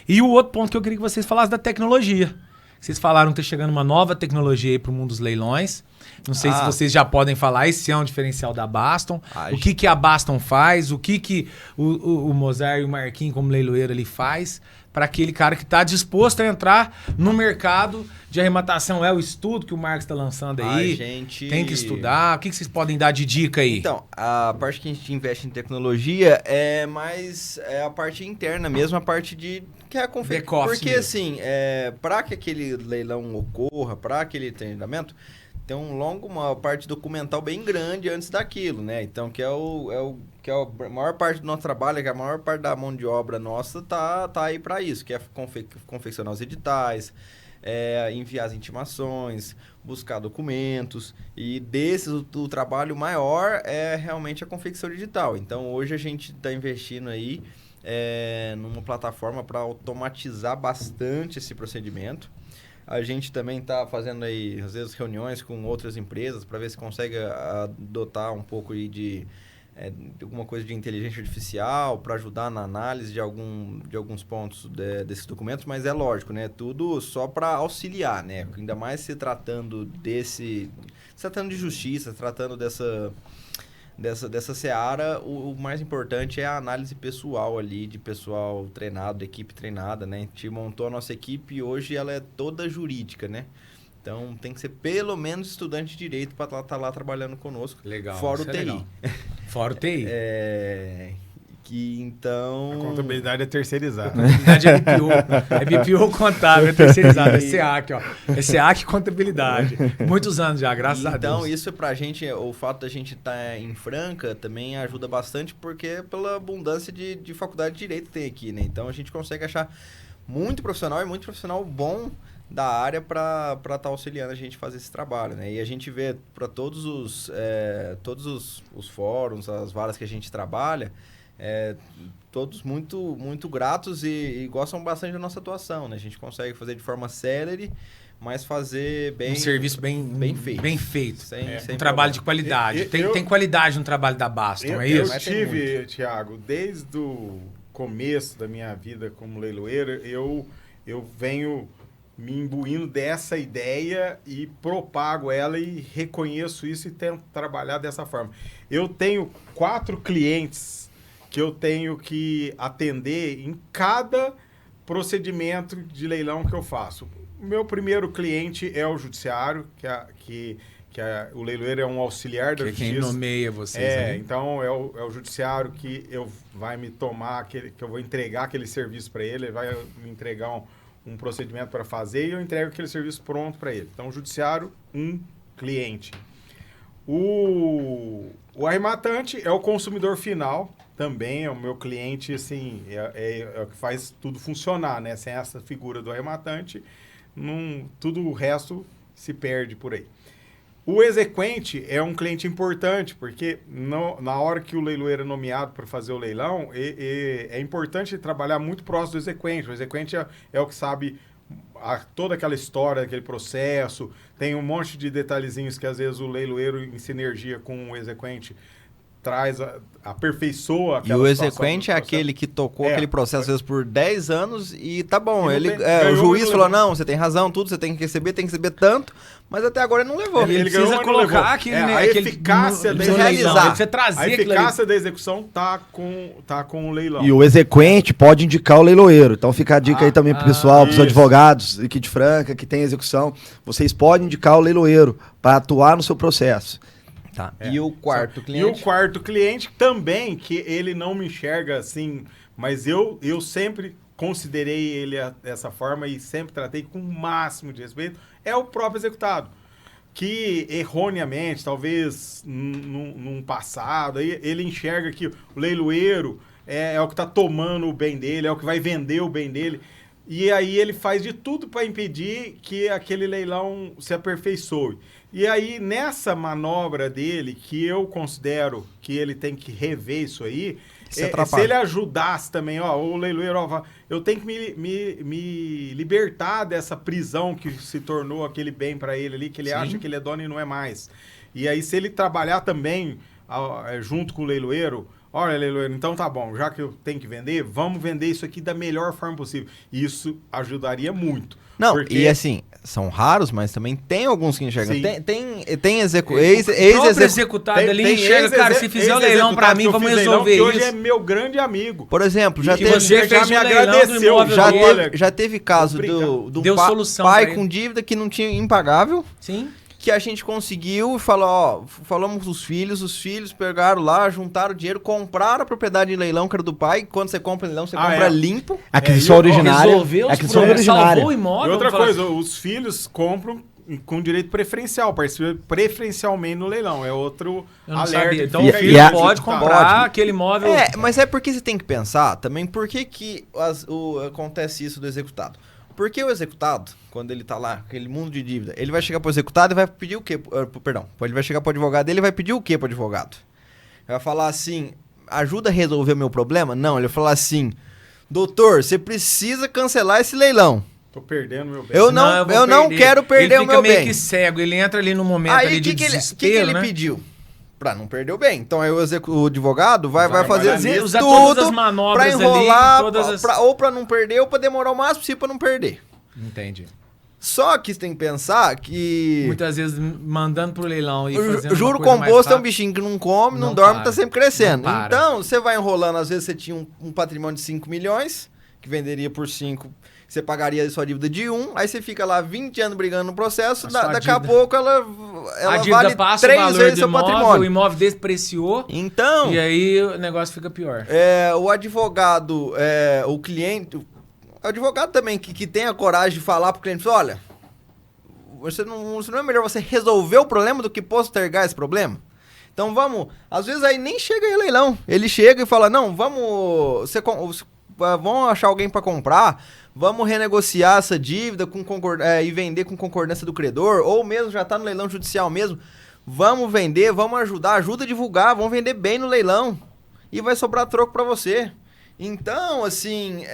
[SPEAKER 1] E o outro ponto que eu queria que vocês falassem da tecnologia. Vocês falaram que está chegando uma nova tecnologia aí para o mundo dos leilões. Não sei se vocês já podem falar, esse é um diferencial da Baston. O que a Baston faz, o que o Mozart e o Marquinhos como leiloeiro ali faz para aquele cara que está disposto a entrar no mercado de arrematação. É o estudo que o Marcos está lançando aí. Tem que estudar. O que vocês podem dar de dica aí?
[SPEAKER 3] Então, a parte que a gente investe em tecnologia é mais a parte interna mesmo, a parte que é a confecção. Porque mesmo. Assim, para que aquele leilão ocorra, para aquele treinamento, tem uma parte documental bem grande antes daquilo, né? Então, que é a maior parte do nosso trabalho, que a maior parte da mão de obra nossa tá aí para isso, que é confeccionar os editais, enviar as intimações, buscar documentos, e o trabalho maior é realmente a confecção digital. Então, hoje a gente está investindo aí numa plataforma para automatizar bastante esse procedimento. A gente também está fazendo aí, às vezes, reuniões com outras empresas para ver se consegue adotar um pouco aí de alguma coisa de inteligência artificial para ajudar na análise de alguns pontos desses documentos, mas é lógico, né? Tudo só para auxiliar, né? Ainda mais se tratando de justiça, tratando dessa seara, o mais importante é a análise pessoal ali, de pessoal treinado, de equipe treinada, né? A gente montou a nossa equipe e hoje ela é toda jurídica, né? Então tem que ser pelo menos estudante de direito para estar lá trabalhando conosco.
[SPEAKER 1] Legal.
[SPEAKER 3] Fora o TI.
[SPEAKER 1] Legal. Fora o TI.
[SPEAKER 3] Que então...
[SPEAKER 2] A contabilidade é terceirizada.
[SPEAKER 1] Contabilidade é BPO. É BPO contábil, é terceirizado. É SEAC, ó. É SEAC Contabilidade. Muitos anos já, graças a Deus.
[SPEAKER 3] Então, isso pra gente, o fato da gente estar em Franca também ajuda bastante, porque pela abundância de faculdade de Direito que tem aqui, né? Então, a gente consegue achar muito profissional e muito profissional bom da área para estar auxiliando a gente a fazer esse trabalho, né? E a gente vê para todos os fóruns, as varas que a gente trabalha, todos muito gratos e gostam bastante da nossa atuação, né? A gente consegue fazer de forma célere, mas fazer bem...
[SPEAKER 1] Um serviço bem feito. Bem feito.
[SPEAKER 3] Sem
[SPEAKER 1] um trabalho de qualidade. Tem qualidade no trabalho da Baston, é isso?
[SPEAKER 2] Eu tive, Thiago, desde o começo da minha vida como leiloeiro, eu venho me imbuindo dessa ideia e propago ela e reconheço isso e tento trabalhar dessa forma. Eu tenho 4 clientes que eu tenho que atender em cada procedimento de leilão que eu faço. O meu primeiro cliente é o judiciário, o leiloeiro é um auxiliar da justiça.
[SPEAKER 1] Quem nomeia vocês.
[SPEAKER 2] Então é o judiciário que vai me tomar, que eu vou entregar aquele serviço para ele vai me entregar um procedimento para fazer e eu entrego aquele serviço pronto para ele. Então, o judiciário, um cliente. O arrematante é o consumidor final, também é o meu cliente, assim, é o que faz tudo funcionar, né? Sem essa figura do arrematante, tudo o resto se perde por aí. O exequente é um cliente importante, porque na hora que o leiloeiro é nomeado para fazer o leilão, é importante trabalhar muito próximo do exequente. O exequente é o que sabe toda aquela história, aquele processo. Tem um monte de detalhezinhos que, às vezes, o leiloeiro, em sinergia com o exequente, aperfeiçoa aquela
[SPEAKER 3] situação. E o exequente é aquele que tocou aquele processo, às vezes, por 10 anos e tá bom. O juiz falou, não, você tem razão, tudo, você tem que receber tanto, mas até agora ele não levou.
[SPEAKER 1] Ele precisa colocar aquele...
[SPEAKER 2] A eficácia da
[SPEAKER 1] execução
[SPEAKER 2] da execução tá com o leilão.
[SPEAKER 4] E o exequente pode indicar o leiloeiro. Então fica a dica aí também pro pessoal, pros advogados aqui de Franca, que tem execução. Vocês podem indicar o leiloeiro para atuar no seu processo.
[SPEAKER 3] Tá. E o quarto cliente?
[SPEAKER 2] E o quarto cliente também, que ele não me enxerga assim, mas eu sempre considerei ele dessa forma e sempre tratei com o máximo de respeito, é o próprio executado. Que erroneamente, talvez num passado, ele enxerga que o leiloeiro é o que está tomando o bem dele, é o que vai vender o bem dele. E aí ele faz de tudo para impedir que aquele leilão se aperfeiçoe. E aí, nessa manobra dele, que eu considero que ele tem que rever isso aí, se ele ajudasse também, o leiloeiro, eu tenho que me libertar dessa prisão que se tornou aquele bem para ele ali, que ele acha que ele é dono e não é mais. E aí, se ele trabalhar também junto com o leiloeiro, olha, leiloeiro, então tá bom, já que eu tenho que vender, vamos vender isso aqui da melhor forma possível. Isso ajudaria muito.
[SPEAKER 3] Não,
[SPEAKER 2] porque...
[SPEAKER 3] e assim, são raros, mas também tem alguns que enxergam. Tem
[SPEAKER 1] executado ali enxerga, cara, se fizer o leilão pra mim, vamos resolver isso.
[SPEAKER 2] Hoje é meu grande amigo.
[SPEAKER 3] Por exemplo, já
[SPEAKER 2] me agradeceu.
[SPEAKER 3] Já teve caso do pai com dívida que não tinha impagável.
[SPEAKER 1] Sim.
[SPEAKER 3] Que a gente conseguiu e falamos os filhos pegaram lá, juntaram dinheiro, compraram a propriedade em leilão, que era do pai. Quando você compra em leilão, você compra limpo.
[SPEAKER 4] Aquisição originária.
[SPEAKER 1] Salvou o imóvel.
[SPEAKER 2] E outra coisa, os filhos compram com direito preferencial, participa preferencialmente no leilão. É outro alerta.
[SPEAKER 1] Então o filho pode comprar aquele imóvel.
[SPEAKER 3] Mas é porque você tem que pensar também por que acontece isso do executado. Porque o executado, quando ele tá lá, aquele mundo de dívida, ele vai chegar pro executado e vai pedir o quê? Ele vai chegar pro advogado dele e vai pedir o quê pro advogado? Ele vai falar assim, ajuda a resolver o meu problema? Não, ele vai falar assim, doutor, você precisa cancelar esse leilão.
[SPEAKER 2] Tô perdendo meu bem.
[SPEAKER 3] Eu não quero perder o meu bem.
[SPEAKER 1] Ele fica meio que cego, ele entra ali no momento ali de desespero,
[SPEAKER 3] o que ele pediu? Pra não perder o bem. Então aí o advogado vai fazer
[SPEAKER 1] usar
[SPEAKER 3] tudo
[SPEAKER 1] todas as manobras
[SPEAKER 3] pra enrolar,
[SPEAKER 1] ali,
[SPEAKER 3] ou pra não perder, ou pra demorar o máximo possível pra não perder.
[SPEAKER 1] Entendi.
[SPEAKER 3] Só que você tem que pensar que...
[SPEAKER 1] Muitas vezes mandando pro leilão e fazendo
[SPEAKER 3] o juro composto é um bichinho que não come, não dorme, tá sempre crescendo. Então, você vai enrolando, às vezes você tinha um patrimônio de 5 milhões, que venderia por 5. você pagaria a sua dívida de 1, aí você fica lá 20 anos brigando no processo, daqui a
[SPEAKER 1] dívida...
[SPEAKER 3] pouco ela
[SPEAKER 1] a dívida
[SPEAKER 3] vale
[SPEAKER 1] passa
[SPEAKER 3] 3 vezes seu patrimônio.
[SPEAKER 1] O imóvel despreciou,
[SPEAKER 3] então,
[SPEAKER 1] e aí o negócio fica pior.
[SPEAKER 3] O advogado, o cliente, o advogado também que tem a coragem de falar pro cliente, olha, não é melhor você resolver o problema do que postergar esse problema? Então vamos, às vezes aí nem chega em leilão, ele chega e fala, não, vamos achar alguém para comprar, vamos renegociar essa dívida e vender com concordância do credor, ou mesmo já tá no leilão judicial mesmo, vamos vender, vamos ajuda a divulgar, vamos vender bem no leilão e vai sobrar troco para você. Então, assim,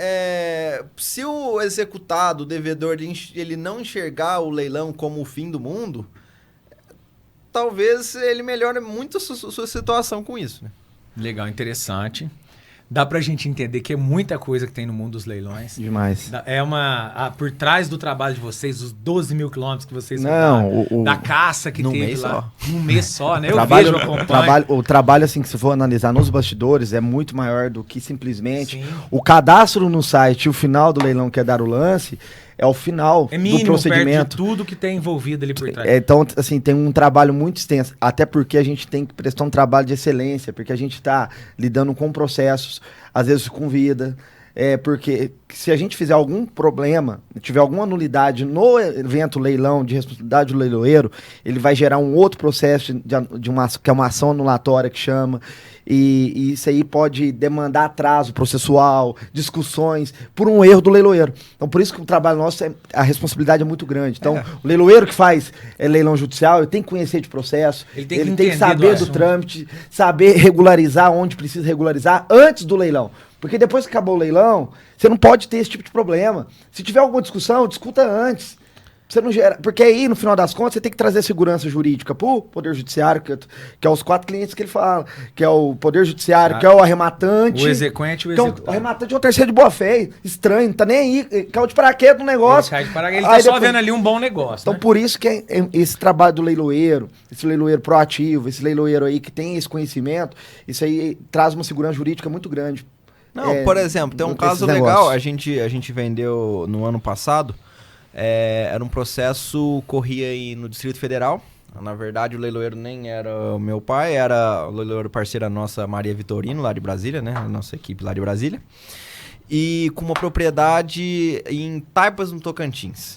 [SPEAKER 3] se o executado, o devedor, ele não enxergar o leilão como o fim do mundo, talvez ele melhore muito a sua situação com isso, né?
[SPEAKER 1] Legal, interessante. Dá pra gente entender que é muita coisa que tem no mundo dos leilões.
[SPEAKER 4] Demais.
[SPEAKER 1] Por trás do trabalho de vocês, os 12 mil quilômetros que vocês
[SPEAKER 4] Não,
[SPEAKER 1] da caça que teve
[SPEAKER 3] mês
[SPEAKER 1] lá.
[SPEAKER 3] só.
[SPEAKER 1] Num mês só, né?
[SPEAKER 4] O trabalho, assim, que se for analisar nos bastidores, é muito maior do que simplesmente
[SPEAKER 1] Sim.
[SPEAKER 4] o cadastro no site e o final do leilão, que é dar o lance, é o final
[SPEAKER 1] mínimo,
[SPEAKER 4] do procedimento.
[SPEAKER 1] Perto de tudo que tem envolvido ali por trás.
[SPEAKER 4] Então, assim, tem um trabalho muito extenso, até porque a gente tem que prestar um trabalho de excelência, porque a gente está lidando com processos, às vezes com vida, porque se a gente fizer algum problema, tiver alguma nulidade no evento leilão de responsabilidade do leiloeiro, ele vai gerar um outro processo que é uma ação anulatória que chama, e isso aí pode demandar atraso processual, discussões, por um erro do leiloeiro. Então, por isso que o trabalho nosso, a responsabilidade é muito grande. Então, o leiloeiro que faz leilão judicial, ele tem que conhecer de processo, ele tem que saber do trâmite, saber regularizar onde precisa regularizar antes do leilão. Porque depois que acabou o leilão, você não pode ter esse tipo de problema. Se tiver alguma discussão, discuta antes. Você não gera... Porque aí, no final das contas, você tem que trazer segurança jurídica pro Poder Judiciário, que é os 4 clientes que ele fala, que é o Poder Judiciário, que é o arrematante.
[SPEAKER 1] O exequente e o executado.
[SPEAKER 4] O arrematante é o terceiro de boa fé, estranho, não tá nem aí, caiu de paraquedas no negócio.
[SPEAKER 1] Ele tá só
[SPEAKER 4] depois...
[SPEAKER 1] vendo ali um bom negócio.
[SPEAKER 4] Então,
[SPEAKER 1] né?
[SPEAKER 4] por isso que esse trabalho do leiloeiro, esse leiloeiro proativo, esse leiloeiro aí que tem esse conhecimento, isso aí traz uma segurança jurídica muito grande.
[SPEAKER 3] Não, por exemplo, tem um caso legal, a gente vendeu no ano passado, era um processo, corria aí no Distrito Federal, na verdade o leiloeiro nem era o meu pai, era o leiloeiro parceira nossa, Maria Vitorino, lá de Brasília, né, a nossa equipe lá de Brasília, e com uma propriedade em Taipas, no Tocantins,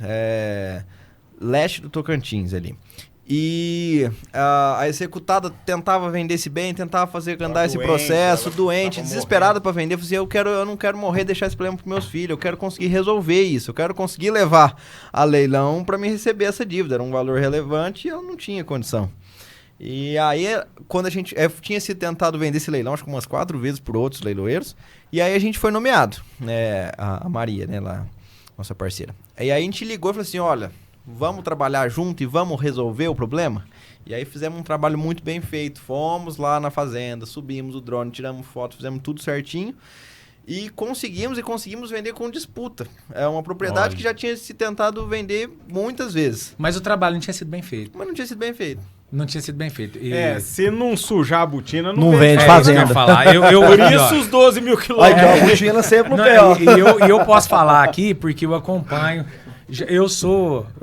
[SPEAKER 3] leste do Tocantins ali. E a executada tentava vender esse bem, tentava fazer andar esse processo, doente, desesperada para vender. Falei assim, eu não quero morrer, deixar esse problema para meus filhos, eu quero conseguir resolver isso, eu quero conseguir levar a leilão para me receber essa dívida. Era um valor relevante e eu não tinha condição. E aí, quando a gente tinha se tentado vender esse leilão, acho que umas 4 vezes por outros leiloeiros, e aí a gente foi nomeado, né, a Maria, né, lá, nossa parceira. E aí a gente ligou e falou assim, olha, vamos trabalhar junto e vamos resolver o problema? E aí fizemos um trabalho muito bem feito. Fomos lá na fazenda, subimos o drone, tiramos foto, fizemos tudo certinho. E conseguimos vender com disputa. É uma propriedade que já tinha se tentado vender muitas vezes.
[SPEAKER 1] Mas o trabalho não tinha sido bem feito.
[SPEAKER 3] Mas não tinha sido bem feito.
[SPEAKER 1] Não tinha sido bem feito.
[SPEAKER 2] Se não sujar a botina,
[SPEAKER 4] não vende fazenda.
[SPEAKER 2] Por isso os 12 mil quilômetros.
[SPEAKER 4] A botina sempre no pé.
[SPEAKER 1] E eu posso falar aqui, porque eu acompanho... Eu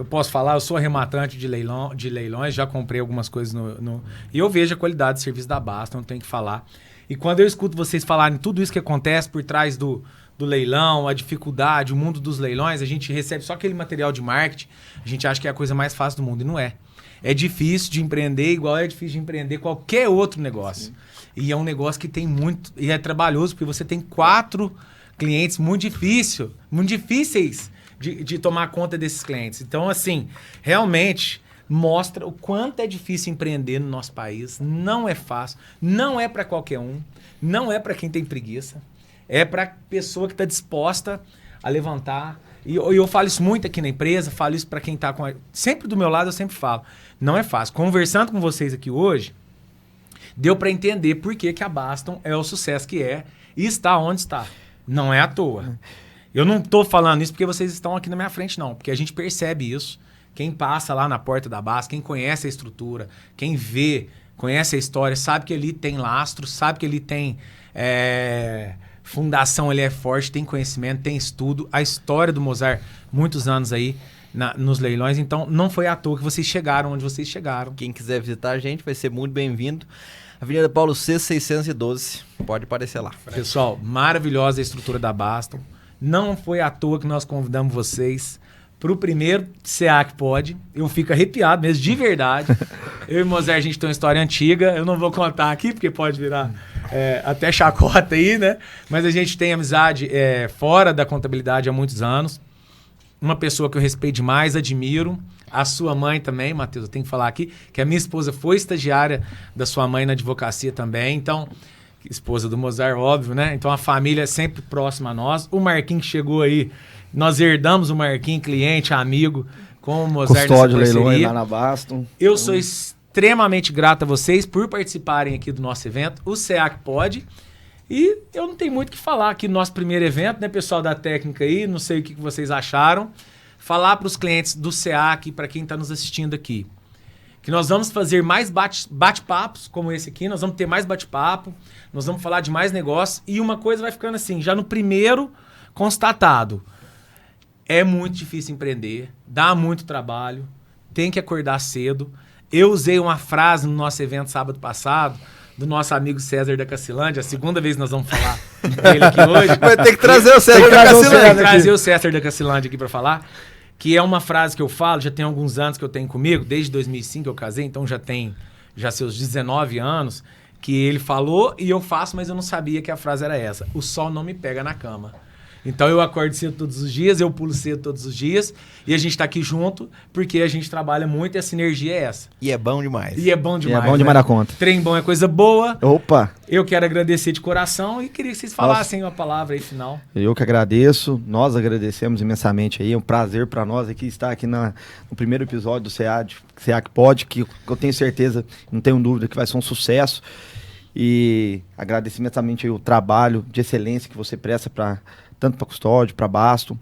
[SPEAKER 1] posso falar, eu sou arrematante de leilões, já comprei algumas coisas e eu vejo a qualidade de serviço da Basta, não tenho que falar. E quando eu escuto vocês falarem tudo isso que acontece por trás do leilão, a dificuldade, o mundo dos leilões, a gente recebe só aquele material de marketing, a gente acha que é a coisa mais fácil do mundo, e não é. É difícil de empreender, igual é difícil de empreender qualquer outro negócio. Sim. E é um negócio que tem muito, e é trabalhoso, porque você tem 4 clientes muito difíceis de tomar conta desses clientes. Então, assim, realmente mostra o quanto é difícil empreender no nosso país. Não é fácil, não é para qualquer um, não é para quem tem preguiça, é para pessoa que está disposta a levantar. E eu falo isso muito aqui na empresa, falo isso para quem está com... Sempre do meu lado eu sempre falo, não é fácil. Conversando com vocês aqui hoje, deu para entender por que a Baston é o sucesso que é e está onde está. Não é à toa. Eu não estou falando isso porque vocês estão aqui na minha frente, não. Porque a gente percebe isso. Quem passa lá na porta da Baston, quem conhece a estrutura, quem vê, conhece a história, sabe que ali tem lastro, sabe que ali tem fundação ali é forte, tem conhecimento, tem estudo. A história do Mozart, muitos anos aí nos leilões. Então, não foi à toa que vocês chegaram onde vocês chegaram.
[SPEAKER 3] Quem quiser visitar a gente vai ser muito bem-vindo. Avenida Paulo VI, 612. Pode aparecer lá.
[SPEAKER 1] Pessoal, maravilhosa a estrutura da Baston. Não foi à toa que nós convidamos vocês para o primeiro SEAC Pod. Eu fico arrepiado mesmo, de verdade. Eu e o Mozart, a gente tem uma história antiga. Eu não vou contar aqui, porque pode virar até chacota aí, né? Mas a gente tem amizade fora da contabilidade há muitos anos. Uma pessoa que eu respeito demais, admiro. A sua mãe também, Matheus, eu tenho que falar aqui, que a minha esposa foi estagiária da sua mãe na advocacia também. Então, esposa do Mozart, óbvio, né? Então, a família é sempre próxima a nós. O Marquinhos chegou aí, nós herdamos o Marquinhos, cliente, amigo, com o Mozart
[SPEAKER 4] Custódio Leilões lá na Baston.
[SPEAKER 1] Eu sou extremamente grato a vocês por participarem aqui do nosso evento, o SEAC Pod. E eu não tenho muito o que falar aqui no nosso primeiro evento, né, pessoal da técnica aí, não sei o que vocês acharam. Falar para os clientes do SEAC, para quem está nos assistindo aqui, que nós vamos fazer mais bate-papos como esse aqui, nós vamos ter mais bate-papo, nós vamos falar de mais negócios e uma coisa vai ficando assim, já no primeiro constatado, é muito difícil empreender, dá muito trabalho, tem que acordar cedo. Eu usei uma frase no nosso evento sábado passado, do nosso amigo César da Cacilândia, a segunda vez que nós vamos falar dele aqui hoje.
[SPEAKER 3] Vai ter que trazer o César da Cacilândia.
[SPEAKER 1] Trazer o César da Cacilândia aqui para falar, que é uma frase que eu falo, já tem alguns anos que eu tenho comigo, desde 2005 que eu casei, então já seus 19 anos, que ele falou e eu faço, mas eu não sabia que a frase era essa. O sol não me pega na cama. Então eu acordo cedo todos os dias, eu pulo cedo todos os dias e a gente tá aqui junto porque a gente trabalha muito e a sinergia é essa.
[SPEAKER 3] E é bom demais.
[SPEAKER 1] E é bom demais.
[SPEAKER 4] E é bom demais da conta.
[SPEAKER 1] Trem bom é coisa boa.
[SPEAKER 4] Opa!
[SPEAKER 1] Eu quero agradecer de coração e queria que vocês falassem uma palavra aí final.
[SPEAKER 4] Eu que agradeço, nós agradecemos imensamente aí, é um prazer para nós aqui estar aqui no primeiro episódio do SEAC Pod, que eu tenho certeza, não tenho dúvida que vai ser um sucesso. E agradeço imensamente aí o trabalho de excelência que você presta tanto para Custódio, para Baston.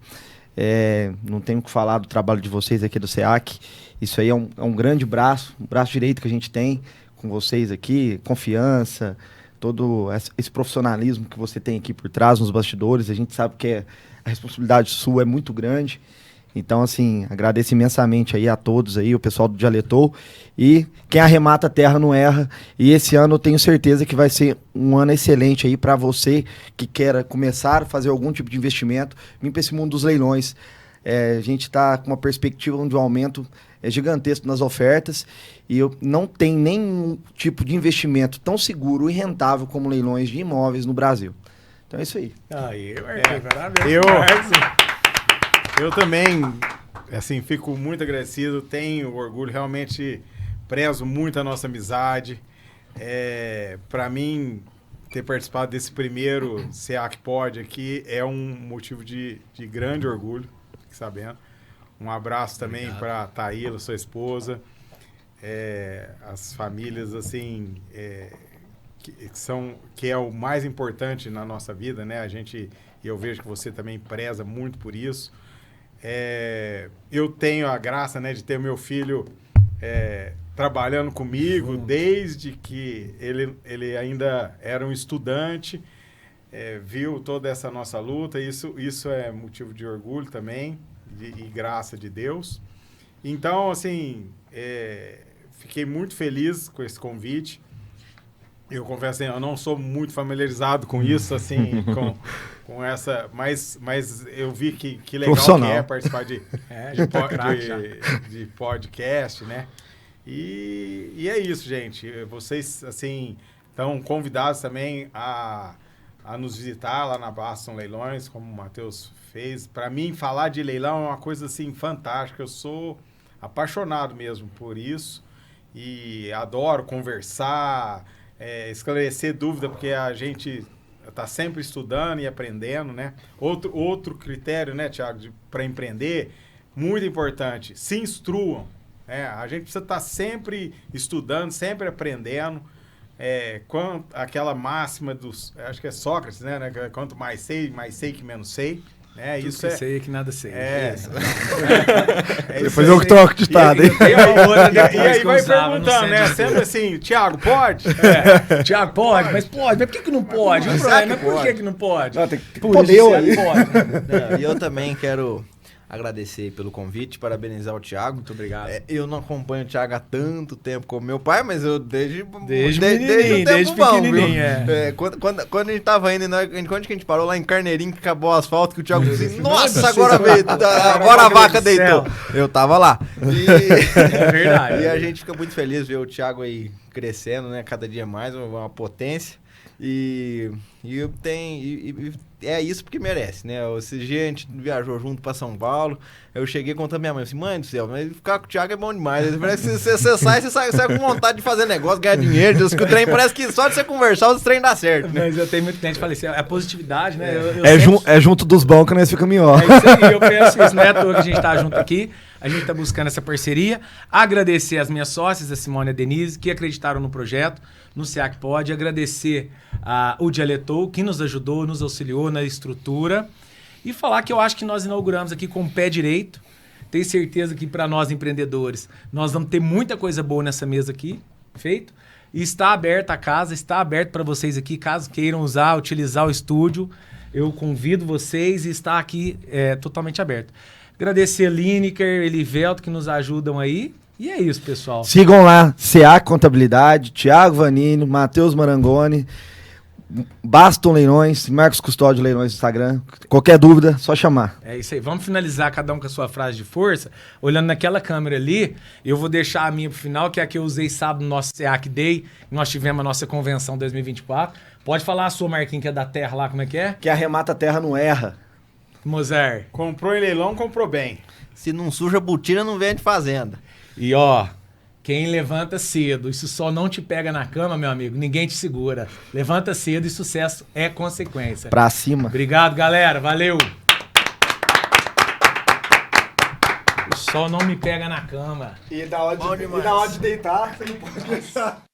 [SPEAKER 4] Não tenho o que falar do trabalho de vocês aqui do SEAC. Isso aí é um grande braço, um braço direito que a gente tem com vocês aqui, confiança, todo esse profissionalismo que você tem aqui por trás, nos bastidores. A gente sabe que a responsabilidade sua é muito grande. Então, assim, agradeço imensamente aí a todos aí, o pessoal do Dialetou. E quem arremata a terra não erra. E esse ano eu tenho certeza que vai ser um ano excelente aí para você que queira começar a fazer algum tipo de investimento, vir para esse mundo dos leilões. A gente está com uma perspectiva de um aumento gigantesco nas ofertas e eu não tenho nenhum tipo de investimento tão seguro e rentável como leilões de imóveis no Brasil. Então é isso aí.
[SPEAKER 1] Aí, parabéns.
[SPEAKER 2] Eu também, assim, fico muito agradecido, tenho orgulho, realmente prezo muito a nossa amizade. Para mim, ter participado desse primeiro SEAC Pod aqui é um motivo de grande orgulho, fique sabendo. Um abraço também para a Taíla, sua esposa, as famílias, assim, que é o mais importante na nossa vida, né? Eu vejo que você também preza muito por isso. Eu tenho a graça, né, de ter meu filho trabalhando comigo desde que ele ainda era um estudante, viu toda essa nossa luta. Isso é motivo de orgulho também e graça de Deus. Então, assim, fiquei muito feliz com esse convite. Eu confesso, eu não sou muito familiarizado com isso, assim, com essa, mas eu vi que legal que é participar de podcast, né? E é isso, gente. Vocês, assim, estão convidados também a nos visitar lá na Baston Leilões, como o Matheus fez. Para mim, falar de leilão é uma coisa, assim, fantástica. Eu sou apaixonado mesmo por isso e adoro conversar, esclarecer dúvida, porque a gente está sempre estudando e aprendendo, né? Outro critério, né, Thiago, para empreender, muito importante, se instruam. A gente precisa estar sempre estudando, sempre aprendendo. Aquela máxima acho que é Sócrates, né? Quanto mais sei que menos sei. Isso
[SPEAKER 1] Tudo que sei é que nada sei.
[SPEAKER 4] Depois eu que troco de estado, hein?
[SPEAKER 1] Tem uma outra
[SPEAKER 2] E
[SPEAKER 1] depois
[SPEAKER 2] aí
[SPEAKER 1] que eu
[SPEAKER 2] vai
[SPEAKER 1] usava no
[SPEAKER 2] perguntando, né?
[SPEAKER 1] centro de
[SPEAKER 2] Sempre assim, Thiago, pode?
[SPEAKER 1] Tiago, pode, mas por que não pode?
[SPEAKER 3] Mas
[SPEAKER 1] Mas
[SPEAKER 3] será que
[SPEAKER 1] por que não pode?
[SPEAKER 4] Não, tem que
[SPEAKER 1] Por
[SPEAKER 4] poder,
[SPEAKER 1] isso,
[SPEAKER 4] ué.
[SPEAKER 1] pode.
[SPEAKER 3] Não, e eu também quero agradecer pelo convite, parabenizar o Thiago.
[SPEAKER 1] Muito obrigado.
[SPEAKER 3] Eu não acompanho o Thiago há tanto tempo como meu pai, mas eu desde
[SPEAKER 1] menininho,
[SPEAKER 3] o tempo
[SPEAKER 1] desde
[SPEAKER 3] bom, viu?
[SPEAKER 1] pequenininho,
[SPEAKER 3] Quando a gente tava indo, quando que a gente parou lá em Carneirinho, que acabou o asfalto, que o Thiago disse, nossa,
[SPEAKER 1] Nossa,
[SPEAKER 3] agora veio, agora a vaca deitou. Eu tava lá.
[SPEAKER 1] É verdade.
[SPEAKER 3] E a gente fica muito feliz ver o Thiago aí crescendo, né? Cada dia mais, uma potência. E é isso porque merece, né? Esse dia a gente viajou junto pra São Paulo. Eu cheguei contando minha mãe assim, mãe do céu, mas ficar com o Thiago é bom demais. Parece que você sai com vontade de fazer negócio, ganhar dinheiro. Diz que o trem parece que só de você conversar, o trem dá certo, né?
[SPEAKER 1] Mas eu tenho muito cliente que fala assim, é a positividade, né? Eu
[SPEAKER 4] É junto dos bons que nós ficamos melhor.
[SPEAKER 1] É isso aí, eu penso isso, não é à toa que a gente tá junto aqui. A gente tá buscando essa parceria. Agradecer as minhas sócias, a Simone e a Denise, que acreditaram no projeto, no SEAC Pod. Agradecer o Dialetou, que nos ajudou, nos auxiliou na estrutura. E falar que eu acho que nós inauguramos aqui com o pé direito. Tenho certeza que para nós empreendedores, nós vamos ter muita coisa boa nessa mesa aqui, feito. E está aberta a casa, está aberto para vocês aqui, caso queiram utilizar o estúdio. Eu convido vocês e está aqui totalmente aberto. Agradecer a Lineker, Elivelto, que nos ajudam aí. E é isso, pessoal.
[SPEAKER 4] Sigam lá, SEAC Contabilidade, Thiago Vanini, Matheus Marangoni, Baston Leilões, Marcos Custódio Leilões no Instagram. Qualquer dúvida, só chamar.
[SPEAKER 1] É isso aí. Vamos finalizar cada um com a sua frase de força. Olhando naquela câmera ali, eu vou deixar a minha pro final, que é a que eu usei sábado no nosso SEAC Day. Nós tivemos a nossa convenção 2024. Pode falar a sua, Marquinhos, que é da terra lá, como é que é?
[SPEAKER 4] Que arremata a terra não erra.
[SPEAKER 1] Mozart.
[SPEAKER 2] Comprou em leilão, comprou bem.
[SPEAKER 3] Se não suja botina, não vende fazenda.
[SPEAKER 1] E ó, quem levanta cedo e se o sol não te pega na cama, meu amigo, ninguém te segura. Levanta cedo e sucesso é consequência.
[SPEAKER 4] Pra cima.
[SPEAKER 1] Obrigado, galera. Valeu. O sol não me pega na cama.
[SPEAKER 4] E da hora de deitar, você não pode pensar.